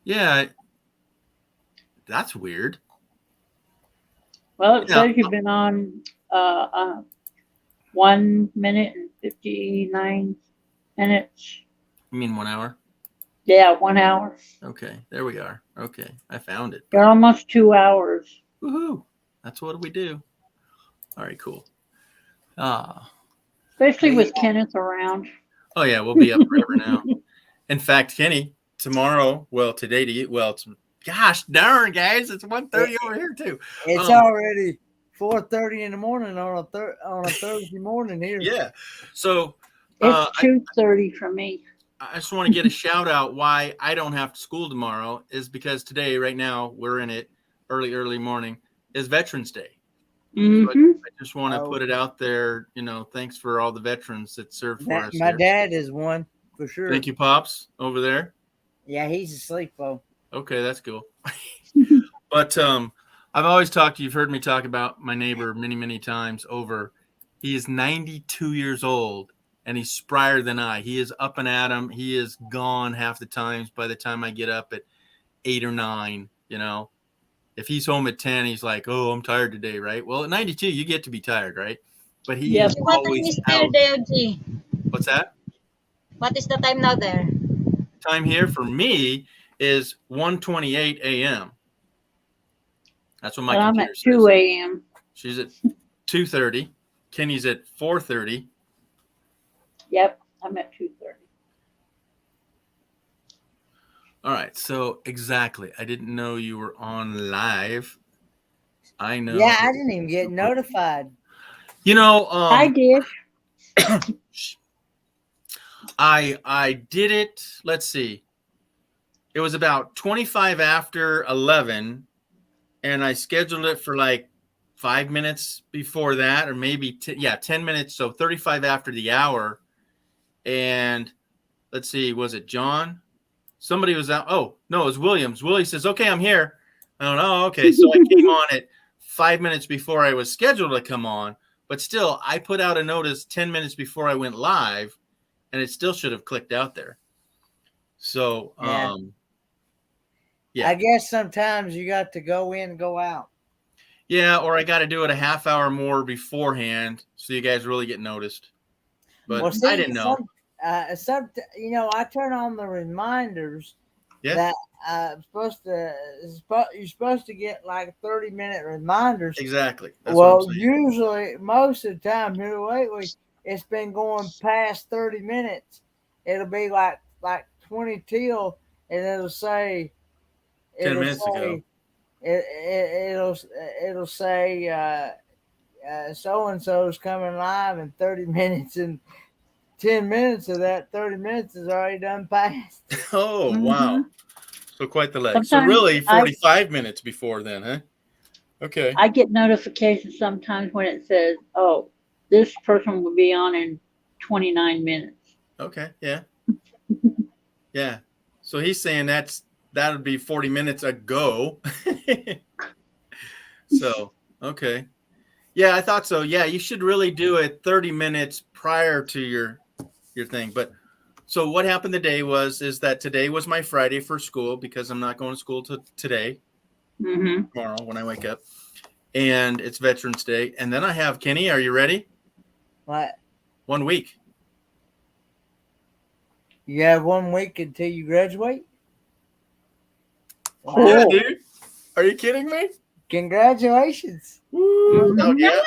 Yeah. That's weird. Well, it says you've been on 1 minute and 59 minutes. You mean 1 hour? Yeah, 1 hour. Okay, there we are. Okay, I found it. You're almost 2 hours. Woohoo! That's what we do. All right, cool. Especially with Kenneth around. Oh yeah, we'll be up forever now. In fact, Kenny, tomorrow, well, today Gosh darn, guys, it's 1:30 over here too. It's already 4:30 in the morning on a Thursday morning here. Yeah. So It's 2:30 for me. I just want to get a shout out why I don't have to school tomorrow is because today, right now, we're in it early morning, is Veterans Day. Hmm. So I just want to Oh. put it out there, thanks for all the veterans that served for us. My here. dad is one for sure. Thank you, Pops, over there. Yeah, he's asleep though. Okay, that's cool. But I've always you've heard me talk about my neighbor many times over. He is 92 years old and he's sprier than I. He is up and at 'em. He is gone half the times by the time I get up at 8 or 9, If he's home at 10, he's like, "Oh, I'm tired today," right? Well, at 92, you get to be tired, right? But he Yep. is What time always is there, out. DLG? What's that? What is the time now there? Time here for me is 1:28 a.m. That's what my But I'm computer at says. 2 a.m. She's at 2:30. Kenny's at 4:30. Yep, I'm at 2:30. All right. So exactly. I didn't know you were on live. I know. Yeah, I didn't even get notified. I did. I did it. Let's see. It was about 25 after 11, and I scheduled it for like 5 minutes before that, or maybe 10 minutes. So 35 after the hour. And let's see, was it John? Somebody was out. Oh, no, it was Williams. Willie says, "Okay, I'm here." I don't know. Okay. So I came on it 5 minutes before I was scheduled to come on, but still I put out a notice 10 minutes before I went live, and it still should have clicked out there. So, yeah. I guess sometimes you got to go in and go out. Yeah, or I got to do it a half hour more beforehand so you guys really get noticed. But Well, see, I didn't know. I turn on the reminders Yeah. that you're supposed to get like 30-minute reminders. Exactly. That's what I'm Well, saying. usually, most of the time here lately, it's been going past 30 minutes. It'll be like 20 till, and it'll say 10 minutes ago. It'll say so and so's coming live in 30 minutes, and 10 minutes of that 30 minutes is already done passed. Oh, wow. So quite the leg. So Sometimes really 45 minutes before then, huh? Okay. I get notifications sometimes when it says, "Oh, this person will be on in 29 minutes." Okay. Yeah. Yeah. So he's saying that would be 40 minutes ago. So, okay. Yeah, I thought so. Yeah, you should really do it 30 minutes prior to your thing. But so what happened today is that today was my Friday for school because I'm not going to school today, Mm-hmm. tomorrow when I wake up. And it's Veterans Day. And then I have Kenny, are you ready? What? 1 week. You have 1 week until you graduate? Cool. Yeah, dude. Are you kidding me? Congratulations. Woo. Oh, yeah.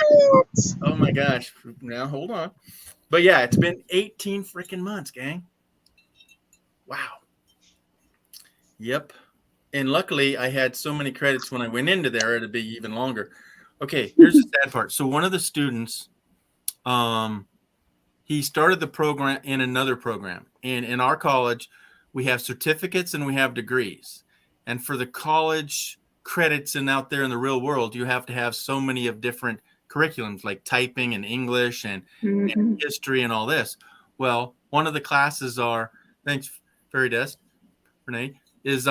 Oh my gosh. Now hold on. But yeah, it's been 18 freaking months, gang. Wow. Yep. And luckily I had so many credits when I went into there, it'd be even longer. Okay, here's the sad part. So one of the students, he started the program in another program. And in our college, we have certificates and we have degrees. And for the college credits and out there in the real world, you have to have so many of different curriculums like typing and English and history and all this. Well, one of the classes thanks, Fairy Desk, Renee, is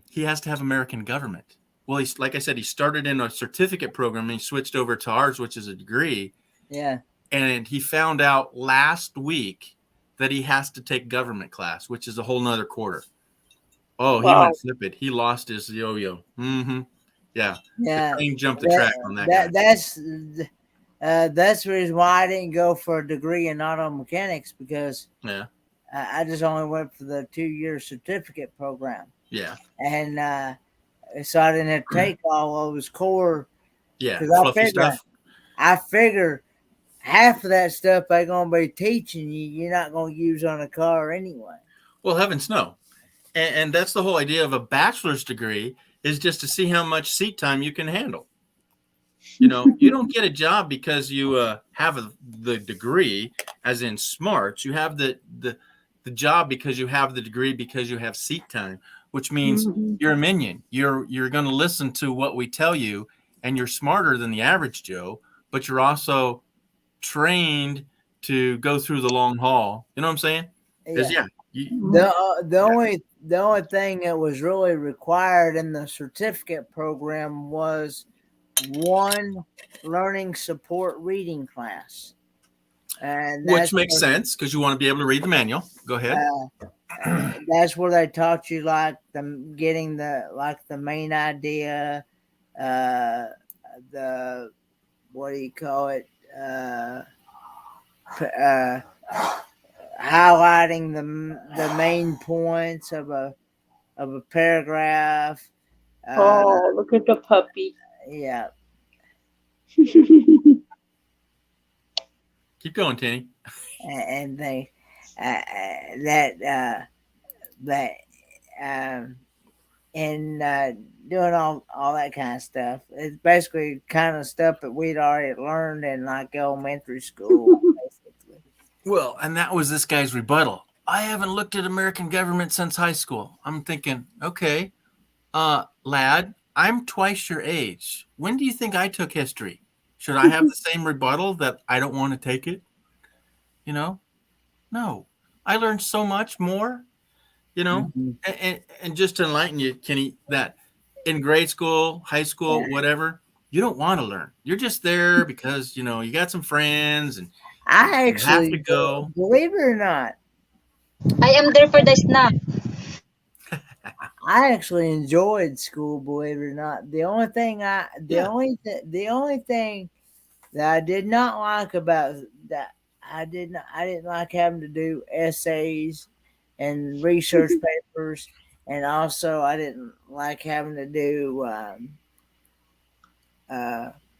he has to have American government. Well, he's like I said, he started in a certificate program and he switched over to ours, which is a degree. Yeah. And he found out last week that he has to take government class, which is a whole nother quarter. Oh, he went flippant. He lost his yo-yo. Mm-hmm. Yeah. Yeah. The train jumped the track on that guy. That's the reason why I didn't go for a degree in auto mechanics, because Yeah. I just only went for the 2-year certificate program. Yeah. And so I didn't have to take all of his core. Yeah. 'Cause Fluffy stuff. I figure half of that stuff they're going to be teaching you, you're not going to use on a car anyway. Well, heavens no. And that's the whole idea of a bachelor's degree is just to see how much seat time you can handle. You know, you don't get a job because you have the degree, as in smarts. You have the job because you have the degree, because you have seat time, which means you're a minion. You're going to listen to what we tell you, and you're smarter than the average Joe, but you're also trained to go through the long haul. You know what I'm saying? Because The only thing that was really required in the certificate program was one learning support reading class, and which makes sense because you want to be able to read the manual. Go ahead. That's where they taught you like getting the main idea, the what do you call it? Highlighting the main points of a paragraph. Oh, look at the puppy. Yeah. Keep going, Tenny. And they doing all that kind of stuff. It's basically kind of stuff that we'd already learned in like elementary school, basically. Well, and that was this guy's rebuttal. I haven't looked at American government since high school. I'm thinking, okay, lad, I'm twice your age. When do you think I took history? Should I have the same rebuttal that I don't want to take it? You know? No. I learned so much more, you know? And just to enlighten you, Kenny, that in grade school, high school, whatever, you don't want to learn. You're just there because, you know, you got some friends and I actually have to go. Believe it or not, I am there for the snack. I actually enjoyed school. Believe it or not, the only thing that I did not like about that, I didn't like having to do essays and research papers, and also I didn't like having to do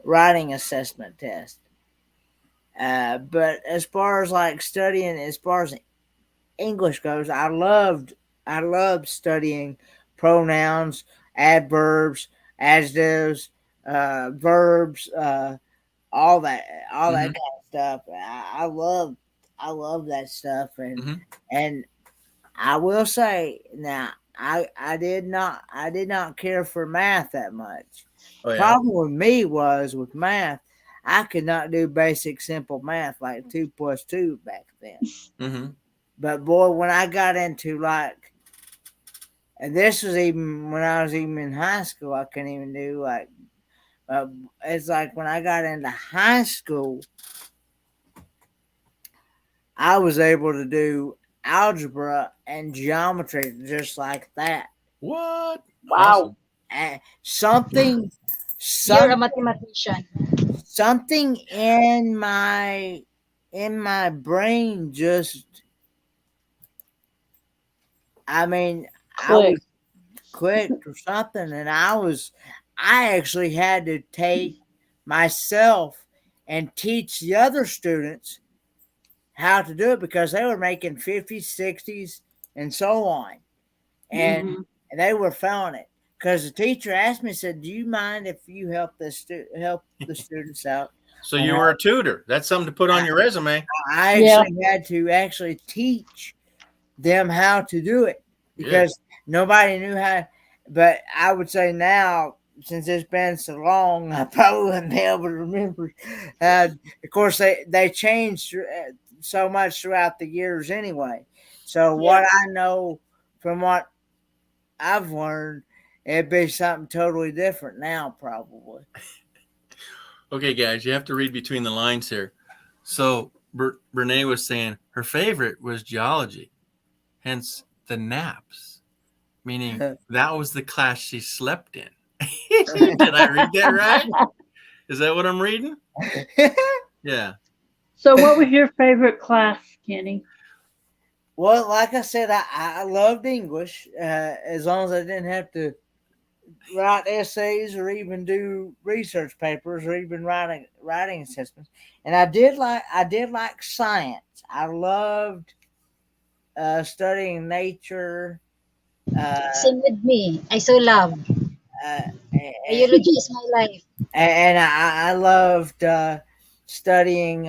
writing assessment tests. But as far as like studying, as far as English goes, I loved studying pronouns, adverbs, adjectives, verbs, all that kind of stuff. I love that stuff, and I will say now I did not care for math that much. Oh, yeah. Problem with me was with math, I could not do basic simple math like 2 + 2 back then. But boy, when I got into like, and this was even when I was even in high school, I couldn't even do like. It's like when I got into high school, I was able to do algebra and geometry just like that. What? Wow. And something You're a mathematician. something in my brain just, I mean, I was clicked or something, and I actually had to take myself and teach the other students how to do it because they were making 50s, 60s, and so on. And they were failing it. Because the teacher asked me, said, "Do you mind if you help the students out?" So you were a tutor. That's something to put on your resume. I actually had to teach them how to do it because nobody knew how. But I would say now, since it's been so long, I probably wouldn't be able to remember. Of course, they changed so much throughout the years anyway. So what I know from what I've learned, it'd be something totally different now, probably. Okay, guys, you have to read between the lines here. So Renee was saying her favorite was geology, hence the naps, meaning that was the class she slept in. Did I read that right? Is that what I'm reading? Yeah. So what was your favorite class, Kenny? Well, like I said, I loved English as long as I didn't have to write essays or even do research papers or even writing assessments. And I did like science. I loved studying nature. Same with me. I so love. I eulogize my life. and I loved studying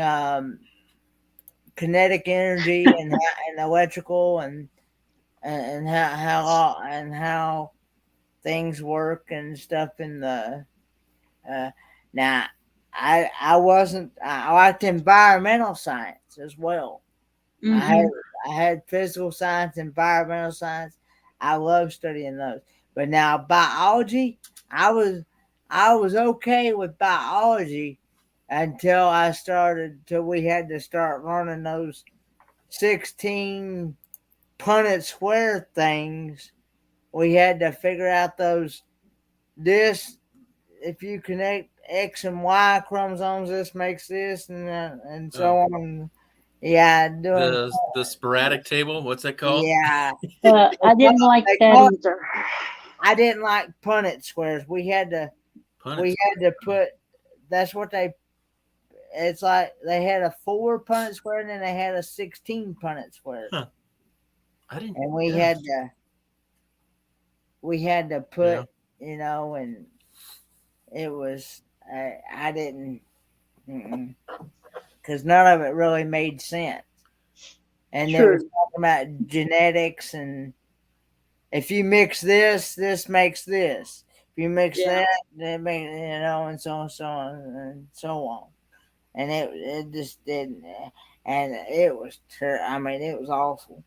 kinetic energy and electrical and how things work and stuff in the now I wasn't I liked environmental science as well. Mhm. I had physical science, environmental science. I love studying those. But now biology, I was okay with biology until we had to start learning those 16 Punnett square things. We had to figure out this if you connect X and Y chromosomes, this makes this and so on. Yeah, doing The sporadic table. What's that called? yeah. I didn't like They that call it- either. I didn't like Punnett squares. We had to put. That's what they. It's like they had a 4 Punnett square and then they had a 16 Punnett square, Huh. I didn't. and yeah. we had to put Yeah. And it was I didn't because none of it really made sense, and they were True. talking about genetics and if you mix this, this makes this. If you mix Yeah. that makes and so on, so on, and so on. And it just didn't, and it was I mean, it was awful,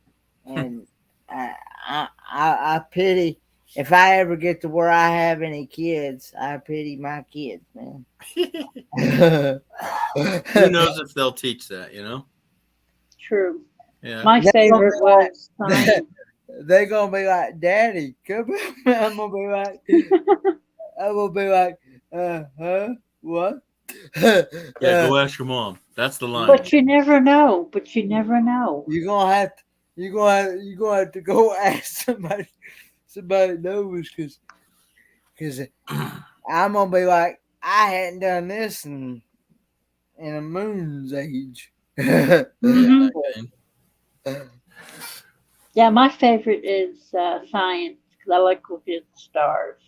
and I pity if I ever get to where I have any kids. I pity my kids, man. Who knows if they'll teach that? True. Yeah. My That's favorite what- was science. They're gonna be like, "Daddy, come on." I'm gonna be like, huh? What? Yeah. Go ask your mom. That's the line. But you never know. But you never know. You're gonna have to go ask somebody knows because I'm gonna be like, I hadn't done this in a moon's age. Mhm. Yeah, Yeah, my favorite is science because I like looking at the stars.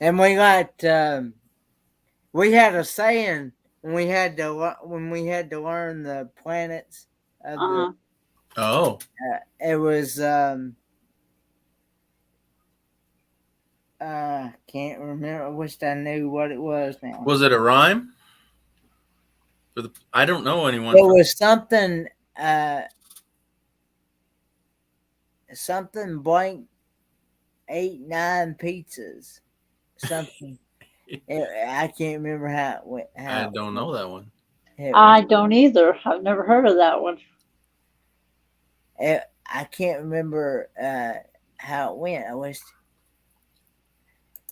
And we had a saying when we had to learn the planets of Uh-huh. Oh. it was can't remember. I wished I knew what it was now. Was it a rhyme? I don't know anyone. It was something something blank 8, 9 pizzas. Something. I can't remember how it went. I don't know that one. I don't either. I've never heard of that one. I can't remember how it went. I wish.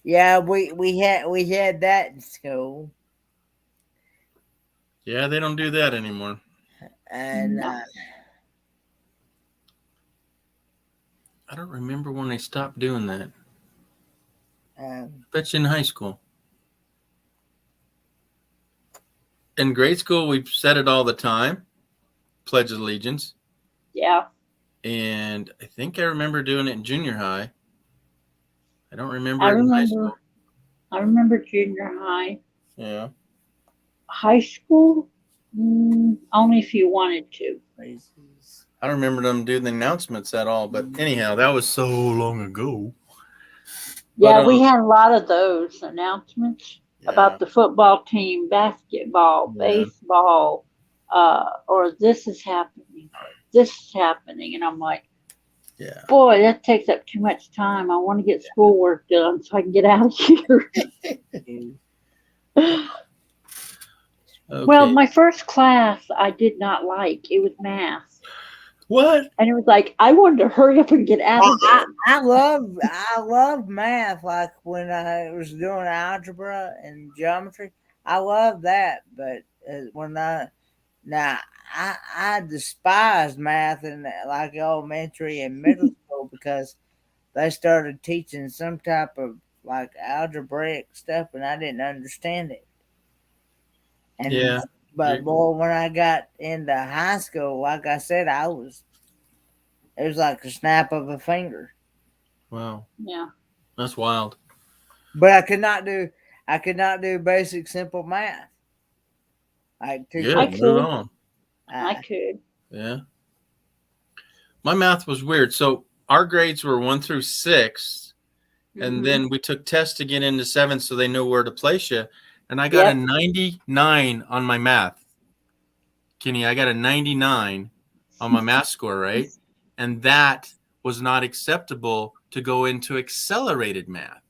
Yeah, we had that in school, Yeah, they don't do that anymore. and No. I don't remember when they stopped doing that. um, Bet you in high school. In grade school, we said it all the time. Pledge of Allegiance. Yeah. And I think I remember doing it in junior high. I don't remember I it in high remember. school. I remember junior high. Yeah. High school, only if you wanted to. I don't remember them doing the announcements at all. But anyhow, that was so long ago. Yeah, But, we had a lot of those announcements about Yeah. the football team, basketball, Yeah. baseball, or this is happening, this is happening. And I'm like, Yeah. boy, that takes up too much time. I want to get schoolwork done so I can get out of here. Okay. Well, my first class I did not like. It was math. What? And it was like, I wanted to hurry up and get out of there. I love math. Like when I was doing algebra and geometry, I love that. But when I despised math in like elementary and middle school because they started teaching some type of like algebraic stuff, and I didn't understand it. And Yeah. but boy, when I got into high school, like I said, it was like a snap of a finger. Wow. Yeah. That's wild. but I could not do basic simple math. Like Good. I Move could. on. I could. Yeah. My math was weird. So our grades were 1 through 6, and Mhm. then we took tests to get into 7th, so they know where to place you. And I got a 99 on my math. Kenny, I got a 99 on my math score, right? And that was not acceptable to go into accelerated math.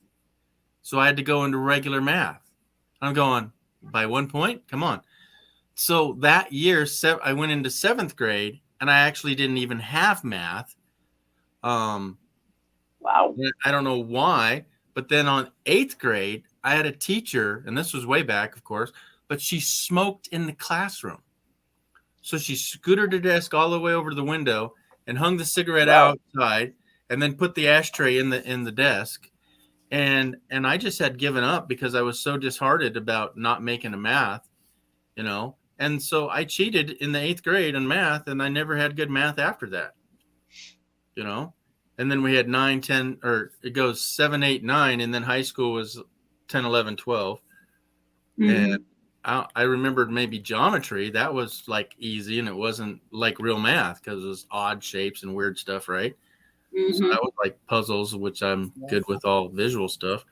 So I had to go into regular math. I'm going, by 1 point? Come on. So that year, I went into 7th grade, and I actually didn't even have math. Wow. I don't know why, but then on 8th grade, I had a teacher, and this was way back, of course, but she smoked in the classroom. So she scooted her desk all the way over to the window and hung the cigarette Wow. outside, and then put the ashtray in the desk. And I just had given up because I was so disheartened about not making a math, you know. And so I cheated in the 8th grade in math, and I never had good math after that, you know. And then we had 9, 10, or it goes 7, 8, 9, and then high school was 10, 11, 12. Mhm. And I remembered maybe geometry. That was like easy, and it wasn't like real math because it was odd shapes and weird stuff, right? So Mhm. that was like puzzles, which I'm good with all visual stuff.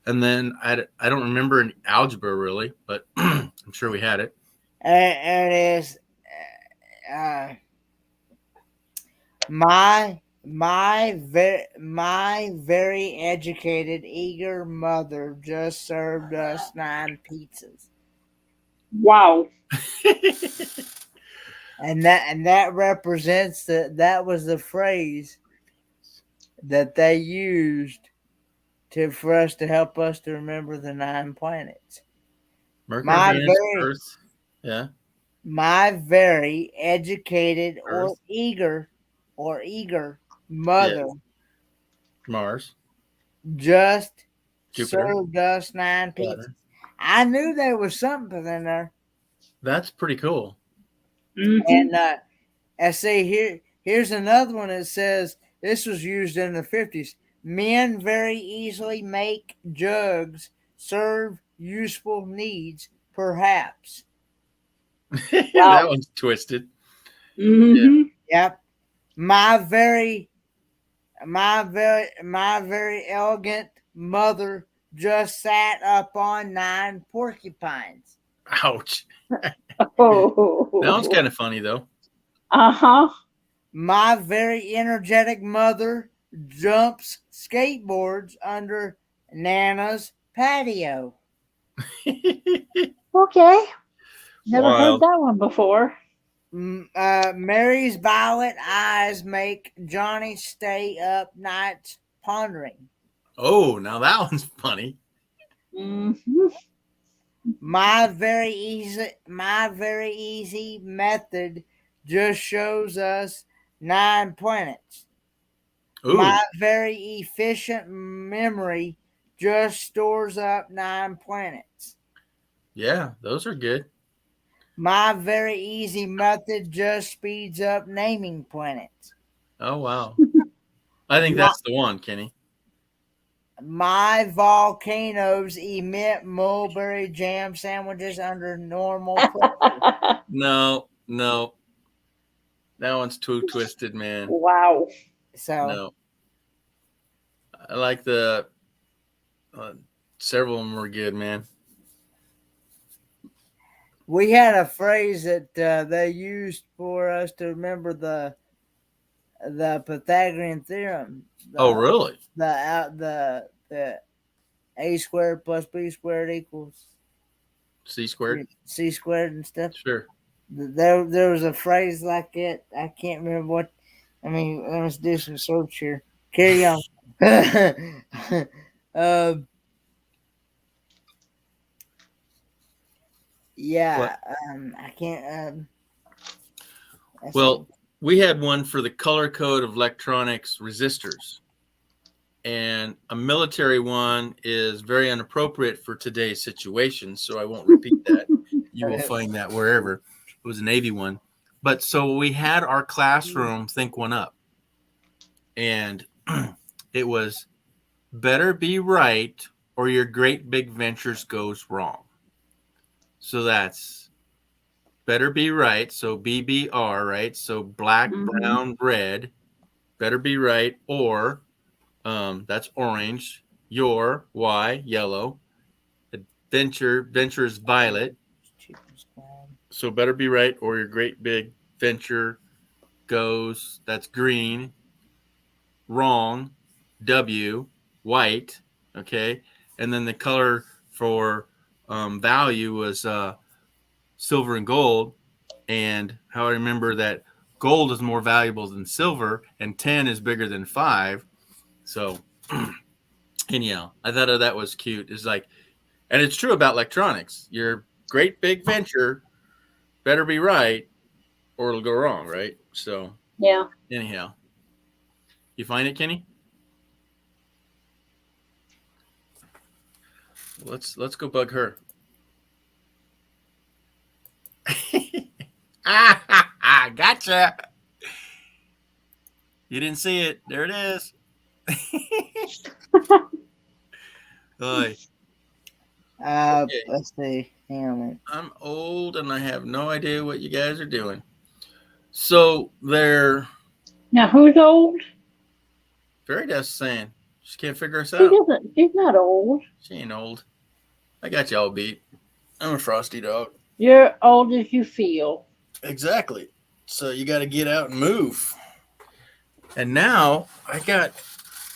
And then I don't remember an algebra really, but I'm sure we had it. It is my very educated, eager mother just served us 9 pizzas, Wow. and that represents that was the phrase that they used for us to help us to remember the 9 planets. Mercury, My Venus, very Earth. Yeah. my very educated Earth. or eager mother Mars. just Jupiter. served us 9 pizzas. Saturn. I knew there was something in there. That's pretty cool. Mhm. And I see here's another one that says this was used in the 50s. Men very easily make jugs serve useful needs, perhaps. That one's twisted. Mhm. Yep. My very elegant mother just sat up on 9 porcupines. Ouch. Oh. That one's kind of funny though. Uh-huh. My very energetic mother jumps skateboards under Nana's patio. Okay. Never Wild. heard that one before. Mary's violet eyes make Johnny stay up nights pondering. Oh, now that one's funny. Mhm. My very easy method just shows us 9 planets. Ooh. My very efficient memory just stores up 9 planets. Yeah, those are good. My very easy method just speeds up naming planets. Oh, wow. I think that's the one, Kenny. My volcanoes emit mulberry jam sandwiches under normal pressure. No. That one's too twisted, man. Wow. So No. I like the several of them were good, man. we had a phrase that they used for us to remember the Pythagorean theorem. Oh, really? The a squared plus b squared equals C squared? c squared and stuff. Sure. There was a phrase like it. I can't remember what. I mean, let's do some search here. Carry on. Yeah, I can't. Well, we had one for the color code of electronics resistors. And a military one is very inappropriate for today's situation, so I won't repeat that. You will find that wherever. It was a Navy one. But so we had our classroom think one up. And it was better be right or your great big ventures goes wrong. So that's better be right. So BBR, right? So black, brown, red. Better be right, or that's orange. Your Y, yellow. Venture is violet. So better be right, or your great big venture goes, that's green. Wrong, W, white. Okay. And then the color for value was silver and gold. And how I remember that gold is more valuable than silver, and 10 is bigger than 5. So, anyhow, I thought that was cute. It's like, and it's true about electronics. Your great big venture better be right, or it'll go wrong, right? So, Yeah. anyhow, you find it, Kenny? Let's go bug her. Gotcha. You didn't see it. There it is. Oy. Okay. Let's see. Hang on a minute. I'm old and I have no idea what you guys are doing. So they're Now, who's old? very just saying she can't figure us She out. doesn't. She's not old. She ain't old. I got you all beat. I'm a frosty dog. You're old as you feel. Exactly. So you got to get out and move. And now I got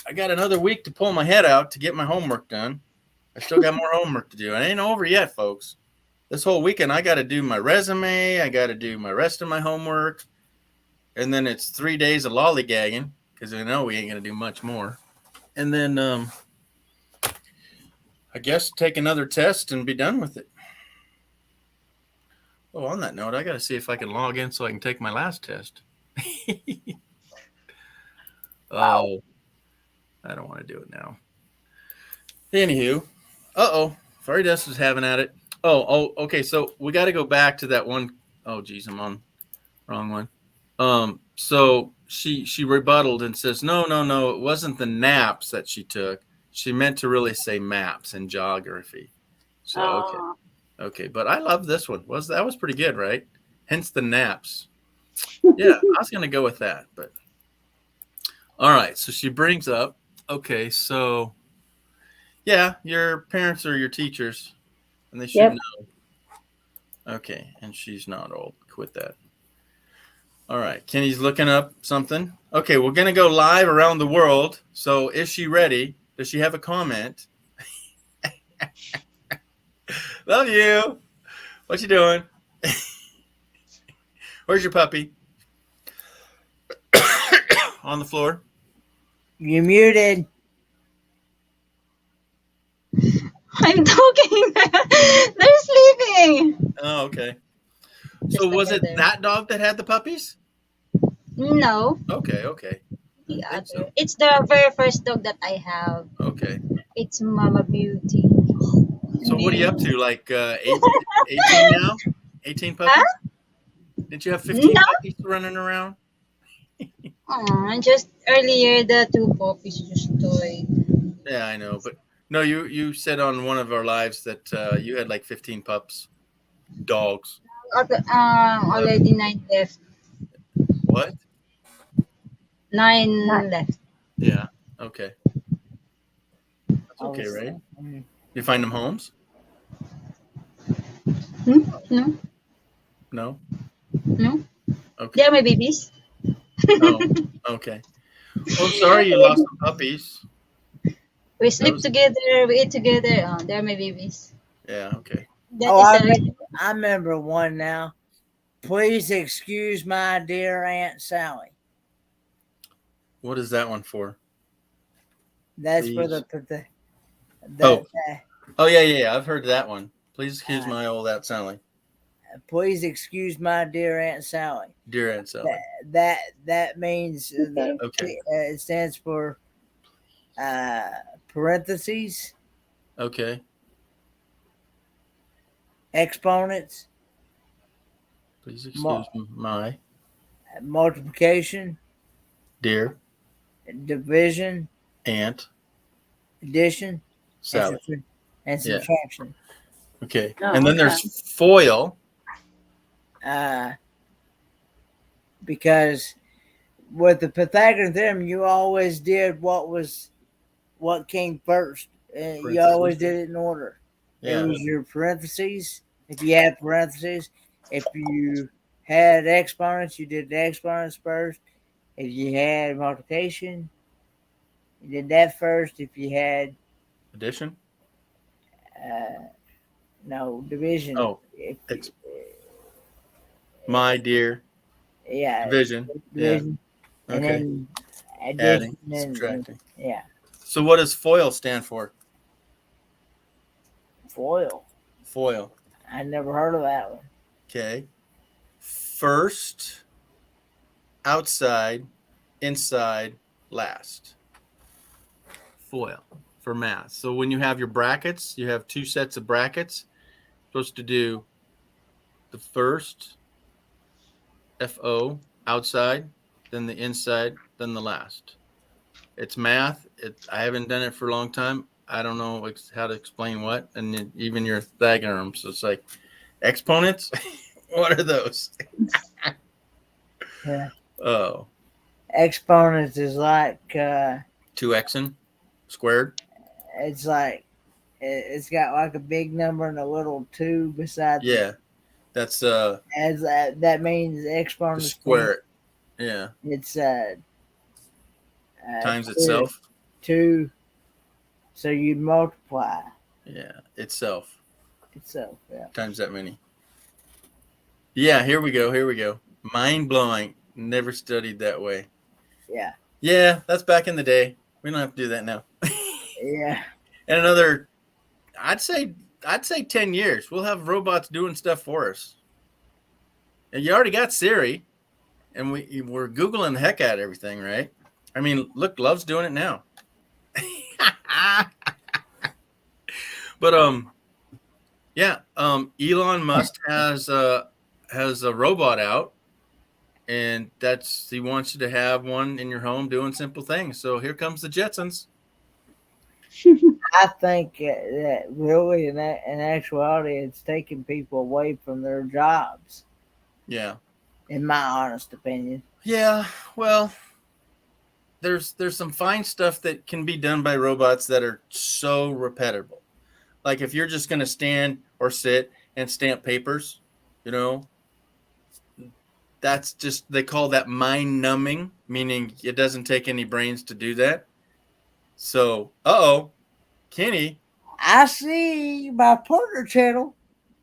another week to pull my head out to get my homework done. I still got more homework to do. It ain't over yet, folks. This whole weekend I got to do my resume. I got to do my rest of my homework. And then it's 3 days of lollygagging because I know we ain't going to do much more. And then I guess take another test and be done with it. Oh, on that note, I got to see if I can log in so I can take my last test. Oh, I don't want to do it now. Anywho, Fairy Dust is having at it. Okay. So we got to go back to that one. Oh, geez, I'm on wrong one. So she rebutted and says, no, it wasn't the naps that she took. She meant to really say maps and geography. So okay, but I love this one. That was pretty good, right? Hence the naps. Yeah, I was gonna go with that, but all right. So she brings up, okay, so yeah, your parents are your teachers, and they should know. Okay, and she's not old. Quit that. All right, Kenny's looking up something. Okay, we're gonna go live around the world. So is she ready? Does she have a comment? Love you. What you doing? Where's your puppy? On the floor. You muted. I'm talking. They're sleeping. Oh, okay. Just So was it together. that dog that had the puppies? No, Okay. the I think other. so. It's the very first dog that I have. Okay. It's Mama Beauty. So what are you up to? Like 18 now? 18 puppies? Didn't you have 15 No. puppies running around? Oh, just earlier the 2 puppies just toyed. Yeah, I know. But no, you said on one of our lives that you had like 15 pups, dogs. Okay, already 9 left. What? 9 left. Yeah. Okay. That's okay, right? You find them homes? No, No? no. Okay. They are my babies. Oh, okay. Well, sorry you lost some puppies. We sleep was- together. We eat together. Oh, they are my babies. Yeah, okay. That Oh, is the reason. I remember one now. Please excuse my dear Aunt Sally. What is that one for? That's for Please. Oh, yeah. I've heard that one. Please excuse my old Aunt Sally. Please excuse my dear Aunt Sally. Dear Aunt Sally. That means Okay. it stands for parentheses, Okay. exponents, Please excuse my multiplication, dear division, Aunt addition, salad. And Yeah. subtraction. Okay. Oh, And then okay. there's FOIL. Because with the Pythagorean theorem, you always did what came first. You always did it in order. Yeah. It was your parentheses. If you had parentheses, if you had exponents, you did the exponents first. If you had multiplication, you did that first. If you had Addition. no division, Oh, if ex- My dear. yeah, Division. Yeah. division, and Okay. then Adding, addition, and subtracting. yeah, So what does FOIL stand for? FOIL. FOIL. I never heard of that one. Okay. First, outside, inside, last. FOIL for math. So when you have your brackets, you have two sets of brackets. You're supposed to do the first, FO, outside, then the inside, then the last. It's math. I haven't done it for a long time. I don't know how to explain what, and then even your Pythagorean. So it's like exponents. What are those? Yeah. Oh, Exponents is like 2xn squared. it's like it's got like a big number and a little 2 beside. Yeah, that's As that means the exponents. square. Yeah, It's times two- itself. 2. So you'd multiply Yeah, itself itself. Yeah. times that many. Yeah, here we go. Mind blowing. Never studied that way. Yeah. Yeah, that's back in the day. We don't have to do that now. Yeah. And another, I'd say 10 years. We'll have robots doing stuff for us. And you already got Siri, and we're Googling the heck out of everything, right? I mean, look, Love's doing it now. But Elon Musk has a robot out, and he wants you to have one in your home doing simple things. So here comes the Jetsons. I think that really, in actuality, it's taking people away from their jobs. Yeah. In my honest opinion. Yeah. Well, there's some fine stuff that can be done by robots that are so repetitive. Like if you're just going to stand or sit and stamp papers, that's just, they call that mind numbing, meaning it doesn't take any brains to do that. So, Kenny. I see my partner channel.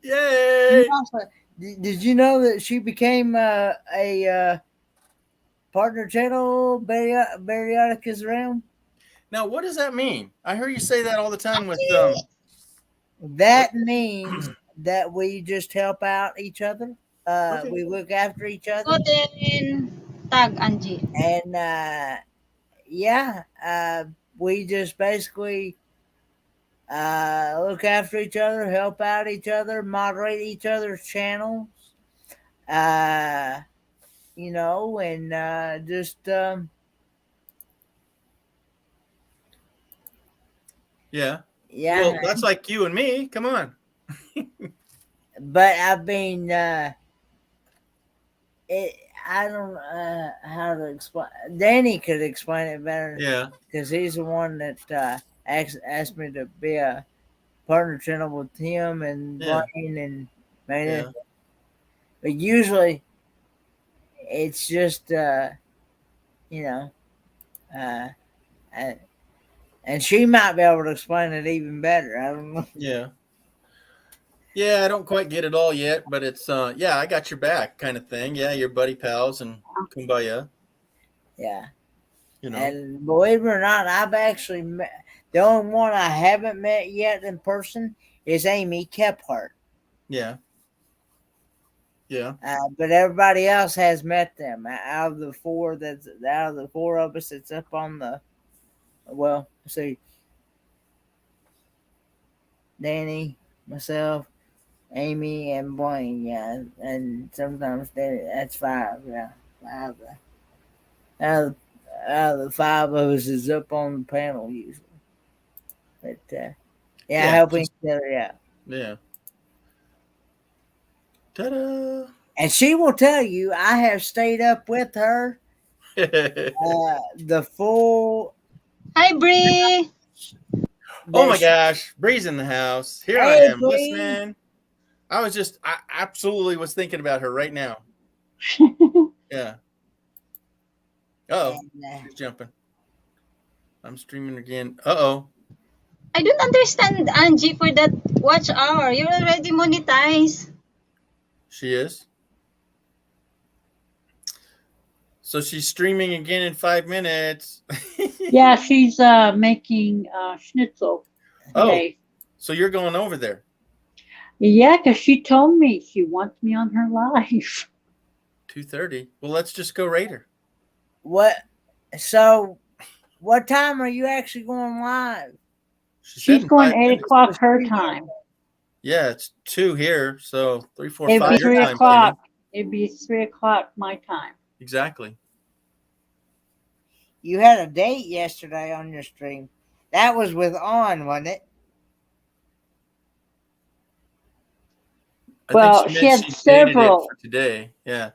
Yay! Did you know that she became a partner channel? Bariatric is around. Now, what does that mean? I hear you say that all the time with That means that we just help out each other. Okay. We look after each other. Go din tag Angie. And we just basically look after each other, help out each other, moderate each other's channels. And just yeah. Yeah. Well, that's like you and me. Come on. But I mean, I don't know how to explain. Danny could explain it better. Yeah. Because he's the one that asked me to be a partner channel with him and Blaine and made it. But usually, it's just and she might be able to explain it even better. I don't know. Yeah. Yeah, I don't quite get it all yet, but it's I got your back kind of thing. Yeah, your buddy pals and kumbaya. Yeah. You know. And believe it or not, I've actually met, the only one I haven't met yet in person is Amy Kephart. Yeah. Yeah. But everybody else has met them. Out of the four of us that's up on the, well, let's see, Danny, myself, Amy, and Blaine, yeah, and sometimes that's 5, yeah. Out of the 5 of us is up on the panel usually. But Yeah, Yeah, helping just- each other out. Yeah. Ta-da. And she will tell you, I have stayed up with her the full. Hi, Bree. Oh my that she- gosh, Bree's in the house. Here I Hey, am Bree. listening. I absolutely was thinking about her right now. Yeah. Oh, And, she's jumping. I'm streaming again. Uh-oh. I don't understand, Angie, for that watch hour. You're already monetized. She is. So she's streaming again in 5 minutes. Yeah, she's making schnitzel Oh, today. so you're going over there. Yeah, because she told me she wants me on her live. 2:30. Well, let's just go rate her. what? So, what time are you actually going live? She said She's in going 5 8 minutes. o'clock her time. Yeah, it's 2 here. So 3, 4, It'd 5 be your 3 time, o'clock. Kenny. It'd be 3 o'clock my time. Exactly. You had a date yesterday on your stream. That was with On, wasn't it? I Well, think she had dated it several. for today. Yeah,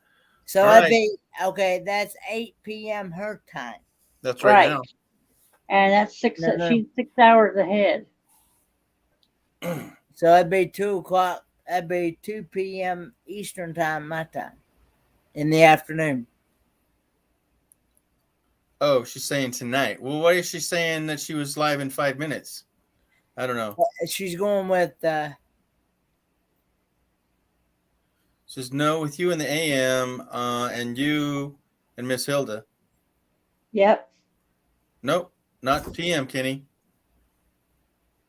So All I'd right. be okay. That's 8 p.m. her time. that's right, Right. now. And that's No, no. she's 6 hours ahead. So that'd be 2 o'clock. That'd be 2 p.m. Eastern time, my time, in the afternoon. Oh, she's saying tonight. Well, why is she saying that she was live in 5 minutes? I don't know. She's going with. Says no with you in the AM and you and Miss Hilda. Yep. Nope, not PM, Kenny.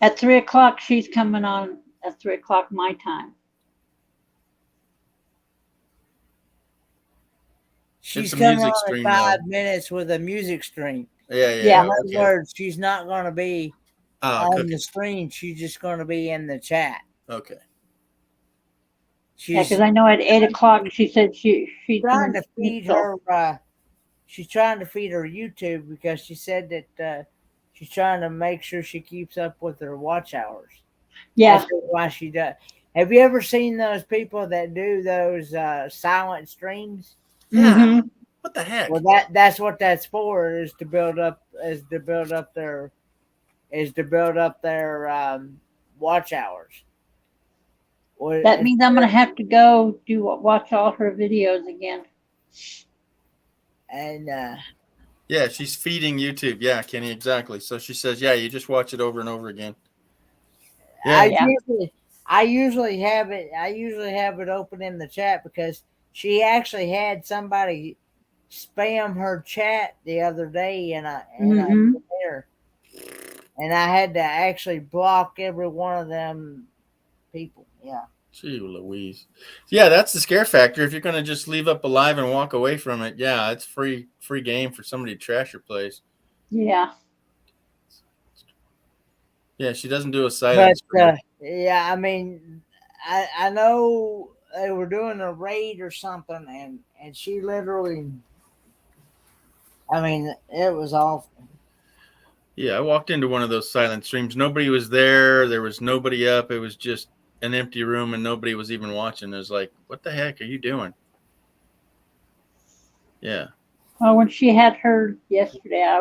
At 3 o'clock, she's coming on at 3 o'clock my time. She's a coming music on in stream, 5 though. minutes with a music stream. Yeah. Yeah. In other Okay. words, she's not going to be on Cookie. the screen. She's just going to be in the chat. Okay. Yeah, She's because I know at 8 o'clock she said she's trying doing to feed schnitzel. her. She's trying to feed her YouTube because she said that she's trying to make sure she keeps up with her watch hours. Yeah. That's why she does. Have you ever seen those people that do those silent streams? Yeah. Mhm. What the heck? Well, that's what that's for, is to build up their watch hours. Well, That means I'm going to have to go watch all her videos again. and Yeah, she's feeding YouTube. Yeah, Kenny, exactly. So she says, yeah, you just watch it over and over again. Yeah. I usually have it open in the chat because she actually had somebody spam her chat the other day, and I Mhm. put there, and I had to actually block every one of them people. Yeah. Gee Louise. Yeah, that's the scare factor. If you're going to just leave up alive and walk away from it, yeah, it's free game for somebody to trash your place. Yeah. Yeah, she doesn't do a silent stream. But yeah, I mean, I know they were doing a raid or something, and she literally, I mean, it was awful. Yeah, I walked into one of those silent streams. Nobody was there. There was nobody up. It was just an empty room, and nobody was even watching. It was like, what the heck are you doing? Yeah. Well, when she had her yesterday,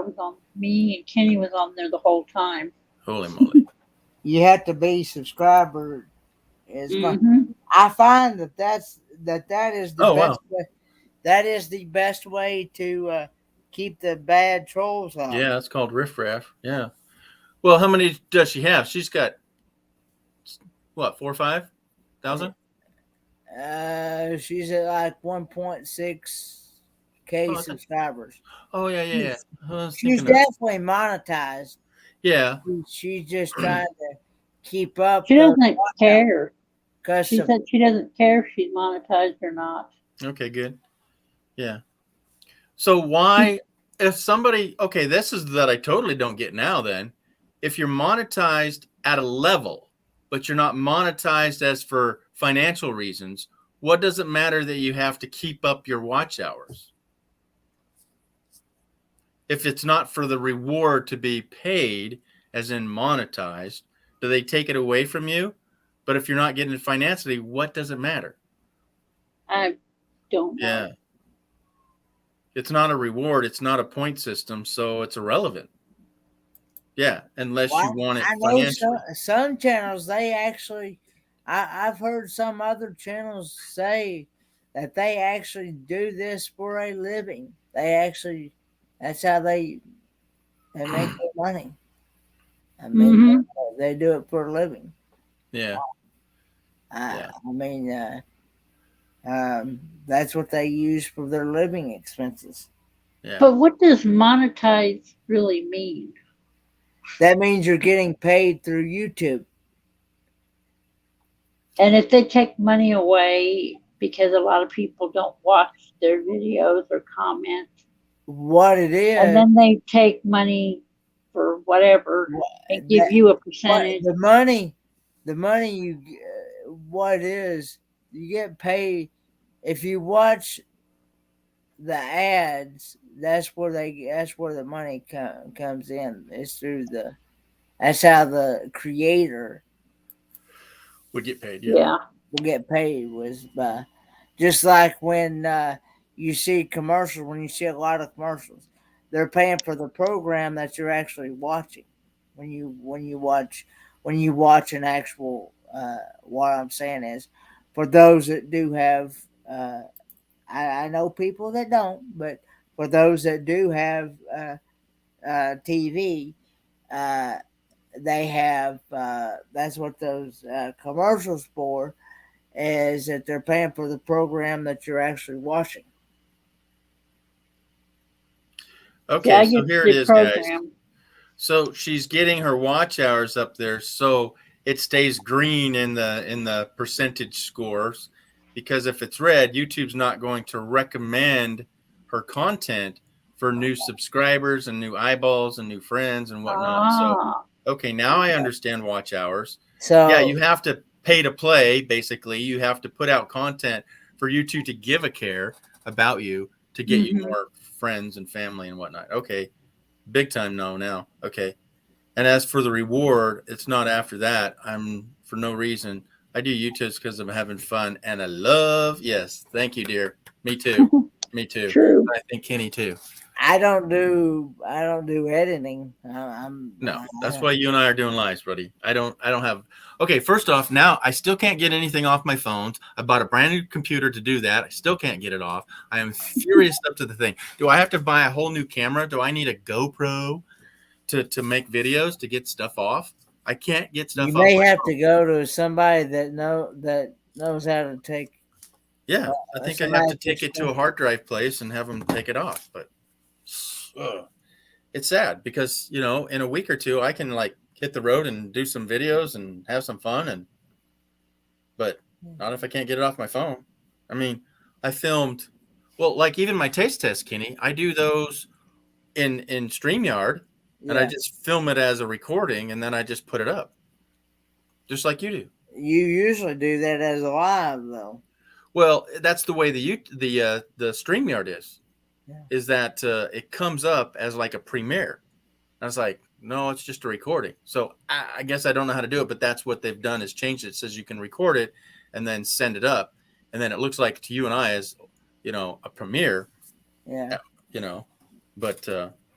me and Kenny was on there the whole time. Holy moly. You have to be subscriber. Mhm. I find that that is the Oh, best wow. way. That is the best way to keep the bad trolls out. Yeah, it's called riffraff. Yeah. Well, how many does she have? She's got, what, 4 or 5,000? She's at like 1.6K Oh, okay. subscribers. Oh, yeah. I was She's thinking of- definitely monetized. yeah. She's just trying to keep up. She doesn't care. Because She said she doesn't care if she's monetized or not. Okay, good. Yeah. So why, if somebody, okay, this is that I totally don't get now then. If you're monetized at a level, but you're not monetized as for financial reasons, what does it matter that you have to keep up your watch hours? If it's not for the reward to be paid, as in monetized, Do they take it away from you? But if you're not getting it financially, what does it matter? I don't know. Yeah. It's not a reward. It's not a point system. So it's irrelevant. Yeah. Unless you want it I know financially. some channels, they actually, I've heard some other channels say that they actually do this for a living. They actually, that's how they make their money. I mean, Mhm. they do it for a living. Yeah. I mean, that's what they use for their living expenses. Yeah. But what does monetize really mean? That means you're getting paid through YouTube. And if they take money away because a lot of people don't watch their videos or comment, What it is, and then they take money for whatever and give that- you a what, percentage. the money you, what it is, you get paid if you watch the ads. That's where the money comes in. It's through that's how the creator Would get paid. Yeah. will get paid, was by, just like when you see commercials, when you see a lot of commercials, they're paying for the program that you're actually watching. When you watch an actual, what I'm saying is, for those that do have, I know people that don't, but for those that do have TV, they have, that's what those commercials for, is that they're paying for the program that you're actually watching. Okay. Yeah, I So get here it the is, guys. program. So she's getting her watch hours up there, so it stays green in the percentage scores, because if it's red, YouTube's not going to recommend her content for new subscribers and new eyeballs and new friends and whatnot. So Ah, okay, now I understand watch hours. So Yeah, you have to pay to play. Basically, you have to put out content for YouTube to give a care about you, to get you Mhm. more friends and family and whatnot. Okay. Big time no now. Okay. And as for the reward, it's not after that. I'm for no reason. I do YouTubes because I'm having fun and I love. Yes. Thank you, dear. Me too. Me too. true. I think Kenny too. I don't do editing. I'm No, that's why you and I are doing lives, buddy. I don't have. Okay, first off, now I still can't get anything off my phones. I bought a brand new computer to do that. I still can't get it off. I am furious up to the thing. Do I have to buy a whole new camera? Do I need a GoPro to make videos, to get stuff off? I can't get stuff You off. may my have phone. to go to somebody that knows how to take. Yeah, I think I have to take it to a hard drive place and have them take it off. But it's sad because, you know, in a week or two, I can like hit the road and do some videos and have some fun. But not if I can't get it off my phone. I mean, I filmed, well, like even my taste test, Kenny, I do those in StreamYard, and I Yeah. just film it as a recording and then I just put it up, just like you do. You usually do that as a live, though. Well, that's the way the StreamYard is. Yeah. Is that it comes up as like a premiere. I was like, no, it's just a recording. So I guess I don't know how to do it, but that's what they've done, is changed it. It says you can record it and then send it up, and then it looks like to you and I as, you know, a premiere. Yeah. You know, but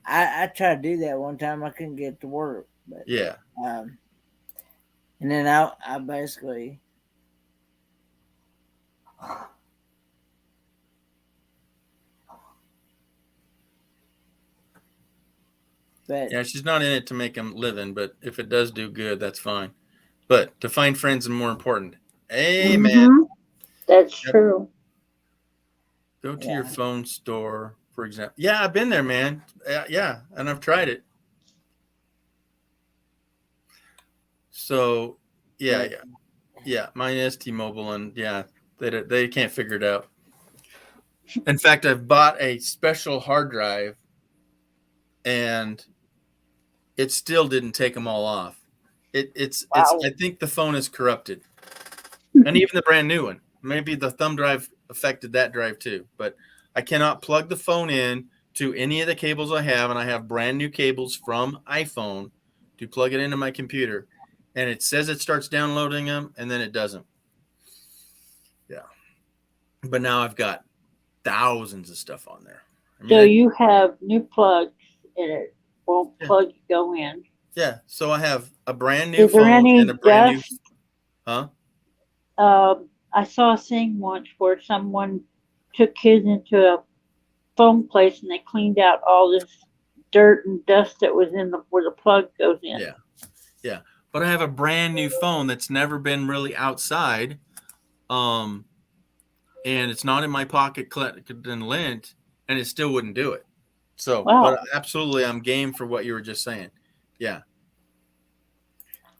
I tried to do that one time. I couldn't get it to work, but yeah. and then I basically. But Yeah, she's not in it to make a living, but if it does do good, that's fine. But to find friends is more important. Amen. Mhm. That's Yep. true. Go to Yeah. your phone store, for example. Yeah, I've been there, man. Yeah, and I've tried it. So, yeah. Mine is T-Mobile, and yeah, they can't figure it out. In fact, I've bought a special hard drive, and it still didn't take them all off. It's I think the phone is corrupted, and even the brand new one. Maybe the thumb drive affected that drive too. But I cannot plug the phone in to any of the cables I have, and I have brand new cables from iPhone to plug it into my computer, and it says it starts downloading them, and then it doesn't. Yeah. But now I've got thousands of stuff on there. I mean, So you have new plugs and it won't Yeah. plug go in. yeah. So I have a brand new Is there phone any and a brand dust? new. I saw a thing once where someone took kids into a phone place and they cleaned out all this dirt and dust that was in where the plug goes in. Yeah. But I have a brand new phone that's never been really outside. And it's not in my pocket collected in lint, and it still wouldn't do it. So, Wow. but absolutely, I'm game for what you were just saying. Yeah.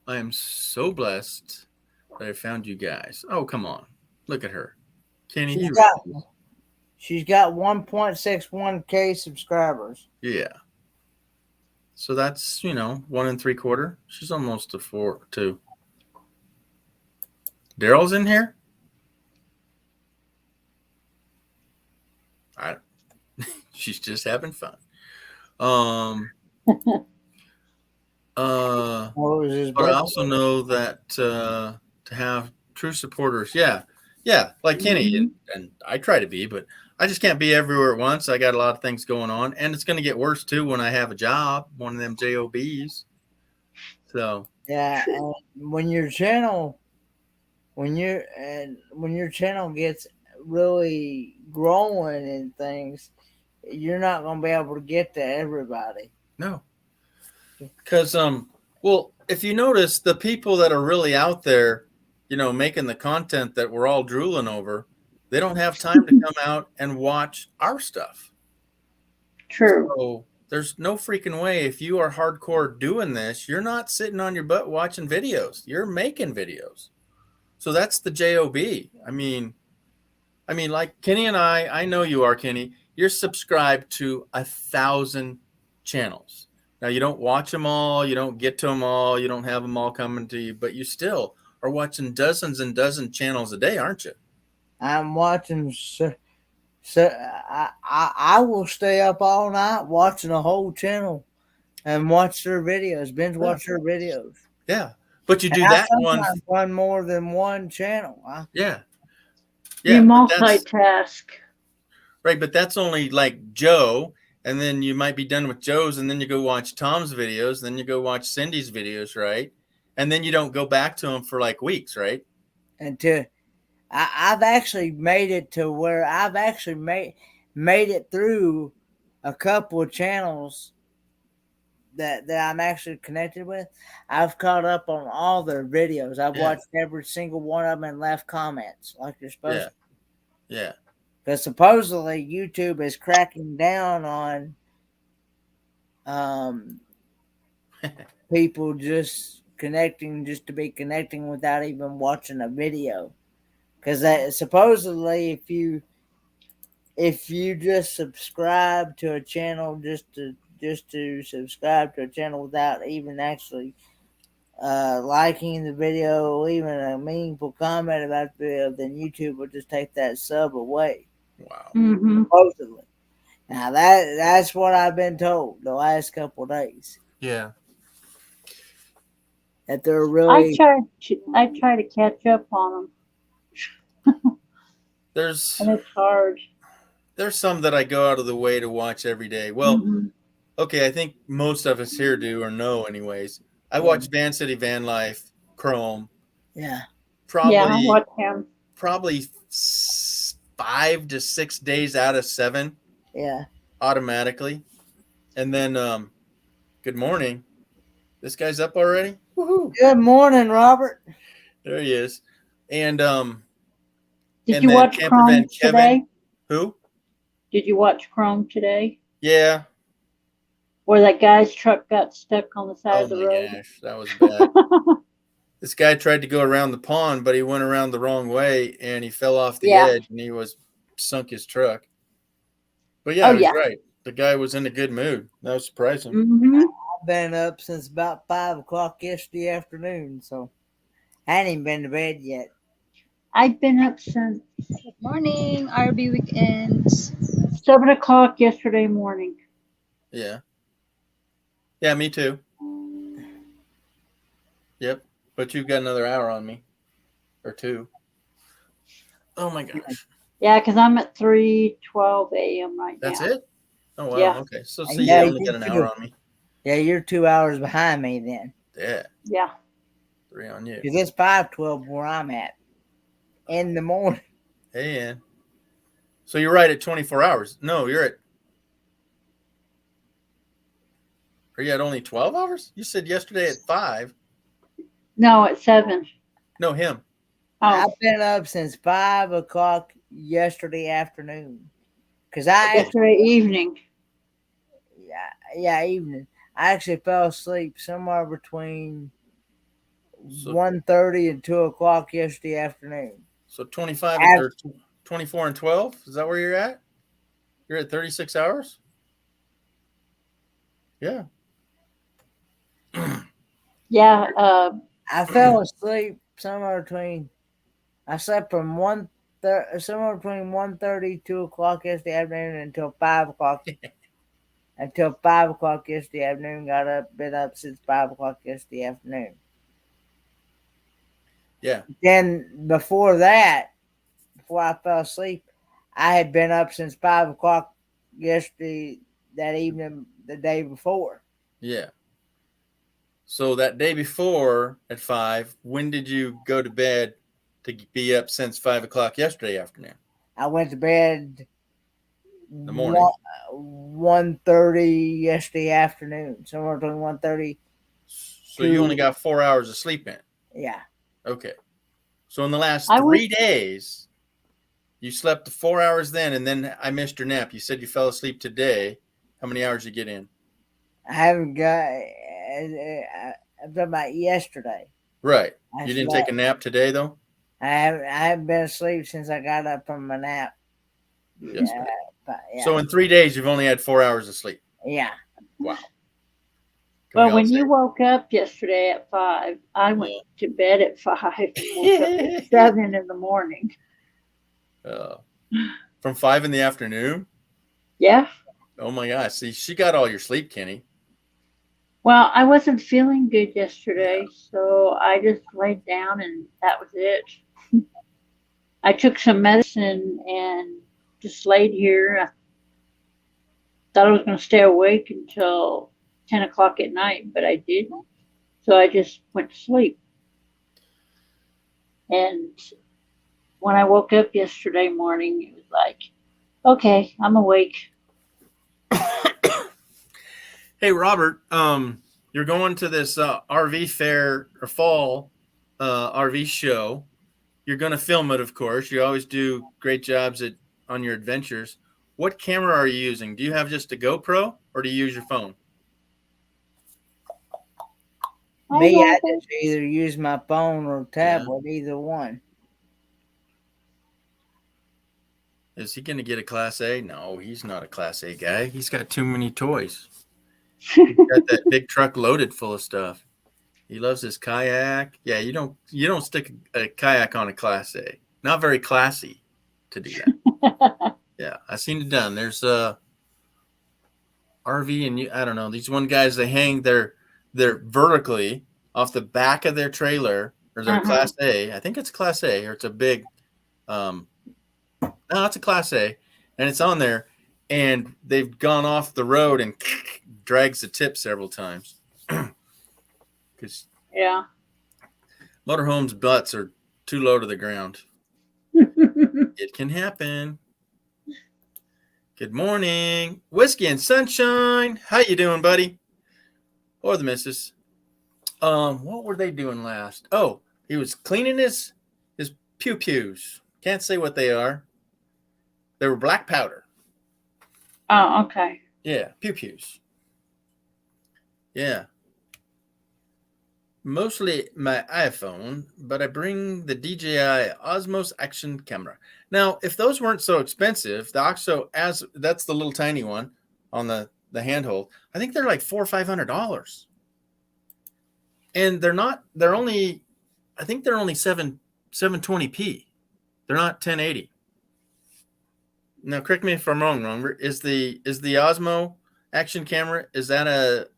I am so blessed that I found you guys. Oh, come on. Look at her. Kenny, She's got 1.61K subscribers. yeah. So that's, 1 3/4. She's almost to 4, 2. Daryl's in here? She's just having fun. What was his But I birthday? also know that to have true supporters, yeah, like Kenny, and I try to be, but I just can't be everywhere at once. I got a lot of things going on, and it's going to get worse too when I have a job, one of them jobs. So Yeah, and when your channel gets really growing and things, you're not gonna be able to get to everybody. no, because well, if you notice, the people that are really out there, making the content that we're all drooling over, they don't have time to come out and watch our stuff. True. So there's no freaking way. If you are hardcore doing this, you're not sitting on your butt watching videos. You're making videos. So that's the job. I mean, like Kenny and I know you are, Kenny. You're subscribed to 1,000 channels. Now you don't watch them all. You don't get to them all. You don't have them all coming to you, but you still are watching dozens and dozens channels a day, aren't you? I'm watching. So I will stay up all night watching a whole channel and watch their videos, binge watch their videos. Yeah, but you do And that I one. sometimes run more than one channel. Yeah. You but that's- multitask. Right, but that's only like Joe, and then you might be done with Joe's, and then you go watch Tom's videos, then you go watch Cindy's videos, right? And then you don't go back to them for like weeks, right? I've actually made it to where I've actually made it through a couple of channels that I'm actually connected with. I've caught up on all their videos. I've watched every single one of them and left comments like you're supposed to. Yeah. Because supposedly YouTube is cracking down on people just to be connecting without even watching a video. Because that supposedly if you just subscribe to a channel just to subscribe to a channel without even actually liking the video, leaving a meaningful comment about the video, then YouTube will just take that sub away. Wow. Mm-hmm. Supposedly. Now that's what I've been told the last couple of days. Yeah. That they're really I try to catch up on them, There's and it's hard. there's some that I go out of the way to watch every day. Well, Mhm. okay, I think most of us here do or know anyways. I watch Van City Van Life, Chrome, yeah. Yeah, I watch him. probably 5 to 6 days out of 7 Yeah. automatically. And then good morning. This guy's up already? Woohoo. Good morning, Robert. There he is. And Did and you then watch Camper Chrome Van Kevin. today? Who? Did you watch Chrome today? Yeah. Where that guy's truck got stuck on the side Oh of the my road? gosh, that was bad. This guy tried to go around the pond, but he went around the wrong way and he fell off the Yeah. edge and he sunk his truck. But yeah, Oh, he was yeah. right. The guy was in a good mood. That was surprising. Mm-hmm. I've been up since about 5 o'clock yesterday afternoon, so I ain't even been to bed yet. I've been up since Good morning, RB Weekends. 7 o'clock yesterday morning. Yeah. Yeah, me too. Yep. But you've got another hour on me, or 2. Oh my gosh. Yeah, because I'm at 3:12 a.m. right That's now. it? Oh wow. Yeah. Okay. So Yeah, you only you got an too. hour on me. Yeah, you're 2 hours behind me then. Yeah. Yeah. 3 on you. Because it's 5:12 where I'm at in the morning. Hey, Ann. So you're right at 24 hours. No, you're at. Are you at only 12 hours? You said yesterday at 5. No, at 7. No, him. Oh, I've been up since 5 o'clock yesterday afternoon. Because I yesterday evening. yeah, evening. I actually fell asleep somewhere between So- 1:30 and 2 o'clock yesterday afternoon. So 25 and or 24 and 12. Is that where you're at? You're at 36 hours? Yeah. Yeah. I fell asleep somewhere between. I slept from somewhere between 1:30 2 o'clock yesterday afternoon until 5 o'clock. Until 5 o'clock yesterday afternoon. Been up since 5 o'clock yesterday afternoon. Yeah. Then before that, before I fell asleep, I had been up since 5 o'clock yesterday, that evening, the day before. Yeah. So that day before at 5, when did you go to bed to be up since 5 o'clock yesterday afternoon? I went to bed The morning. 1:30 yesterday afternoon, somewhere between 1:30. So you only got 4 hours of sleep in. Yeah. Okay. So in the last I 3 days, you slept 4 hours then, and then I missed your nap. You said you fell asleep today. How many hours you get in? I haven't got. I'm talking about yesterday. Right. I You didn't slept. take a nap today, though? I haven't been asleep since I got up from my nap. Yes. Yeah, but yeah. So in 3 days, you've only had 4 hours of sleep. Yeah. Wow. Can Well, we all when say- you woke up yesterday at 5, I went Yeah. to bed at 5 and woke up at 7 in the morning. From 5 in the afternoon? Yeah. Oh my gosh. See, she got all your sleep, Kenny. Well, I wasn't feeling good yesterday, so I just laid down and that was it. I took some medicine and just laid here. I thought I was going to stay awake until 10 o'clock at night, but I didn't. So I just went to sleep. And when I woke up yesterday morning, it was like, okay, I'm awake. Hey, Robert, you're going to this RV fair or fall RV show. You're going to film it, of course. You always do great jobs on your adventures. What camera are you using? Do you have just a GoPro or do you use your phone? Me, I just either use my phone or tablet, either one. Is he going to get a Class A? No, he's not a Class A guy. He's got too many toys. He's got that big truck loaded full of stuff. He loves his kayak. Yeah, you don't stick a kayak on a Class A. Not very classy to do that. Yeah, I've seen it done. There's RV and I don't know, these one guys, they hang they're vertically off the back of their trailer or their Class A. I think it's Class A, or it's a big no, it's a Class A, and it's on there, and they've gone off the road and drags the tip several times. Because Yeah. motorhomes' butts are too low to the ground. It can happen. Good morning, Whiskey and Sunshine. How you doing, buddy? Or the missus? What were they doing last? Oh, he was cleaning his pew-pews. Can't say what they are. They were black powder. Oh, okay. Yeah, pew-pews. Yeah. Mostly my iPhone, but I bring the DJI Osmos Action Camera. Now, if those weren't so expensive, the OXO, that's the little tiny one on the handhold, I think they're like $400 or $500. And they're only 720p. They're not 1080. Now, correct me if I'm wrong. Is the Osmo Action Camera, is that a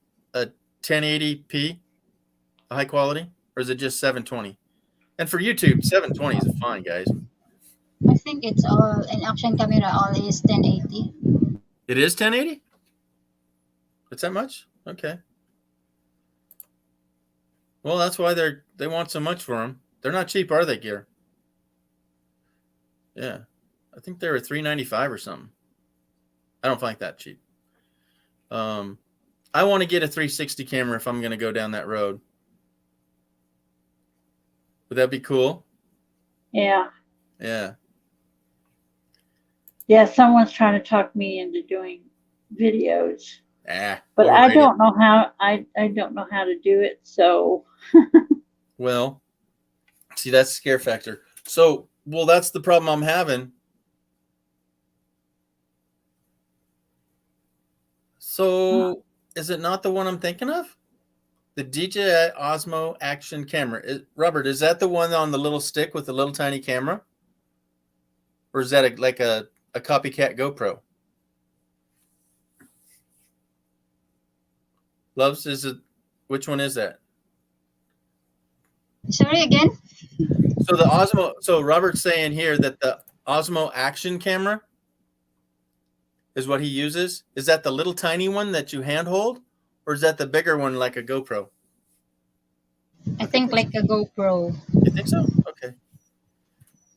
1080p, high quality? or is it just 720? And for YouTube, 720 is fine, guys. I think it's all in action camera. All is 1080. It is 1080. It's that much? Okay. Well, that's why they want so much for them. They're not cheap, are they, Gear? Yeah, I think they were $395 or something. I don't find that cheap. I want to get a 360 camera if I'm going to go down that road. Would that be cool? Yeah. Yeah. Yeah, someone's trying to talk me into doing videos. But overrated. I don't know how I don't know how to do it, so Well, see, that's the scare factor. So, well, that's the problem I'm having. So, is it not the one I'm thinking of? The DJI Osmo Action Camera. Robert, is that the one on the little stick with the little tiny camera? Or is that like a copycat GoPro? Loves, which one is that? Sorry again. So the Osmo, so Robert's saying here that the Osmo Action Camera is what he uses. Is that the little tiny one that you handhold, or is that the bigger one like a GoPro? I think like a GoPro. You think so? Okay.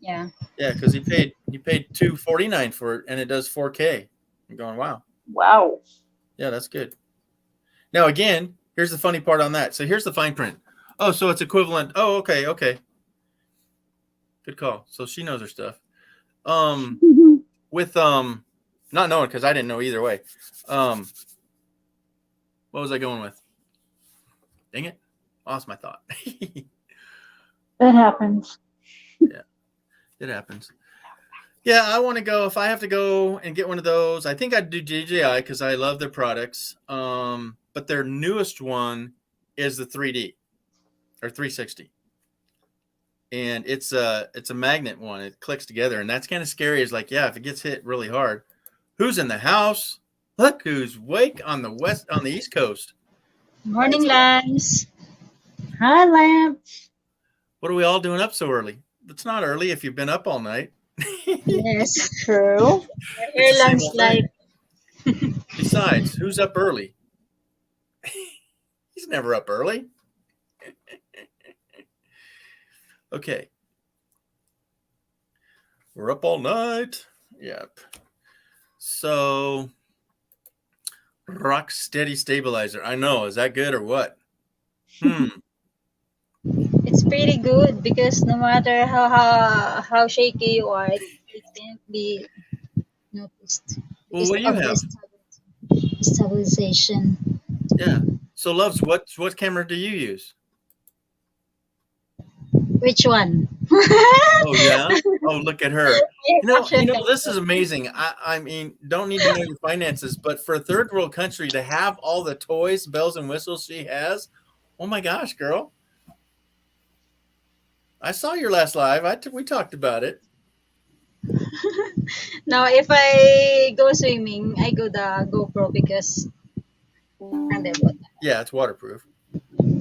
Yeah. Yeah, because he paid $249 for it, and it does 4K. I'm going, wow. wow. Yeah, that's good. Now again, here's the funny part on that. So here's the fine print. Oh, so it's equivalent. Oh, okay, okay. Good call. So she knows her stuff. With not knowing, because I didn't know either way. What was I going with? Dang it. Lost my thought. That happens. Yeah, it happens. Yeah, I want to go. If I have to go and get one of those, I think I'd do DJI because I love their products. But their newest one is the 3D or 360. And it's a magnet one. It clicks together, and that's kind of scary. It's like, yeah, if it gets hit really hard, who's in the house? Look who's awake on the East Coast. Morning, Lance. Hi, Lance. What are we all doing up so early? It's not early if you've been up all night. Yes. True. Your lunch like. Besides, who's up early? He's never up early. Okay. We're up all night. Yep. So, rock steady stabilizer. I know. Is that good or what? It's pretty good because no matter how shaky you are, it can't be noticed. Well, what do you have? Stabilization. Yeah. So, Loves, what camera do you use? Which one? Oh, yeah? Oh, look at her. You know, this is amazing. I mean, don't need to know your finances, but for a third world country to have all the toys, bells, and whistles she has, oh my gosh, girl. I saw your last live. We talked about it. Now, if I go swimming, I go the GoPro because Yeah, it's waterproof.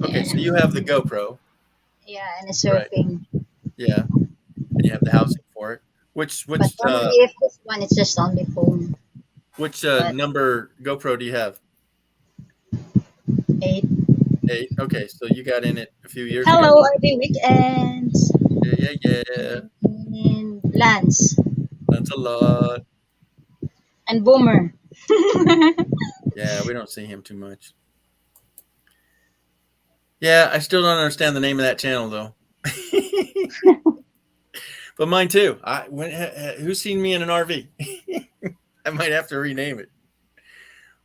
Okay, so you have the GoPro. yeah, and surfing. Right. Yeah, and you have the housing for it. Which But only if this one is just on the phone. Which number GoPro do you have? 8. 8. Okay, so you got in it a few years Hello, ago. RB Weekends. Yeah. And Lance. That's a lot. And Boomer. Yeah, we don't see him too much. Yeah, I still don't understand the name of that channel though. But mine too. Who's seen me in an RV? I might have to rename it.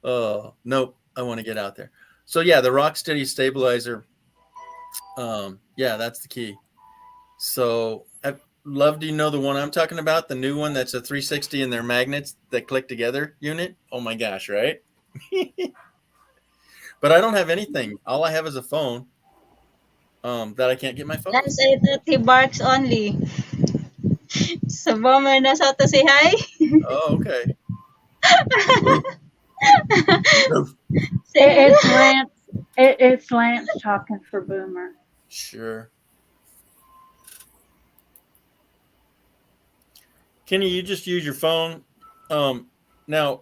Oh, nope. I want to get out there. So yeah, the Rocksteady stabilizer. Yeah, that's the key. So do you know the one I'm talking about? The new one that's a 360 and they're magnets that click together unit. Oh my gosh, right? But I don't have anything. All I have is a phone that I can't get my phone. Lance, I thought he barks only. So Boomer knows how to say hi. Oh, okay. It's Lance. It's Lance talking for Boomer. Sure. Kenny, you just use your phone. Now,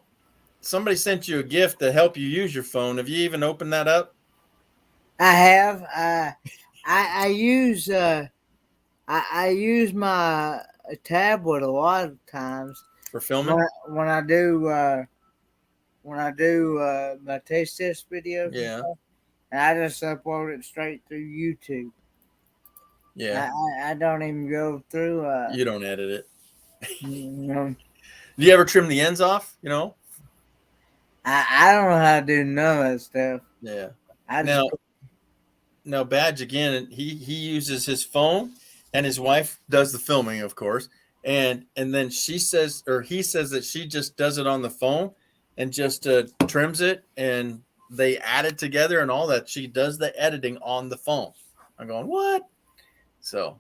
somebody sent you a gift to help you use your phone. Have you even opened that up? I have. I use I use my tablet a lot of times For filming? when I do my taste test videos. and Yeah. stuff, and I just upload it straight through YouTube. Yeah. I don't even go through. You don't edit it. You know, Do you ever trim the ends off? You know? I don't know how to do none of that stuff. Yeah. I Now, just, now Badge again. He uses his phone, and his wife does the filming, of course. And then she says, or he says that she just does it on the phone, and just trims it, and they add it together and all that. She does the editing on the phone. I'm going, what? So,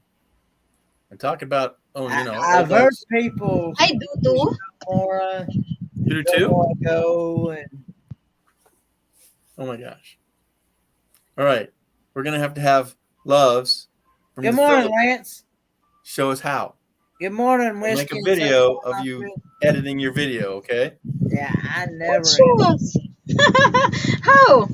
I'm talking about. Oh, you know, I've heard people I do too. more. You do too? Go and Oh my gosh! All right, we're gonna have to have Loves from good the morning, Philippines Lance. show us how. Good morning, We'll Whiskey. make a video of you editing your video, okay? Yeah, I never. Shoes. How?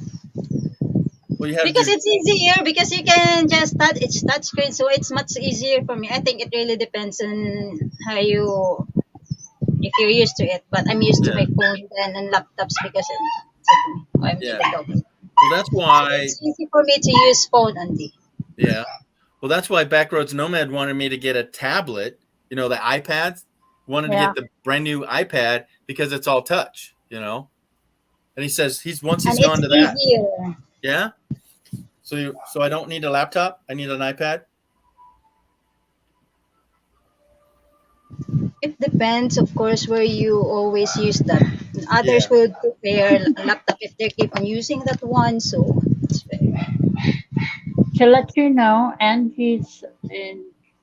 Well, you have Because to, it's easier because you can just touch it's touch screen, so it's much easier for me. I think it really depends on how you if you're used to it. But I'm used to my phone and laptops because I'm Yeah. difficult. well, that's why. It's easy for me to use phone only. Yeah. Well, that's why Backroads Nomad wanted me to get a tablet. You know, the iPads. Wanted to Yeah. get the brand new iPad because it's all touch. You know, and he says once And he's gone it's to that. easier. Yeah. So I don't need a laptop. I need an iPad. It depends, of course, where you always use that. Others Yeah. would prepare a laptop if they keep on using that one. So it's very To let you know, Angie's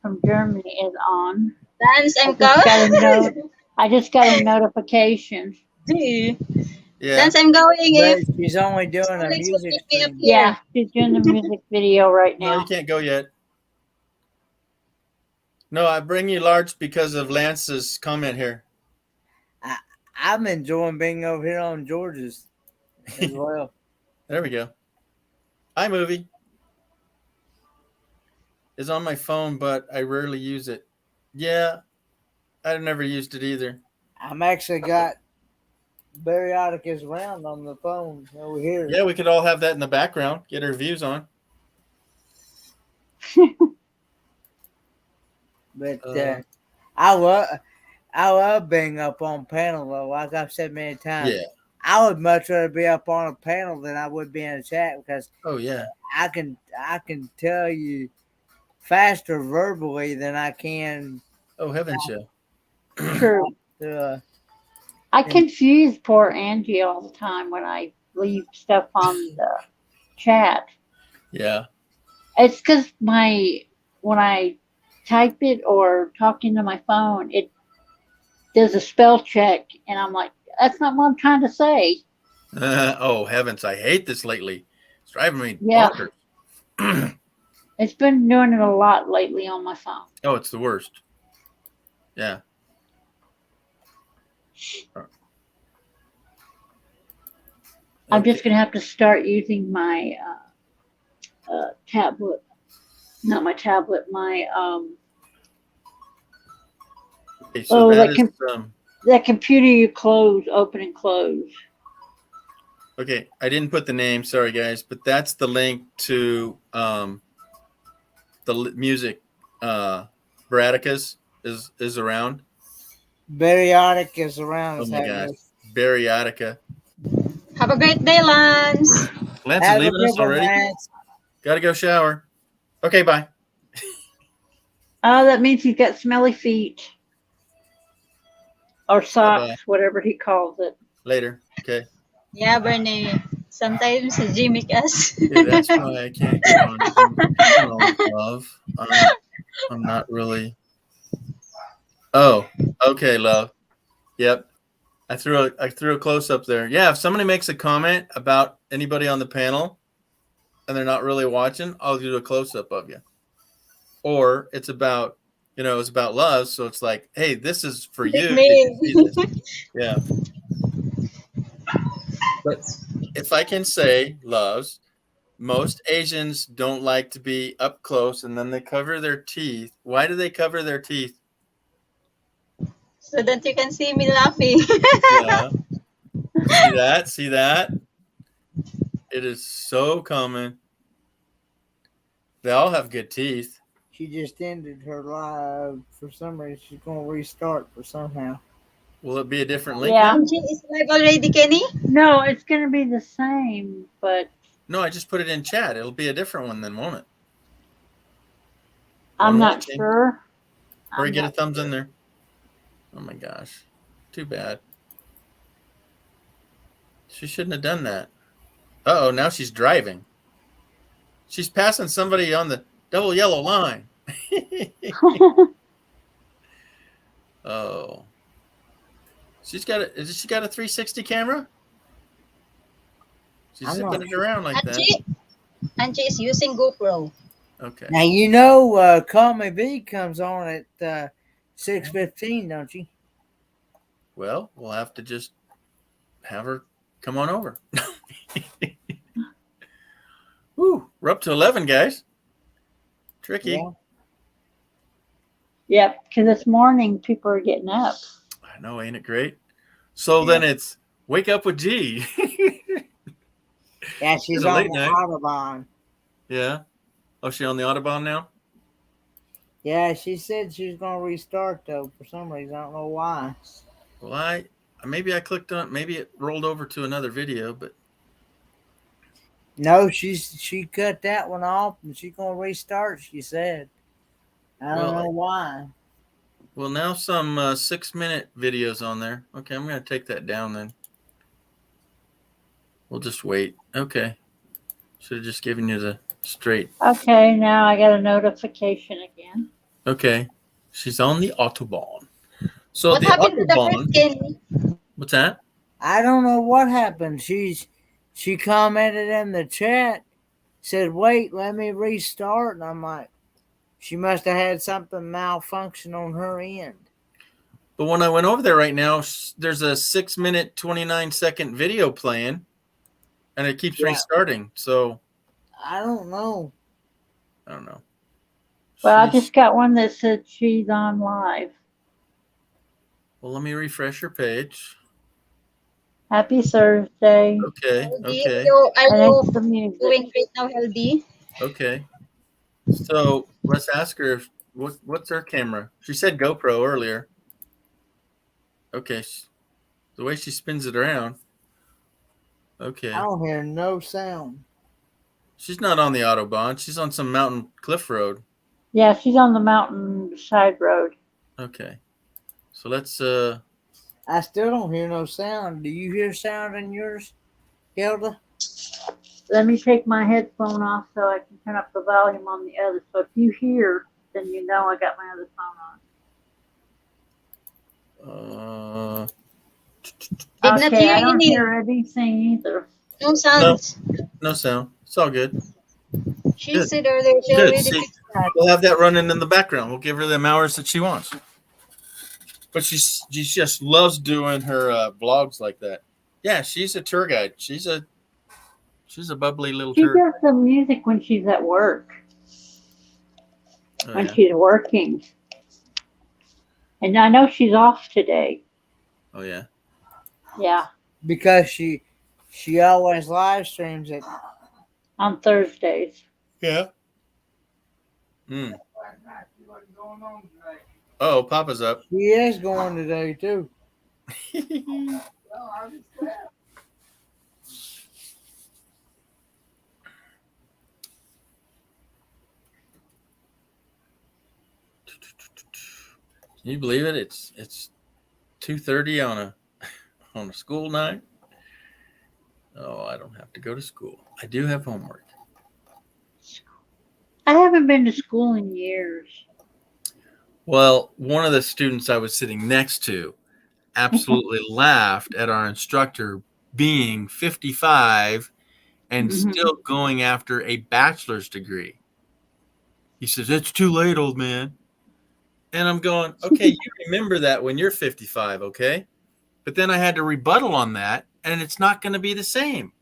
from Germany is on. Dance I and just got a go. note. I just got a notification. Yeah. Dance, I'm going. But If she's only doing a colleagues would music pick me up stream. here. Yeah, she's doing the music video right No, you now. can't go yet. No, I bring you large because of Lance's comment here. I'm enjoying being over here on George's as well. There we go. iMovie is on my phone, but I rarely use it. Yeah, I've never used it either. I'm actually got Bariaticus Round on the phone over here. Yeah, we could all have that in the background, get our views on. But I love being up on panel though. Like I've said many times. Yeah. I would much rather be up on a panel than I would be in a chat because Oh, yeah. I can tell you faster verbally than I can. Oh, heavens, yeah. True. I Yeah. confuse poor Angie all the time when I leave stuff on the chat. Yeah. It's because when I type it or talk into my phone, it does a spell check, and I'm like, that's not what I'm trying to say. Oh, heavens. I hate this lately. It's driving me Yeah. bonkers. It's been doing it a lot lately on my phone. Oh, it's the worst. Yeah. I'm just gonna have to start using my tablet. Not my tablet. My Okay, so that that is, that computer you close, open and close. okay, I didn't put the name. Sorry, guys, but that's the link to music. Baraticus is around. Bariaticus Round. Oh is my having gosh, this. Bariatica. Have a great day, Lance. Lance is Have a leaving good us one, already. Lance. Gotta go shower. Okay, bye. Oh, that means he's got smelly feet. Or socks, Bye-bye. whatever he calls it. Later. Okay. Yeah, Bernie. Sometimes Jimmy us. Yeah, that's why I can't get on. You know, love. I'm not really. Oh, okay, love. Yep. I threw a close up there. Yeah, if somebody makes a comment about anybody on the panel, and they're not really watching, I'll do a close up of you. Or it's about, it's about love. So it's like, hey, this is for you. Did you see this? Yeah. But if I can say, loves, most Asians don't like to be up close, and then they cover their teeth. Why do they cover their teeth? So that you can see me laughing. Yeah. See that? See that? It is so common. They all have good teeth. She just ended her live for some reason. She's gonna restart for somehow. Will it be a different link? Yeah. Angie is live already, Kenny? No, it's going to be the same, but No, I just put it in chat. It'll be a different one then, won't it? I'm One not watching. sure. Or I'm get a not thumbs sure. in there. Oh my gosh. Too bad. She shouldn't have done that. Uh-oh, now she's driving. She's passing somebody on the double yellow line. Oh. Has she got a 360 camera? She's I'm zipping not- it around like that. Angie is using GoPro. Okay. Now Call Me V comes on at 6:15, don't you? Well, we'll have to just have her come on over. Woo, we're up to 11, guys. Tricky. Yeah. Yep, because this morning people are getting up. I know, ain't it great? So Yeah. then it's Wake Up with G. Yeah, she's It's a on late the night. Autobahn. Yeah. Oh, she on the Autobahn now? Yeah, she said she was gonna restart though for some reason. I don't know why. Well, maybe I clicked on, maybe it rolled over to another video, but No, she cut that one off and she's gonna restart. She said. I don't Well, know why. well, now some 6-minute videos on there. Okay, I'm gonna take that down then. We'll just wait. Okay. Should have just given you the straight. Okay, now I got a notification again. Okay. She's on the Autobahn. So What the happened to the Autobahn. first, Kenny? What's that? I don't know what happened. She commented in the chat, said, "Wait, let me restart," and I'm like, she must have had something malfunction on her end. But when I went over there right now, there's a 6-minute, 29-second video playing, and it keeps Yeah. restarting. So I don't know. I don't know. Well, I She's- just got one that said she's on live. Well, let me refresh your page. Happy Thursday. Okay. Healthy? Okay. Are And you it's the music. doing great now, Healthy? Okay. So let's ask her what's her camera. She said GoPro earlier. Okay. The way she spins it around. Okay. I don't hear no sound. She's not on the Autobahn. She's on some mountain cliff road. Yeah, she's on the mountain side road. Okay. So let's I still don't hear no sound. Do you hear sound in yours, Hilda? Let me take my headphone off so I can turn up the volume on the other. So if you hear, then you know I got my other phone on. Did not Okay, hear I don't any. hear anything either. No sounds. no sound. It's all good. She Good. said earlier she Good. already See, fixed that. we'll have that running in the background. We'll give her them hours that she wants. But she just loves doing her vlogs like that. Yeah, she's a tour guide. She's a bubbly little She tour. does some music when she's at work, Oh, when yeah. she's working. And I know she's off today. Oh yeah. Yeah, Because she always live streams it. on Thursdays. Yeah. Hmm. Oh, Papa's up. She is going today too. Can you believe it? It's 2:30 on a school night. Oh, I don't have to go to school. I do have homework. I haven't been to school in years. Well, one of the students I was sitting next to absolutely laughed at our instructor being 55 and Mhm. still going after a bachelor's degree. He says, it's too late, old man. And I'm going, okay, you remember that when you're 55, okay? But then I had to rebuttal on that, and it's not going to be the same.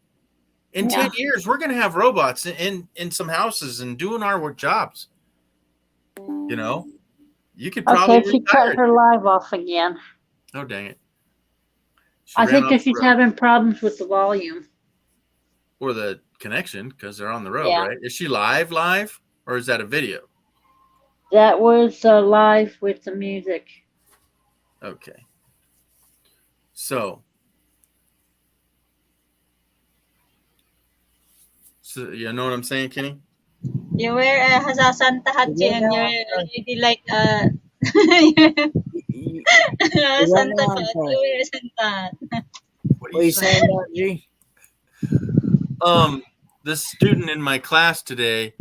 In Yeah. 10 years, we're going to have robots in some houses and doing our work jobs. You know, you could probably Okay, she cut retire. her live off again. Oh, dang it. She I ran think off that the she's road. having problems with the volume. Or the connection because they're on the road, Yeah. right? Is she live, or is that a video? That was live with the music. Okay. So you know what I'm saying, Kenny? You wear a Santa hat Yeah, and no, you're already like You- Santa know what I'm hat. saying. You wear a Santa hat. What What are you saying about G? The student in my class today,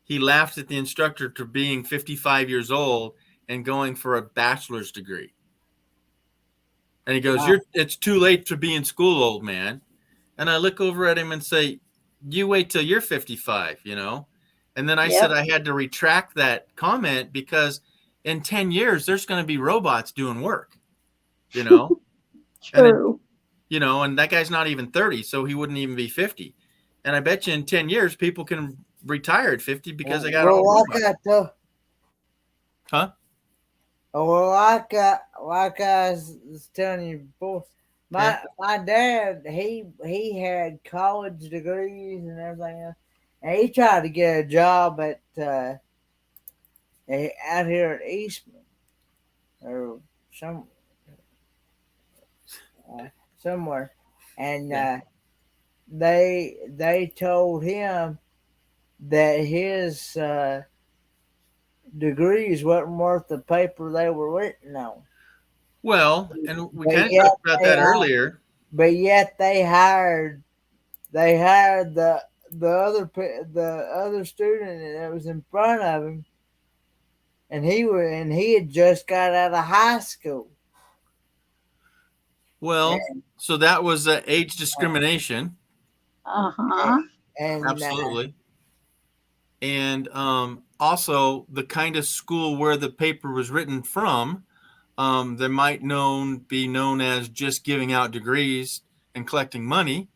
he laughed at the instructor for being 55 years old and going for a bachelor's degree. And he goes, Wow. it's too late to be in school, old man. And I look over at him and say, you wait till you're 55, you know? And then I Yep. said I had to retract that comment because in 10 years, there's going to be robots doing work, you know? True. You know, and that guy's not even 30, so he wouldn't even be 50. And I bet you in 10 years, people can retire at 50 because they got all well, robots. Huh? Well, like I was telling you before, my dad he had college degrees and everything else, and he tried to get a job at out here at Eastman or somewhere, and they told him that his degrees wasn't worth the paper they were written on. Well, and we But kind of yet talked about that they earlier. But yet they hired the other student that was in front of him, and he had just got out of high school. Well, so that was age discrimination. Uh-huh. And Absolutely. And also the kind of school where the paper was written from, there might be known as just giving out degrees and collecting money.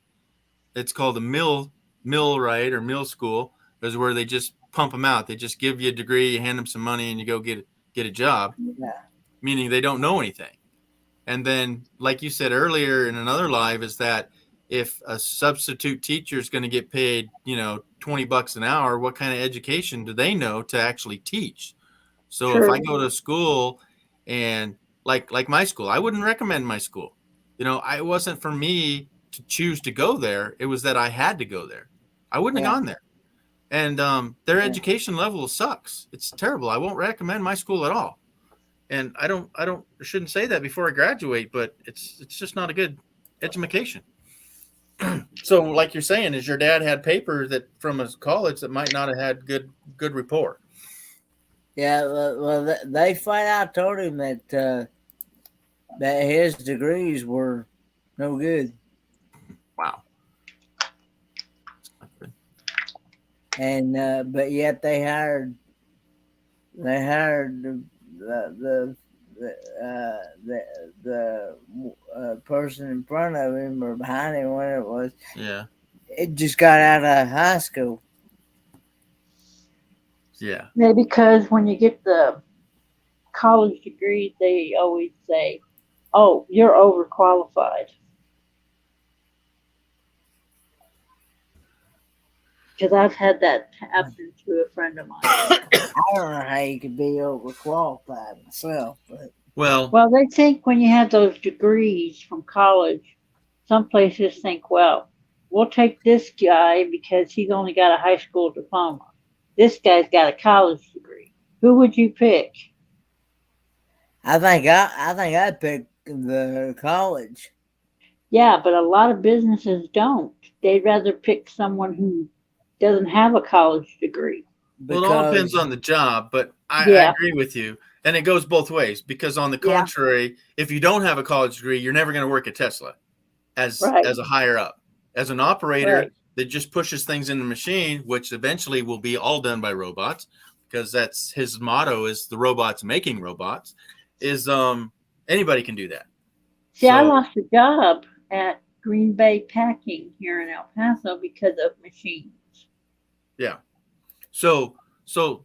It's called a millwright or mill school. Is where they just pump them out. They just give you a degree, you hand them some money, and you go get a job. Yeah. Meaning they don't know anything. And then, like you said earlier in another live, is that if a substitute teacher is going to get paid, $20 an hour, what kind of education do they know to actually teach? So True. if I go to school and like my school, I wouldn't recommend my school. It wasn't for me to choose to go there. It was that I had to go there. I wouldn't have gone there. And their education level sucks. It's terrible. I won't recommend my school at all. And I shouldn't say that before I graduate, but it's just not a good education. So like you're saying, is your dad had paper that from a college that might not have had good rapport. Yeah, well, they flat out told him that his degrees were no good. Wow. And but yet they hired the person in front of him or behind him, whatever it was. Yeah. It just got out of high school. Yeah. Maybe because when you get the college degree, they always say, "Oh, you're overqualified." Because I've had that happen to a friend of mine. I don't know how you could be overqualified myself, but Well, they think when you have those degrees from college, some places think, well, we'll take this guy because he's only got a high school diploma. This guy's got a college degree. Who would you pick? I think I'd pick the college. Yeah, but a lot of businesses don't. They'd rather pick someone who doesn't have a college degree. Well, it all depends on the job, but I agree with you. And it goes both ways because on the contrary, if you don't have a college degree, you're never going to work at Tesla as a higher up. As an operator, that just pushes things in the machine, which eventually will be all done by robots, because that's his motto is the robots making robots, is anybody can do that. See, I So- lost a job at Green Bay Packing here in El Paso because of machines. Yeah. So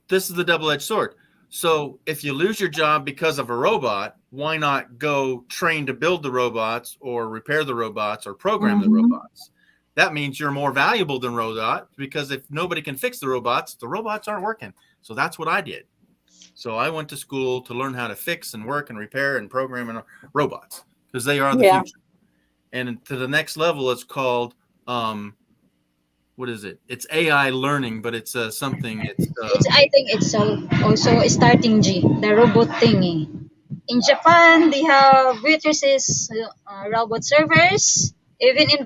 this is the double-edged sword. So if you lose your job because of a robot, why not go train to build the robots or repair the robots or program the Mhm. robots? That means you're more valuable than robots, because if nobody can fix the robots aren't working. So that's what I did. So I went to school to learn how to fix and work and repair and program and robots, because they are the Yeah. future. And to the next level, it's called what is it? It's AI learning, but it's something. I think it's also starting G, the robot thingy. In Japan, they have waitresses, robot servers. Even in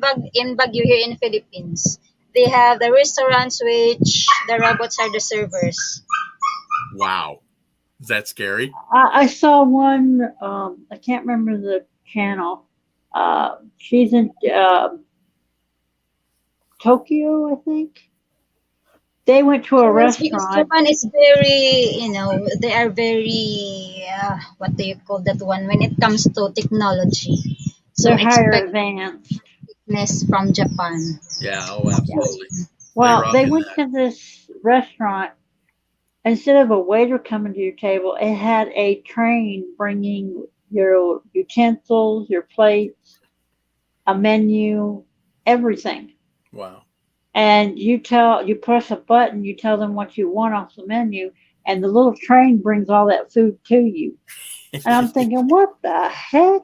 Baguio here in Philippines, they have the restaurants which the robots are the servers. Wow, is that scary? I saw one. I can't remember the channel. She's in Tokyo, I think. They went to a Yes, because restaurant. Japan is very, they are very, what do you call that one when it comes to technology. So They're higher expect advanced. this from Japan. Yeah. Oh, absolutely. Well, they rocking went to this restaurant. Instead of a waiter coming to your table, it had a train bringing your utensils, your plates, a menu, everything. Wow. And you press a button, you tell them what you want off the menu, and the little train brings all that food to you. And I'm thinking, what the heck?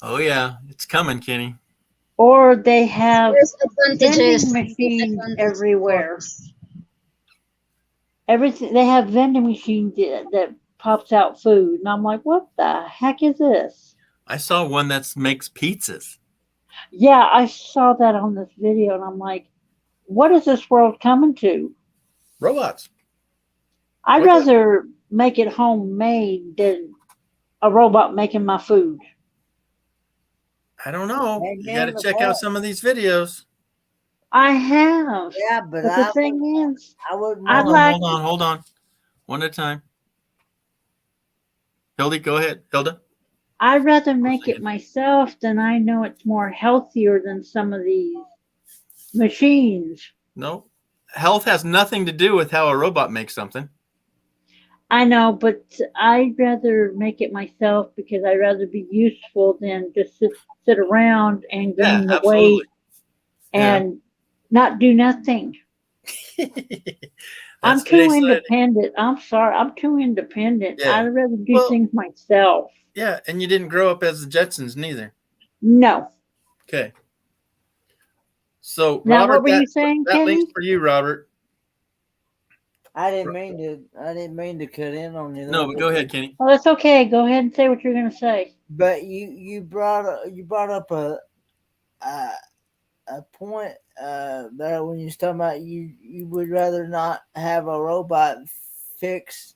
Oh yeah, it's coming, Kenny. Or they have There's advantages. vending machines disadvantages, everywhere. of course. Everything they have vending machines that pops out food, and I'm like, what the heck is this? I saw one that makes pizzas. Yeah, I saw that on this video, and I'm like, what is this world coming to? Robots. I'd What's rather make it homemade than a robot making my food. I don't know. Amen You got to to check that. out some of these videos. I have. Yeah, but But the thing is, I wouldn't I'd want like Hold on. One at a time. Hildy, go ahead. Hilda. I'd rather make it second. myself than I know it's more healthier than some of these machines. No. Health has nothing to do with how a robot makes something. I know, but I'd rather make it myself because I'd rather be useful than just sit around and Yeah, gain the absolutely. weight and not do nothing. I'm That's pretty too exciting. independent. I'm sorry. I'm too independent. Yeah. I'd rather do Well- things myself. Yeah, and you didn't grow up as the Jetsons neither. No. Okay. So Now, Robert, what were you saying, that link's Kenny? for you, Robert. I didn't mean to cut in on you. No, but go ahead, Kenny. Oh, that's okay. Go ahead and say what you're going to say. But you brought up a point there when you was talking about you would rather not have a robot fix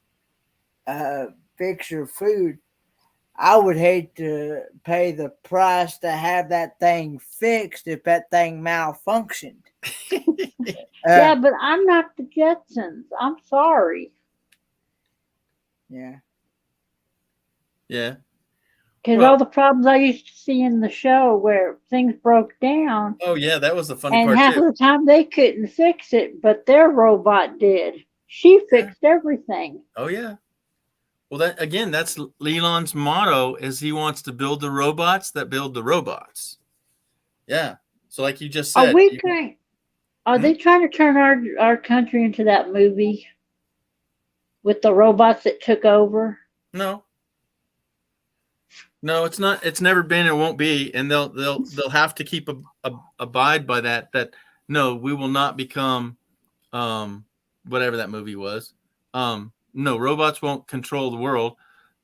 your food. I would hate to pay the price to have that thing fixed if that thing malfunctioned. Yeah, but I'm not the Jetsons. I'm sorry. Yeah. Yeah. Because Well- all the problems I used to see in the show where things broke down, Oh yeah, that was the funny and part half too. of the time they couldn't fix it, but their robot did. She fixed everything. Oh yeah. Well, that again, that's Leland's motto: is he wants to build the robots that build the robots. Yeah. So, like you just said, Are we you- trying? Are they trying to turn our country into that movie with the robots that took over? no, it's not. It's never been. It won't be. And they'll have to keep abide by that. That no, we will not become, whatever that movie was. No, robots won't control the world.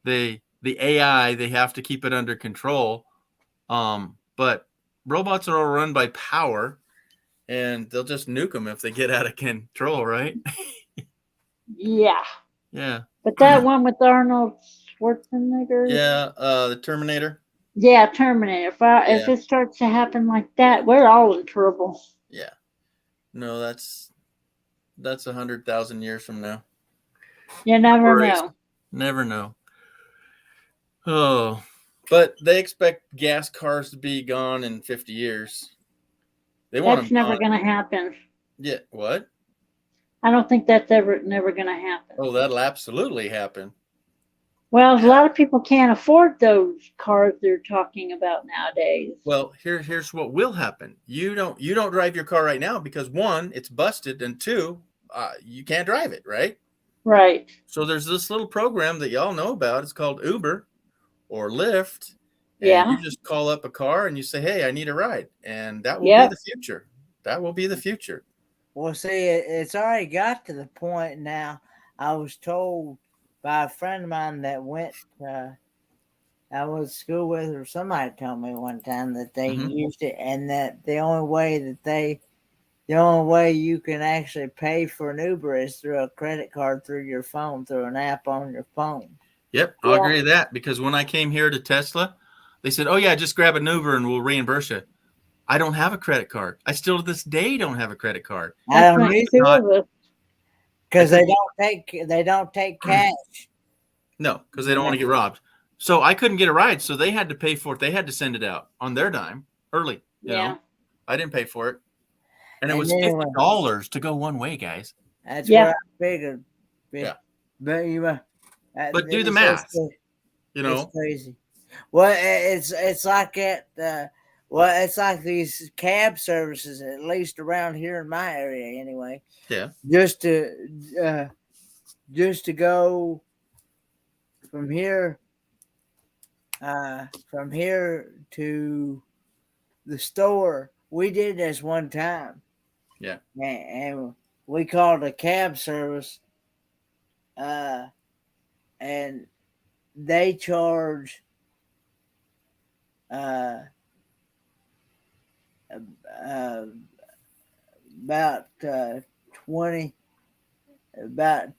The AI, they have to keep it under control. But robots are all run by power, and they'll just nuke them if they get out of control, right? Yeah. Yeah. But that one with Arnold Schwarzenegger. Yeah. The Terminator. Yeah, Terminator. If Yeah. it starts to happen like that, we're all in trouble. Yeah. No, that's 100,000 years from now. You never Worries. know. Never know. Oh, but they expect gas cars to be gone in 50 years. They want That's them never gone. going to happen. Yeah, what? I don't think that's never going to happen. Oh, that'll absolutely happen. Well, a lot of people can't afford those cars they're talking about nowadays. Well, here's what will happen. You don't drive your car right now because one, it's busted, and two, you can't drive it, right? Right. So there's this little program that y'all know about. It's called Uber or Lyft. And Yeah. you just call up a car and you say, "Hey, I need a ride," and that will Yep. be the future. That will be the future. Well, see, it's already got to the point now. I was told by a friend of mine that went, I was at school with, or somebody told me one time that they Mhm. used it, and that the only way you can actually pay for an Uber is through a credit card through your phone, through an app on your phone. Yep, I'll Yeah. agree with that because when I came here to Tesla, they said, "Oh yeah, just grab an Uber and we'll reimburse you." I don't have a credit card. I still to this day don't have a credit card. I That's don't right, need two not- of us. because they don't take cash. No, because they don't want to get robbed. So I couldn't get a ride, so they had to pay for it. They had to send it out on their dime early. You Yeah. know, I didn't pay for it, and it And was anyway. $50 to go one way, guys. That's Yeah. what I figured. Yeah. But you, But do the it's math. just, You it's know, crazy. Well, it's like it's like these cab services, at least around here in my area, anyway. Yeah. Just to go from here to the store. We did this one time. Yeah. And we called a cab service, and they charge about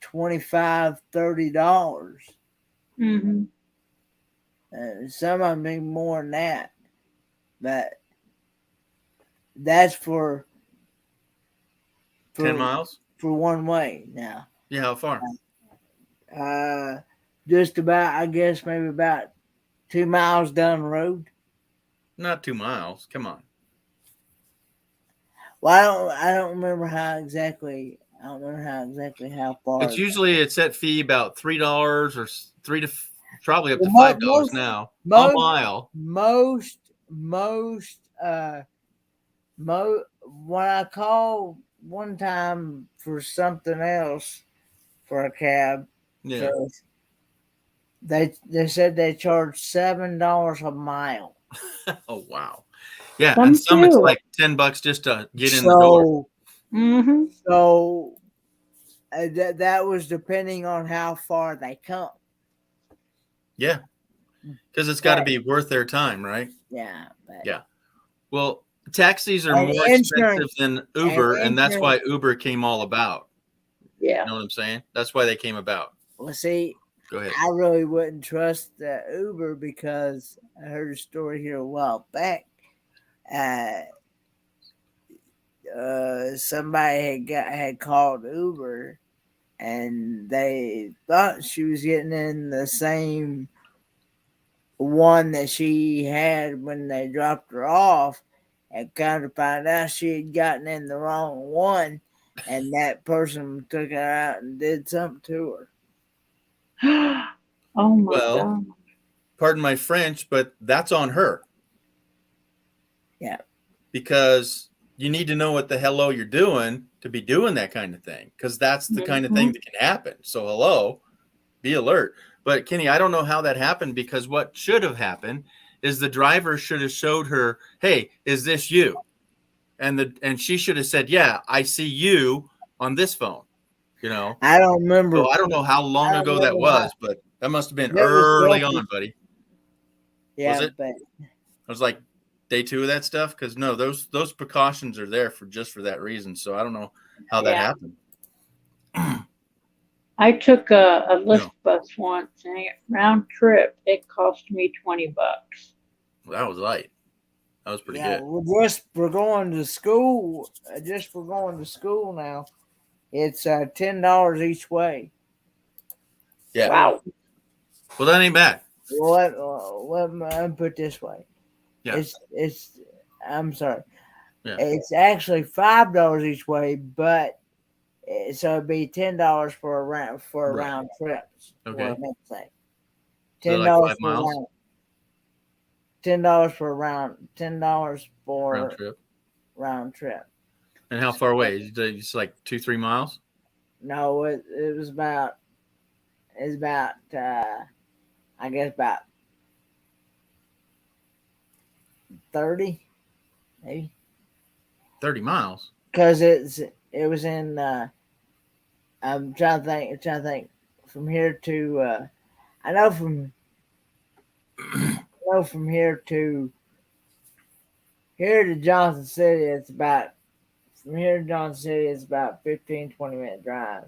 $25-$30. Mm-hmm. Some of them be more than that, but that's for 10 miles. for one way now. Yeah, how far? Just about, I guess, maybe about 2 miles down the road. Not 2 miles. Come on. Well, I don't remember how exactly. I don't remember how far. It's usually a set fee about $3 or probably up to Well, $5 now a most- mile. When I called one time for something else for a cab, Yeah. service, they said they charged $7 a mile. Oh wow. Yeah, Some and some it's too. like $10 just to get in the door. Mm-hmm. So that was depending on how far they come. Yeah, because it's got to be worth their time, right? Yeah. But Yeah. Well, taxis are And more insurance. expensive than Uber, and that's why insurance. Uber came all about. Yeah. You know what I'm saying? That's why they came about. Well, see, Go ahead. I really wouldn't trust Uber because I heard a story here a while back. Somebody had called Uber, and they thought she was getting in the same one that she had when they dropped her off, and kind of find out she had gotten in the wrong one, and that person took her out and did something to her. Oh my Well, God. Pardon my French, but that's on her. Yeah. Because you need to know what the hello you're doing to be doing that kind of thing, because that's the kind of thing that can happen. So hello, be alert. But Kenny, I don't know how that happened, because what should have happened is the driver should have showed her, "Hey, is this you?" And she should have said, "Yeah, I see you on this phone." You know. I don't remember. So I don't know how long I don't ago that remember was, but that must have been That was early definitely- on, buddy. Yeah, it? but It was like day 2 of that stuff, because no, those precautions are there for that reason. So I don't know how that Yeah. happened. I took a Lyft No. bus once, and round trip, it cost me $20. That was light. That was pretty Yeah, good. well, just for going to school, just for going to school now, it's $10 each way. Yeah. Wow. Well, that ain't bad. Let me put it this way. Yeah. It's I'm sorry. Yeah. It's actually $5 each way, but so it'd be $10 for a round Right. round trips. Okay. What I meant to say. So like $10 5 for a miles? round. $10 for a round. $10 for Round trip. round trip. And how far away? It's like 2-3 miles. No, it was about. It's about. I guess about 30, maybe. 30 miles. Because it was in. I'm trying to think. From here to. I know from here to Johnson City. It's about. From here to Johnson City, it's about 15-20 minute drive.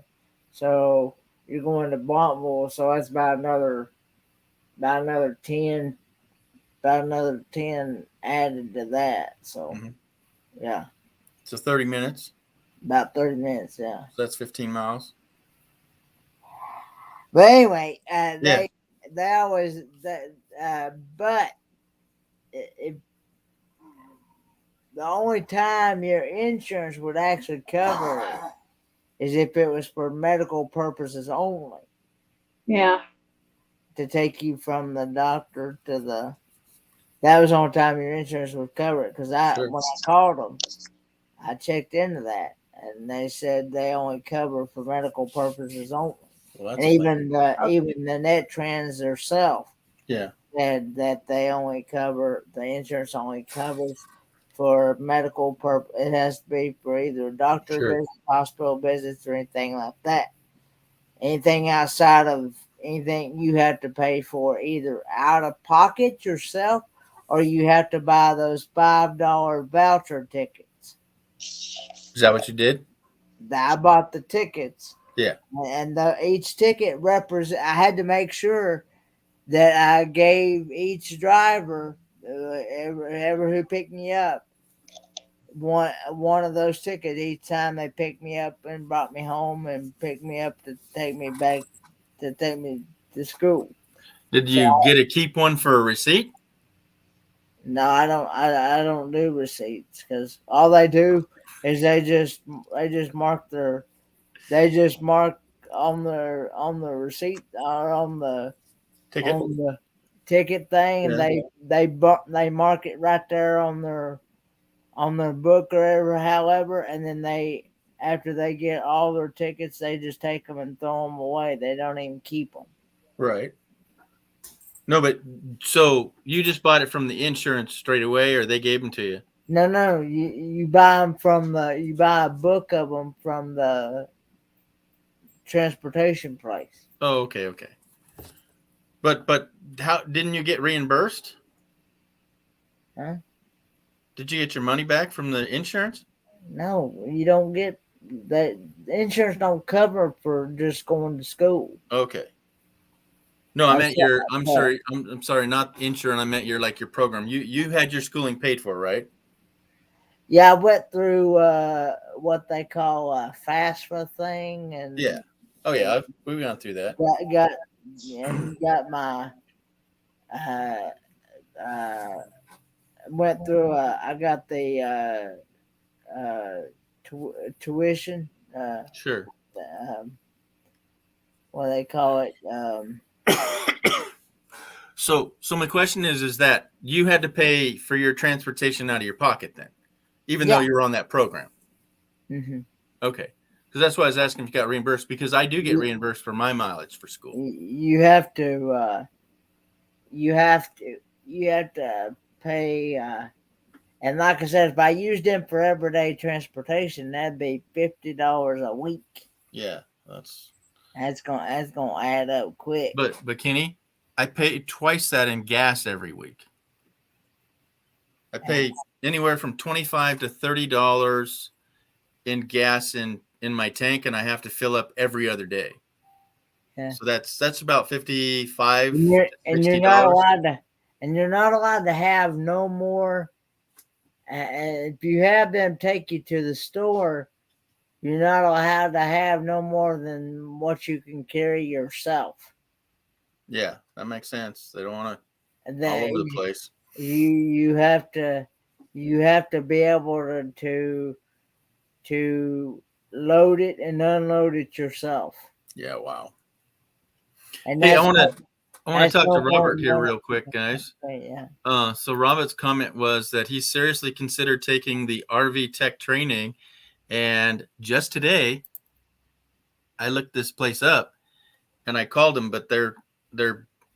So you're going to Blountville, so that's about another 10 added to that. So Mhm. yeah, So 30 minutes. about 30 minutes. Yeah. So that's 15 miles. But anyway, Yeah. they always that. But if the only time your insurance would actually cover it is if it was for medical purposes only, Yeah. to take you from the doctor to the. That was the only time your insurance would cover it. Because Sure. when I called them, I checked into that, and they said they only cover for medical purposes only. Well, And that's even the net trans themselves yeah. said that they only cover, the insurance only covers for medical purpose. It has to be for either doctor Sure. visits, hospital visits, or anything like that. Anything outside of anything you have to pay for either out of pocket yourself, or you have to buy those $5 voucher tickets. Is that what you did? I bought the tickets. Yeah. And each ticket I had to make sure that I gave each driver, ever who picked me up, one of those tickets each time they picked me up and brought me home and picked me up to take me back to take me to school. Did you get to keep one for a receipt? No, I don't. I don't do receipts because all they do is they just mark on the receipt or on the ticket thing, and they mark it right there on their book or however, and then after they get all their tickets, they just take them and throw them away. They don't even keep them. Right. No, but so you just bought it from the insurance straight away, or they gave them to you? No, you buy them you buy a book of them from the transportation place. Oh, okay. But how didn't you get reimbursed? Huh? Did you get your money back from the insurance? No, you don't get that. The insurance don't cover for just going to school. Okay. No, I meant Okay. I'm sorry. I'm sorry, not insurance. I meant your program. You had your schooling paid for, right? Yeah, I went through what they call a FAFSA thing, and Yeah. Oh yeah, we've gone through that. got my went through. I got the tuition. Sure. What they call it. So my question is that you had to pay for your transportation out of your pocket then, even though you were on that program? Mm-hmm. Okay. Because that's why I was asking if you got reimbursed, because I do get reimbursed for my mileage for school. You have to pay. And like I said, if I used them for everyday transportation, that'd be $50 a week. Yeah, that's gonna add up quick. But Kenny, I pay twice that in gas every week. I pay anywhere from $25 to $30 in gas in my tank, and I have to fill up every other day. Yeah. So that's about $55. And you're not allowed to have no more And if you have them take you to the store, you're not allowed to have no more than what you can carry yourself. Yeah, that makes sense. They don't want And to all then over the place. you have to be able to load it and unload it yourself. Yeah, wow. And Hey, I that's want to that's talk to no Robert more here than- real quick, guys. Yeah. So Robert's comment was that he seriously considered taking the RV tech training, and just today, I looked this place up, and I called them, but they're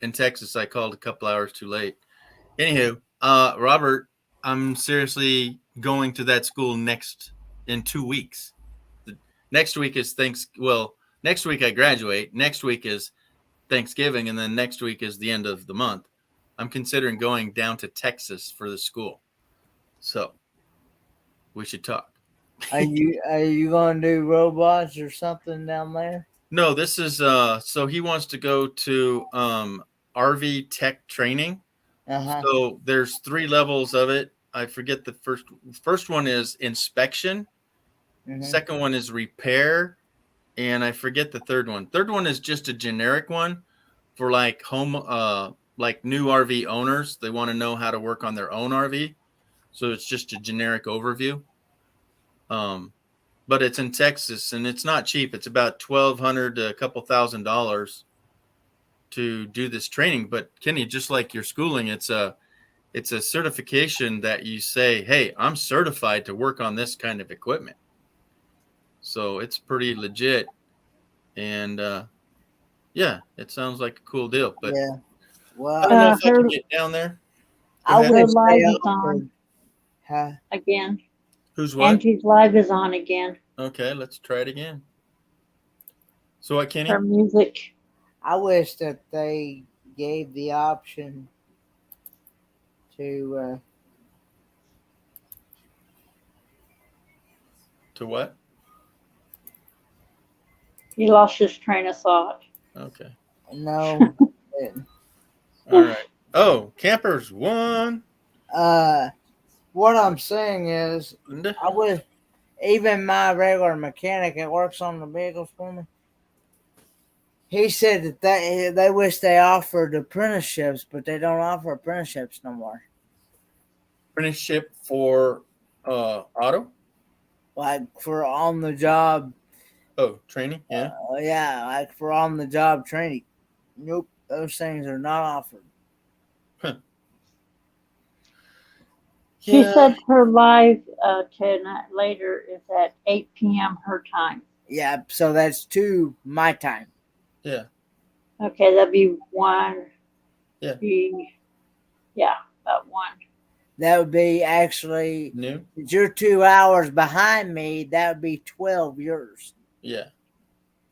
in Texas. I called a couple hours too late. Anywho, Robert, I'm seriously going to that school in 2 weeks. Next week is next week I graduate. Next week is Thanksgiving, and then next week is the end of the month. I'm considering going down to Texas for the school. So we should talk. Are you going to do robots or something down there? No, this is so he wants to go to RV tech training. Uh-huh. So there's 3 levels of it. I forget the first one is inspection. Mhm. Second one is repair, and I forget the third one. Third one is just a generic one for like like new RV owners. They want to know how to work on their own RV. So it's just a generic overview. But it's in Texas, and it's not cheap. It's about $1,200 to a couple $1,000 to do this training. But Kenny, just like your schooling, it's a certification that you say, hey, I'm certified to work on this kind of equipment. So it's pretty legit. And yeah, it sounds like a cool deal. But Yeah. Well, I don't know if I can her- get down there. I ahead. wish Her they live is offered- on Huh? again. Who's what? Angie's live is on again. Okay, let's try it again. So what, Kenny? Her music. I wish that they gave the option to To what? He lost his train of thought. Okay. no. All right. Oh, campers won. What I'm saying is, Linda? I wish even my regular mechanic that works on the vehicles for me. He said that they wish they offered apprenticeships, but they don't offer apprenticeships no more. Apprenticeship for auto? Like for on the job, Oh, training? Yeah. yeah, like for on the job training. Nope, those things are not offered. She Yeah. said her live tonight later is at 8 p.m. her time. Yeah, so that's 2 my time. Yeah. Okay, that'd be 1. Yeah. Yeah, about 1. That would be actually, New? if you're 2 hours behind me, that would be 12 yours. Yeah.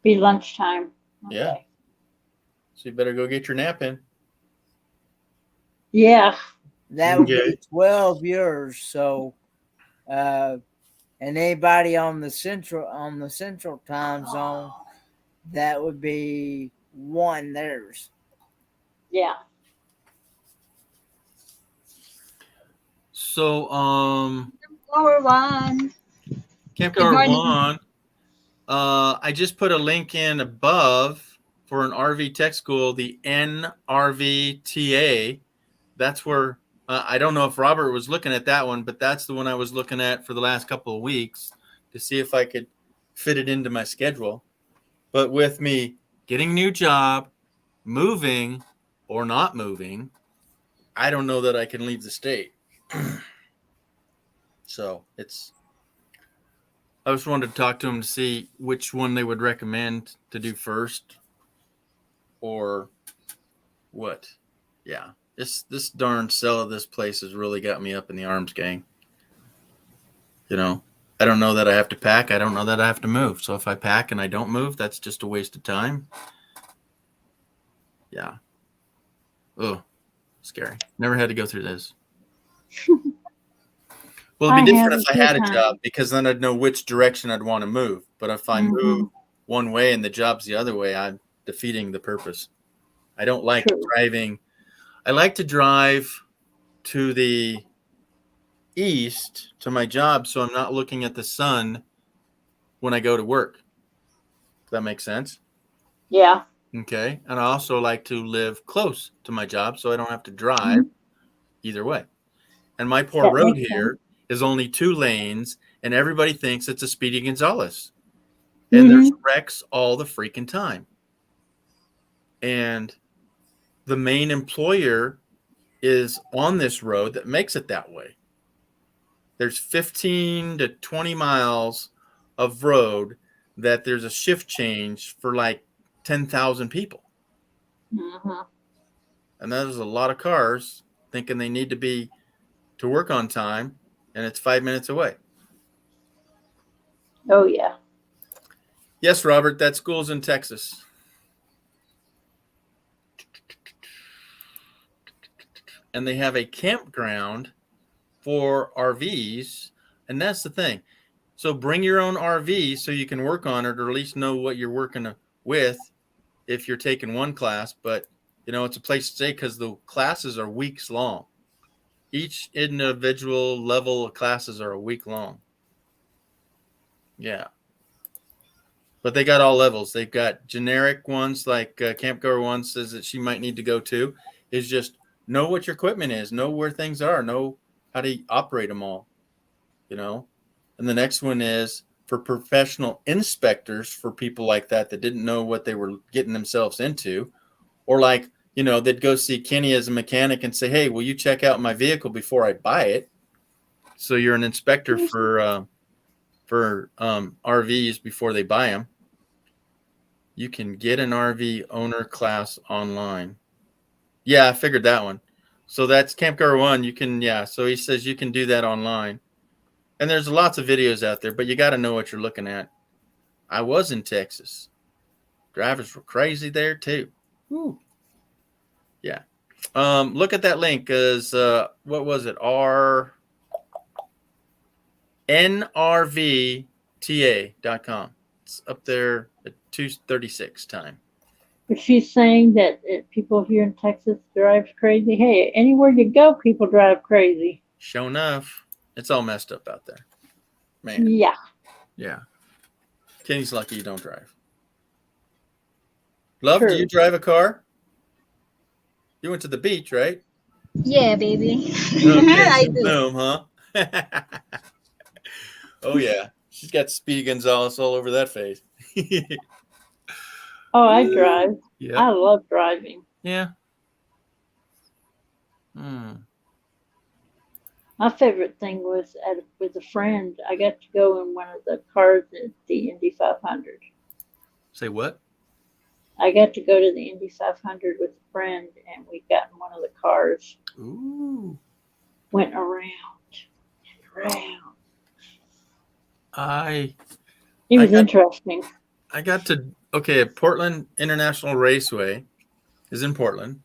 Be lunchtime. Yeah. Okay. So you better go get your nap in. Yeah. That would Okay. be 12 yours. So, and anybody on the central time zone, that would be 1 theirs. Yeah. So Power one. Camp Good Tower morning. 1. I just put a link in above for an RV tech school, the NRVTA. That's where I don't know if Robert was looking at that one, but that's the one I was looking at for the last couple of weeks to see if I could fit it into my schedule. But with me getting a new job, moving or not moving, I don't know that I can leave the state. So I just wanted to talk to them to see which one they would recommend to do first or what. Yeah. This darn sell of this place has really got me up in the arms, gang. You know, I don't know that I have to pack. I don't know that I have to move. So if I pack and I don't move, that's just a waste of time. Yeah. Oh, scary. Never had to go through this. Well, it'd be I different have if I a few had a times. job because then I'd know which direction I'd want to move. But if I move one way and the job's the other way, I'm defeating the purpose. I don't like True. driving. I like to drive to the east to my job, so I'm not looking at the sun when I go to work. Does that make sense? Yeah. Okay. And I also like to live close to my job so I don't have to drive either way. And my poor That road makes here is only 2 lanes, and everybody thinks it's a Speedy Gonzales. And there's wrecks all the freaking time. And the main employer is on this road that makes it that way. There's 15 to 20 miles of road that there's a shift change for like 10,000 people. And there's a lot of cars thinking they need to be to work on time, and it's 5 minutes away. Oh, yeah. Yes, Robert, that school's in Texas. And they have a campground for RVs, and that's the thing. So bring your own RV so you can work on it, or at least know what you're working with if you're taking one class. But, you know, it's a place to stay because the classes are weeks long. Each individual level of classes are a week long. Yeah. But they got all levels. They've got generic ones like Camp Goer One says that she might need to go to, is just know what your equipment is, know where things are, know how to operate them all, you know. And the next one is for professional inspectors, for people like that didn't know what they were getting themselves into, or like, you know, they'd go see Kenny as a mechanic and say, hey, will you check out my vehicle before I buy it? So you're an inspector for RVs before they buy them. You can get an RV owner class online. Yeah, I figured that one. So that's Camp Goer One. You can, yeah. So he says you can do that online. And there's lots of videos out there, but you got to know what you're looking at. I was in Texas. Drivers were crazy there too. Woo. Yeah. Look at that link. Is what was it? NRVTA.com. It's up there at 2:36 time. But she's saying that people here in Texas drives crazy. Hey, anywhere you go, people drive crazy. Sure enough, it's all messed up out there. Man. Yeah. Yeah. Kenny's lucky you don't drive. Love, True. do you drive a car? You went to the beach, right? Yeah, baby. Okay, I so do. boom, huh? Oh, yeah. She's got Speedy Gonzales all over that face. Oh, I drive. Yeah. I love driving. Yeah. My favorite thing was with a friend. I got to go in one of the cars at the Indy 500. Say what? I got to go to the Indy 500 with a friend, and we got in one of the cars. Ooh. Went around and around. It was interesting. I got to, Portland International Raceway is in Portland,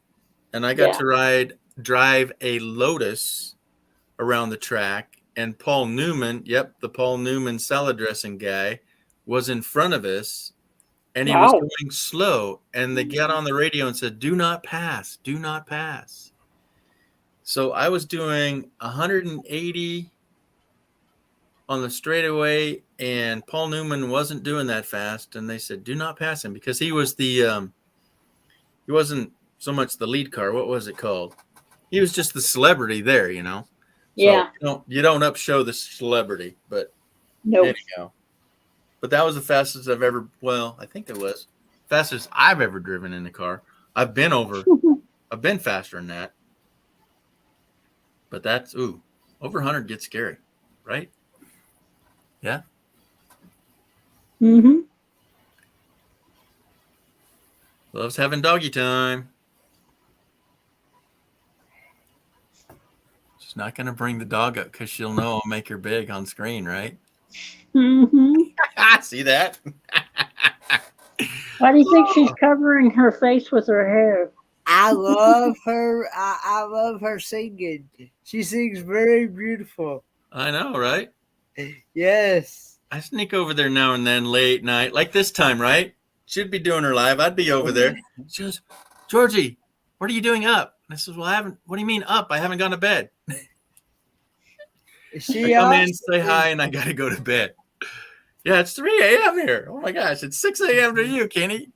and I got to drive a Lotus around the track, and Paul Newman, the Paul Newman salad dressing guy, was in front of us, and he was going slow, and they got on the radio and said, do not pass, do not pass. So I was doing 180 on the straightaway, and Paul Newman wasn't doing that fast, and they said, do not pass him, because he was he wasn't so much the lead car. What was it called? He was just the celebrity there, you know? Yeah. So you don't upshow the celebrity, but nope. Anyhow. But that was the fastest I've ever, I think it was fastest I've ever driven in the car. I've been faster than that. But that's, over 100 gets scary, right? Yeah. Mm-hmm. Loves having doggy time. She's not going to bring the dog up because she'll know I'll make her big on screen, right? Mm-hmm. See that? Why do you think she's covering her face with her hair? I love her. I love her singing. She sings very beautiful. I know, right? Yes. I sneak over there now and then late night, like this time, right? She'd be doing her live. I'd be over there. She goes, Georgie, what are you doing up? And I says, well, what do you mean up? I haven't gone to bed. She Come in, also say hi, and I got to go to bed. Yeah, it's 3 a.m. here. Oh my gosh, it's 6 a.m. to you, Kenny.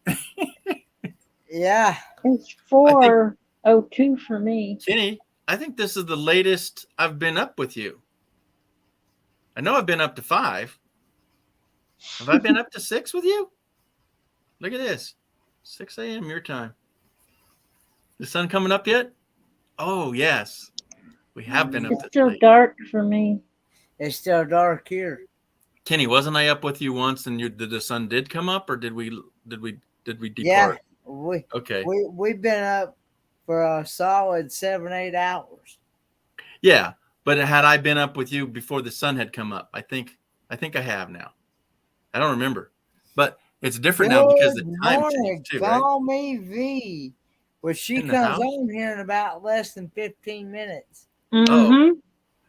Yeah. It's 4:02 for me. Kenny, I think this is the latest I've been up with you. I know I've been up to 5. Have I been up to 6 with you? Look at this. 6 a.m. your time. The sun coming up yet? Oh, yes. We have been up It's to still late. dark for me. It's still dark here. Kenny, wasn't I up with you once and the sun did come up, or did we depart? Yeah. We Okay. we've been up for a solid 7-8 hours. Yeah, but had I been up with you before the sun had come up? I think I have now. I don't remember, but it's different now because the Good time morning. changed too, right? Call me V. Well, she In the comes house? on here in about less than 15 minutes. Mm-hmm.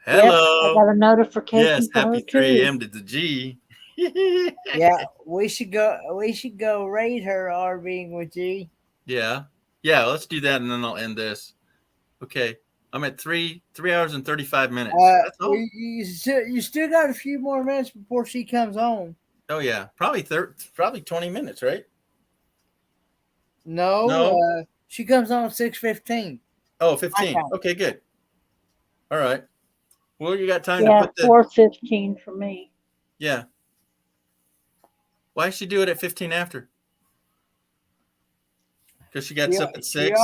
Yep, Hello. I got a notification Yes, for her happy too. 3 a.m. to the G. Yeah, we should go raid her RVing with G. Yeah. Let's do that, and then I'll end this. Okay, I'm at 3 hours and 35 minutes. That's all. You still got a few more minutes before she comes on. Oh yeah, probably 20 minutes, right? No. She comes on at 6:15. Oh, 15. Okay. Okay, good. All right. Well, you got time Yeah, to put the 4:15 for me. yeah. Why does she do it at 15 after? Because she got up at 6.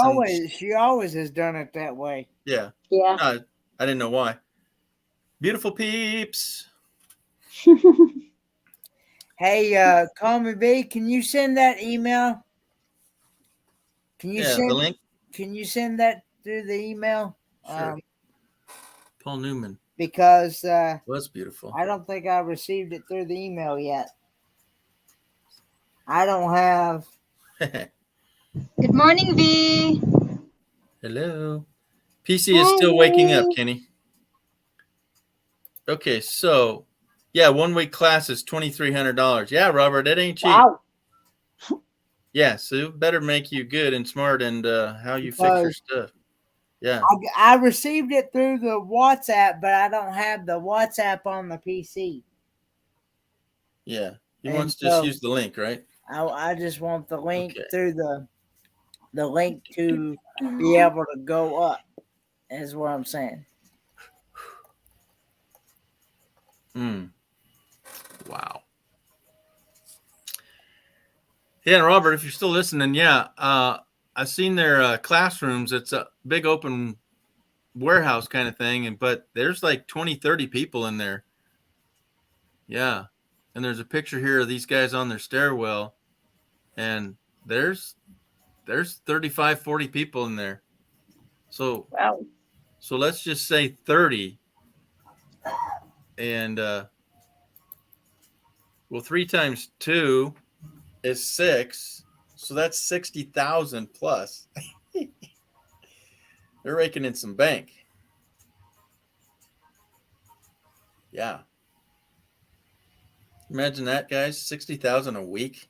She always has done it that way. Yeah. Yeah. No, I didn't know why. Beautiful peeps. Hey, call me B. Can you send that email? Can you Yeah, send the link. Can you send that through the email? Sure. Paul Newman Because was beautiful. I don't think I received it through the email yet. I don't have. Good morning, V. Hello. PC is still waking up, Kenny. Okay, so yeah, 1 week class is $2,300. Yeah, Robert, that ain't cheap. Wow. Yeah, so it better make you good and smart and how you fix your stuff. Yeah. I received it through the WhatsApp, but I don't have the WhatsApp on the PC. Yeah. He And wants to just so- use the link, right? I just want the link Okay. through the link to be able to go up. Is what I'm saying. Wow. Yeah, and Robert, if you're still listening, yeah, I've seen their classrooms. It's a big open warehouse kind of thing, but there's like 20, 30 people in there. Yeah. And there's a picture here of these guys on their stairwell, and there's 35, 40 people in there. So Wow. So let's just say 30. And well, 3 times 2 is 6. So that's 60,000 plus. They're raking in some bank. Yeah. Imagine that, guys. 60,000 a week.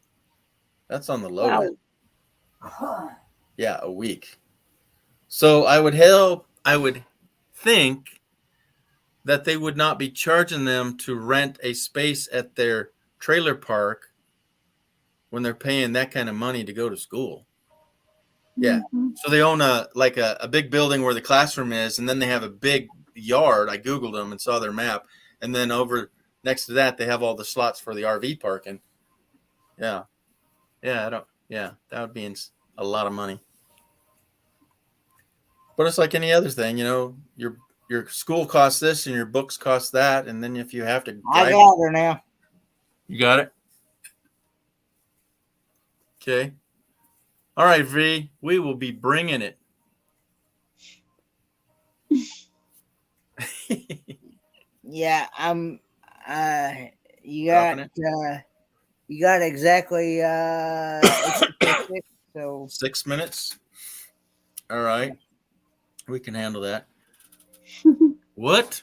That's on the low end. Yeah, a week. So I would think that they would not be charging them to rent a space at their trailer park when they're paying that kind of money to go to school. Yeah. So they own a big building where the classroom is, and then they have a big yard. I Googled them and saw their map. And then over next to that, they have all the slots for the RV parking. Yeah. That would be a lot of money. But it's like any other thing, your school costs this and your books cost that. And then if you have to I got her now. You got it? Okay. All right, V, we will be bringing it. Yeah, I'm. You got exactly. So 6 minutes. All right, we can handle that. What?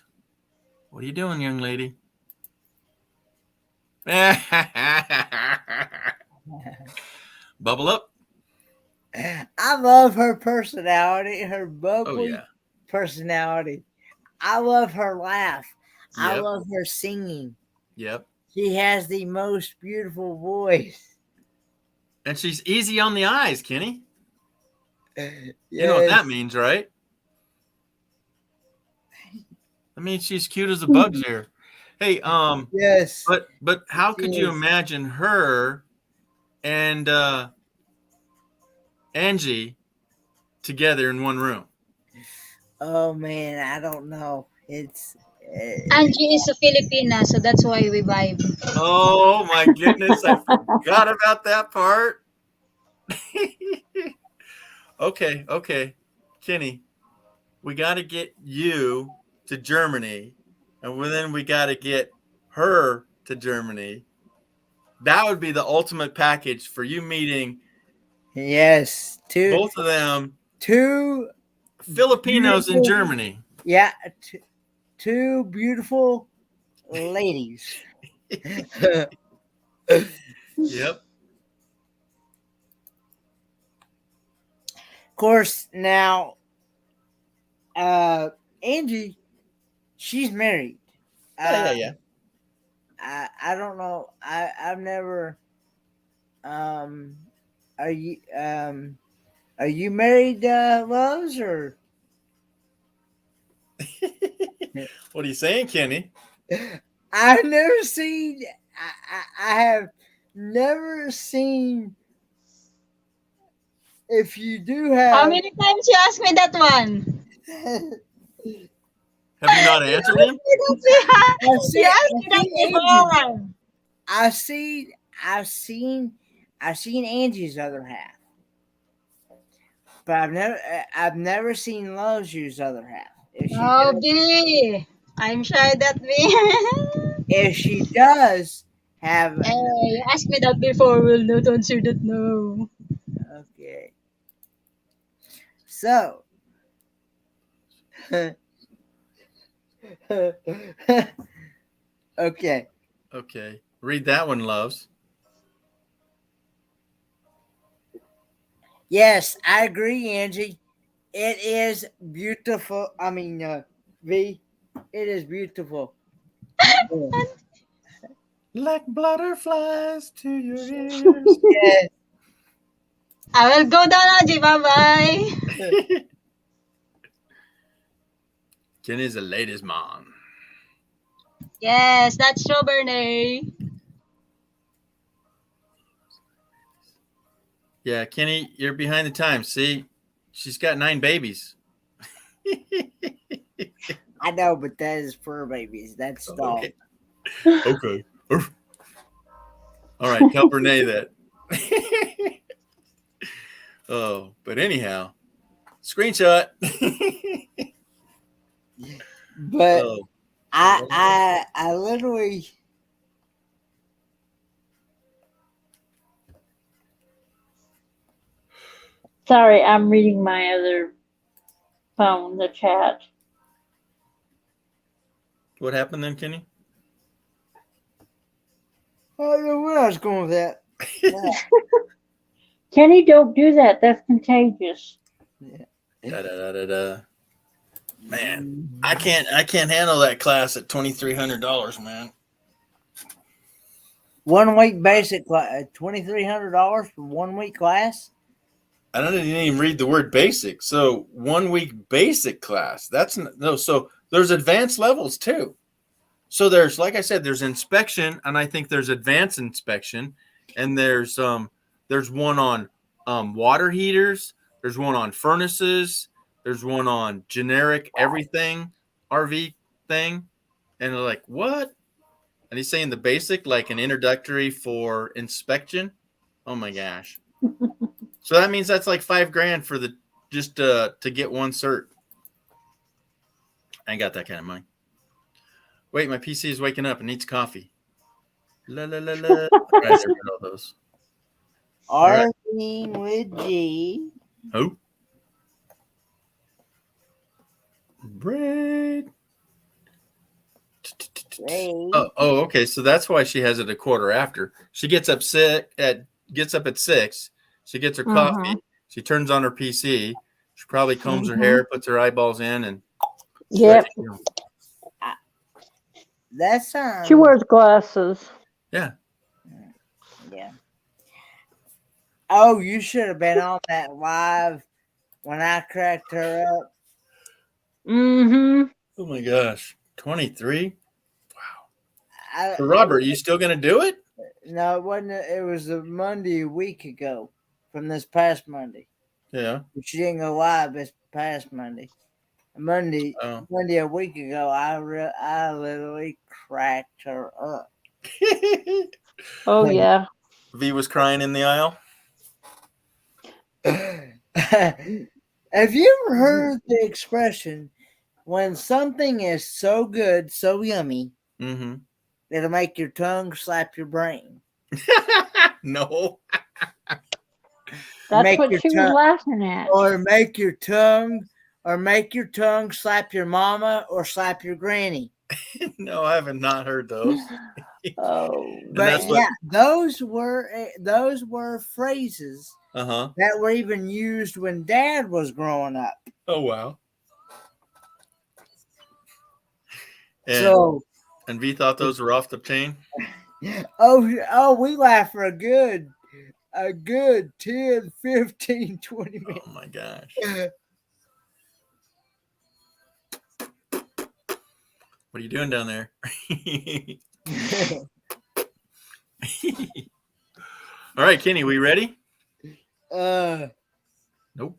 What are you doing, young lady? Bubble up. I love her personality, her bubbly Oh yeah. personality. I love her laugh. I Yep. love her singing. Yep. She has the most beautiful voice. And she's easy on the eyes, Kenny. Yes. You know what that means, right? That means she's cute as a bug's ear. Hey, Yes. but how could you Yes. imagine her and Angie together in one room? Oh man, I don't know. It's Angie is a Filipina, so that's why we vibe. Oh my goodness, I forgot about that part. Okay. Kenny, we got to get you to Germany, and then we got to get her to Germany. That would be the ultimate package for you meeting yes, both of them, two Filipinos in beautiful- Germany. yeah, two beautiful ladies. Yep. Of course, now Angie, she's married. Yeah. I don't know. I've never. Are you married, Loves, or? What are you saying, Kenny? I've never seen. I have never seen. If you do have. How many times you asked me that one? Have you not answered him? You asked me that before. I've seen Angie's other half, but I've never seen Love's other half. Oh, B. I'm shy that B. If she does have, Hey, you asked me that before. Will not answer that no. okay, so. Okay. Okay. Read that one, Loves. Yes, I agree, Angie. It is beautiful. I mean, V, it is beautiful. Like butterflies to your ears. Yes. I will go down, Angie. Bye-bye. Kenny's a ladies' man. Yes, that's Strawberry. Yeah, Kenny, you're behind the times. See, she's got 9 babies. I know, but that is fur babies. That's dog. Okay. All right, tell Renee that. Oh, but anyhow, screenshot. But Oh, I literally. Sorry, I'm reading my other phone, the chat. what happened then, Kenny? I don't know where I was going with that. Kenny, don't do that. That's contagious. Da. Man, I can't handle that class at $2,300, man. 1 week basic class, $2,300 for 1 week class. I didn't even read the word basic. So 1 week basic class. So there's advanced levels too. So there's, like I said, there's inspection, and I think there's advanced inspection, and there's one on water heaters, there's one on furnaces, there's one on generic everything RV thing, and they're like, what? And he's saying the basic, like an introductory for inspection. Oh my gosh! So that means that's like $5,000 for just to get one cert. I ain't got that kind of money. Wait, my PC is waking up and needs coffee. La la la la. All right, there we go, those. right. Arlene with G. Who? Bread. Ray. Oh, okay. So that's why she has it a quarter after. She gets up at 6. She gets her coffee. She turns on her PC. She probably combs her hair, puts her eyeballs in, and Yep. That's She wears glasses. Yeah. Yeah. Oh, you should have been on that live when I cracked her up. Mm-hmm. Oh my gosh. 23? I, So Robert, you still going to do it? No, it wasn't. It was a Monday a week ago from this past Monday. Yeah. But she didn't go live this past Monday. Monday a week ago, I literally cracked her up. Oh, yeah. V was crying in the aisle. Have you ever heard the expression, when something is so good, so yummy, Mm-hmm. it'll make your tongue slap your brain? No. That's Make what your she was tongue- laughing at. Or make your tongue slap your mama or slap your granny. No, I have not heard those. Oh, But that's what- yeah, those were phrases Uh-huh. that were even used when Dad was growing up. Oh, wow. And V thought those were off the chain? We laughed for a good 10, 15, 20 minutes. Oh, my gosh. What are you doing down there? All right, Kenny, we ready? Nope.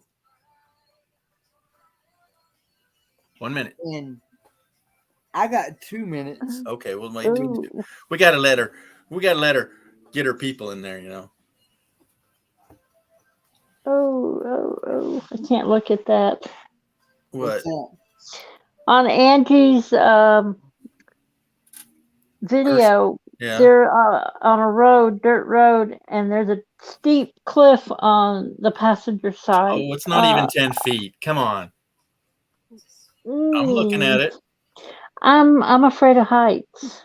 1 minute. And I got 2 minutes. Okay, well, Ooh. we gotta let her get her people in there, you know. Oh, I can't look at that. What? What's that? On Angie's video, Yeah. they're on a road, dirt road, and there's a steep cliff on the passenger side. Oh, it's not even 10 feet. Come on. I'm looking at it. I'm afraid of heights.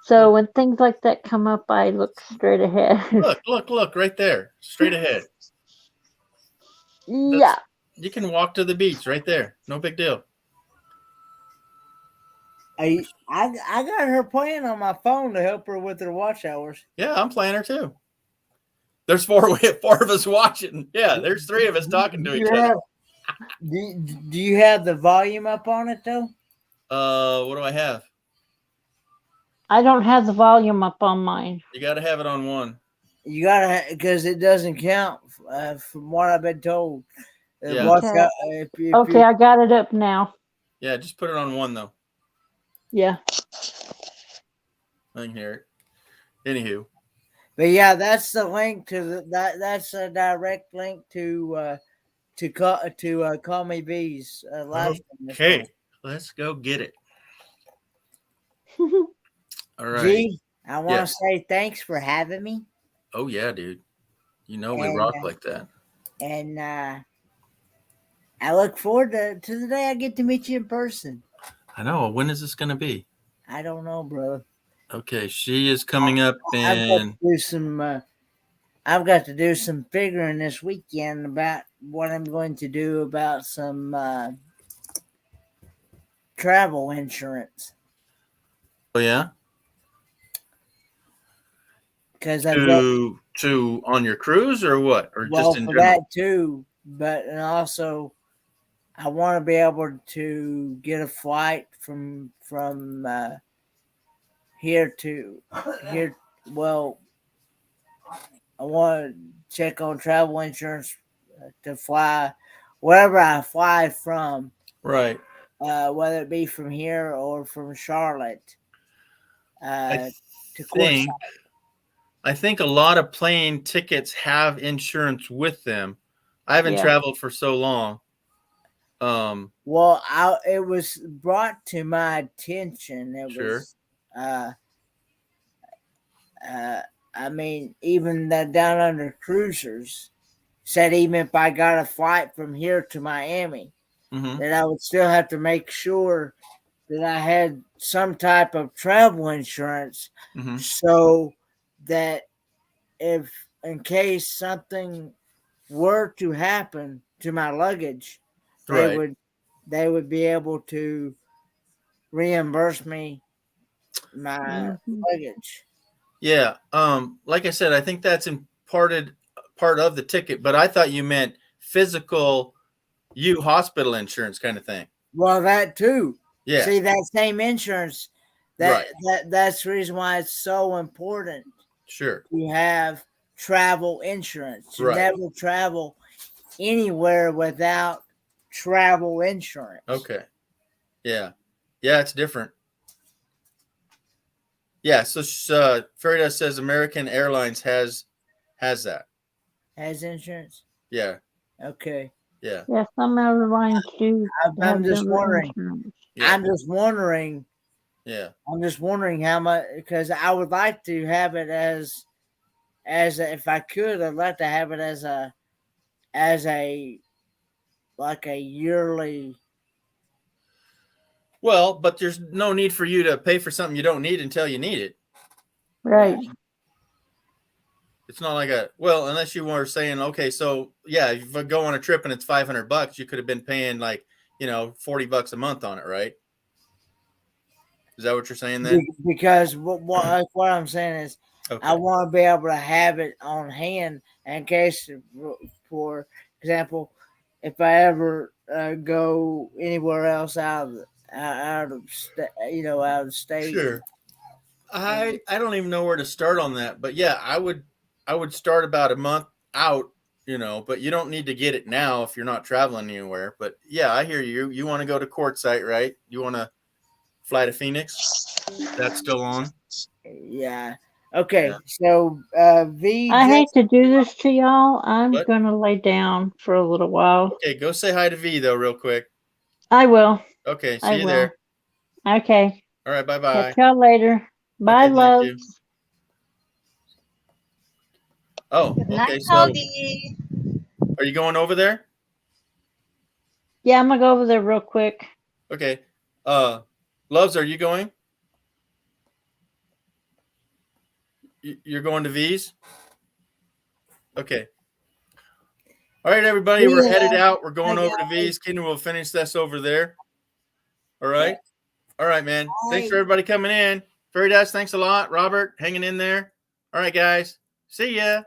So when things like that come up, I look straight ahead. Look, right there. Straight ahead. Yeah. You can walk to the beach right there. No big deal. I got her playing on my phone to help her with her watch hours. Yeah, I'm playing her too. There's four of us watching. Yeah, there's 3 of us talking to each other. Do you have the volume up on it though? What do I have? I don't have the volume up on mine. You got to have it on 1. You gotta, because it doesn't count from what I've been told. Yeah. Watch Okay. out, Okay, I got it up now. Yeah, just put it on 1 though. Yeah. I can hear it. Anywho. But yeah, that's the link to that's a direct link to Call Me Bees live stream this Okay, morning. let's go get it. All right. G, I want to Yes. say thanks for having me, Oh yeah, dude. You know we And, rock like that. and I look forward to the day I get to meet you in person. I know. When is this going to be? I don't know, brother. Okay, she is coming up I've got in. to do some. I've got to do some figuring this weekend about what I'm going to do about some travel insurance, Oh yeah. because I've got To on your cruise or what? Or well just in for general? that too. But and also, I want to be able to get a flight from here to here. Well, I want to check on travel insurance to fly wherever I fly from, Right. whether it be from here or from Charlotte. I To think Corsica. I think a lot of plane tickets have insurance with them. I haven't Yeah. traveled for so long. Well, it was brought to my attention. It Sure. was, I mean, even the Down Under Cruisers said even if I got a flight from here to Miami, mhm. that I would still have to make sure that I had some type of travel insurance, Mhm. so that if in case something were to happen to my luggage, Right. they would be able to reimburse me my luggage. Yeah. Like I said, I think that's imparted part of the ticket, but I thought you meant physical hospital insurance kind of thing. Well, that too. Yeah. See, that same insurance, that's the reason why it's so important Sure. to have travel insurance. To Right. never travel anywhere without travel insurance. Okay. Yeah. Yeah, it's different. Yeah. So Farida says American Airlines has that. Has insurance? Yeah. Okay. Yeah. Yeah, some airlines do. I'm have just their wondering. insurance. Yeah. I'm just wondering. Yeah. I'm just wondering how much, because I would like to have it as if I could, I'd like to have it as a like a yearly. Well, but there's no need for you to pay for something you don't need until you need it. Right. It's not like unless you were saying, okay, so yeah, if I go on a trip and it's $500, you could have been paying like, $40 a month on it, right? Is that what you're saying then? Because what I'm saying is, Okay. I want to be able to have it on hand in case, for example, if I ever go anywhere else out of state. Sure. I don't even know where to start on that, but yeah, I would start about a month out, but you don't need to get it now if you're not traveling anywhere. But yeah, I hear you. You want to go to Quartzsite, right? You want to fly to Phoenix? That's still on. Yeah. Okay. Yeah. So V. I hate to do this to y'all. I'm What? going to lay down for a little while. Okay, go say hi to V though, real quick. I will. Okay, see I you will. there. Okay. All right, bye-bye. Catch y'all later. Bye, Okay, thank love. you. Oh, Good night, okay. So Howdy. are you going over there? Yeah, I'm going to go over there real quick. Okay. Loves, are you going? You're going to V's? Okay. All right, everybody, we're headed out. We're going over to V's. Kendra will finish this over there. All right. All right, man. Thanks for everybody coming in. Fairy Dust, thanks a lot. Robert, hanging in there. All right, guys. See ya.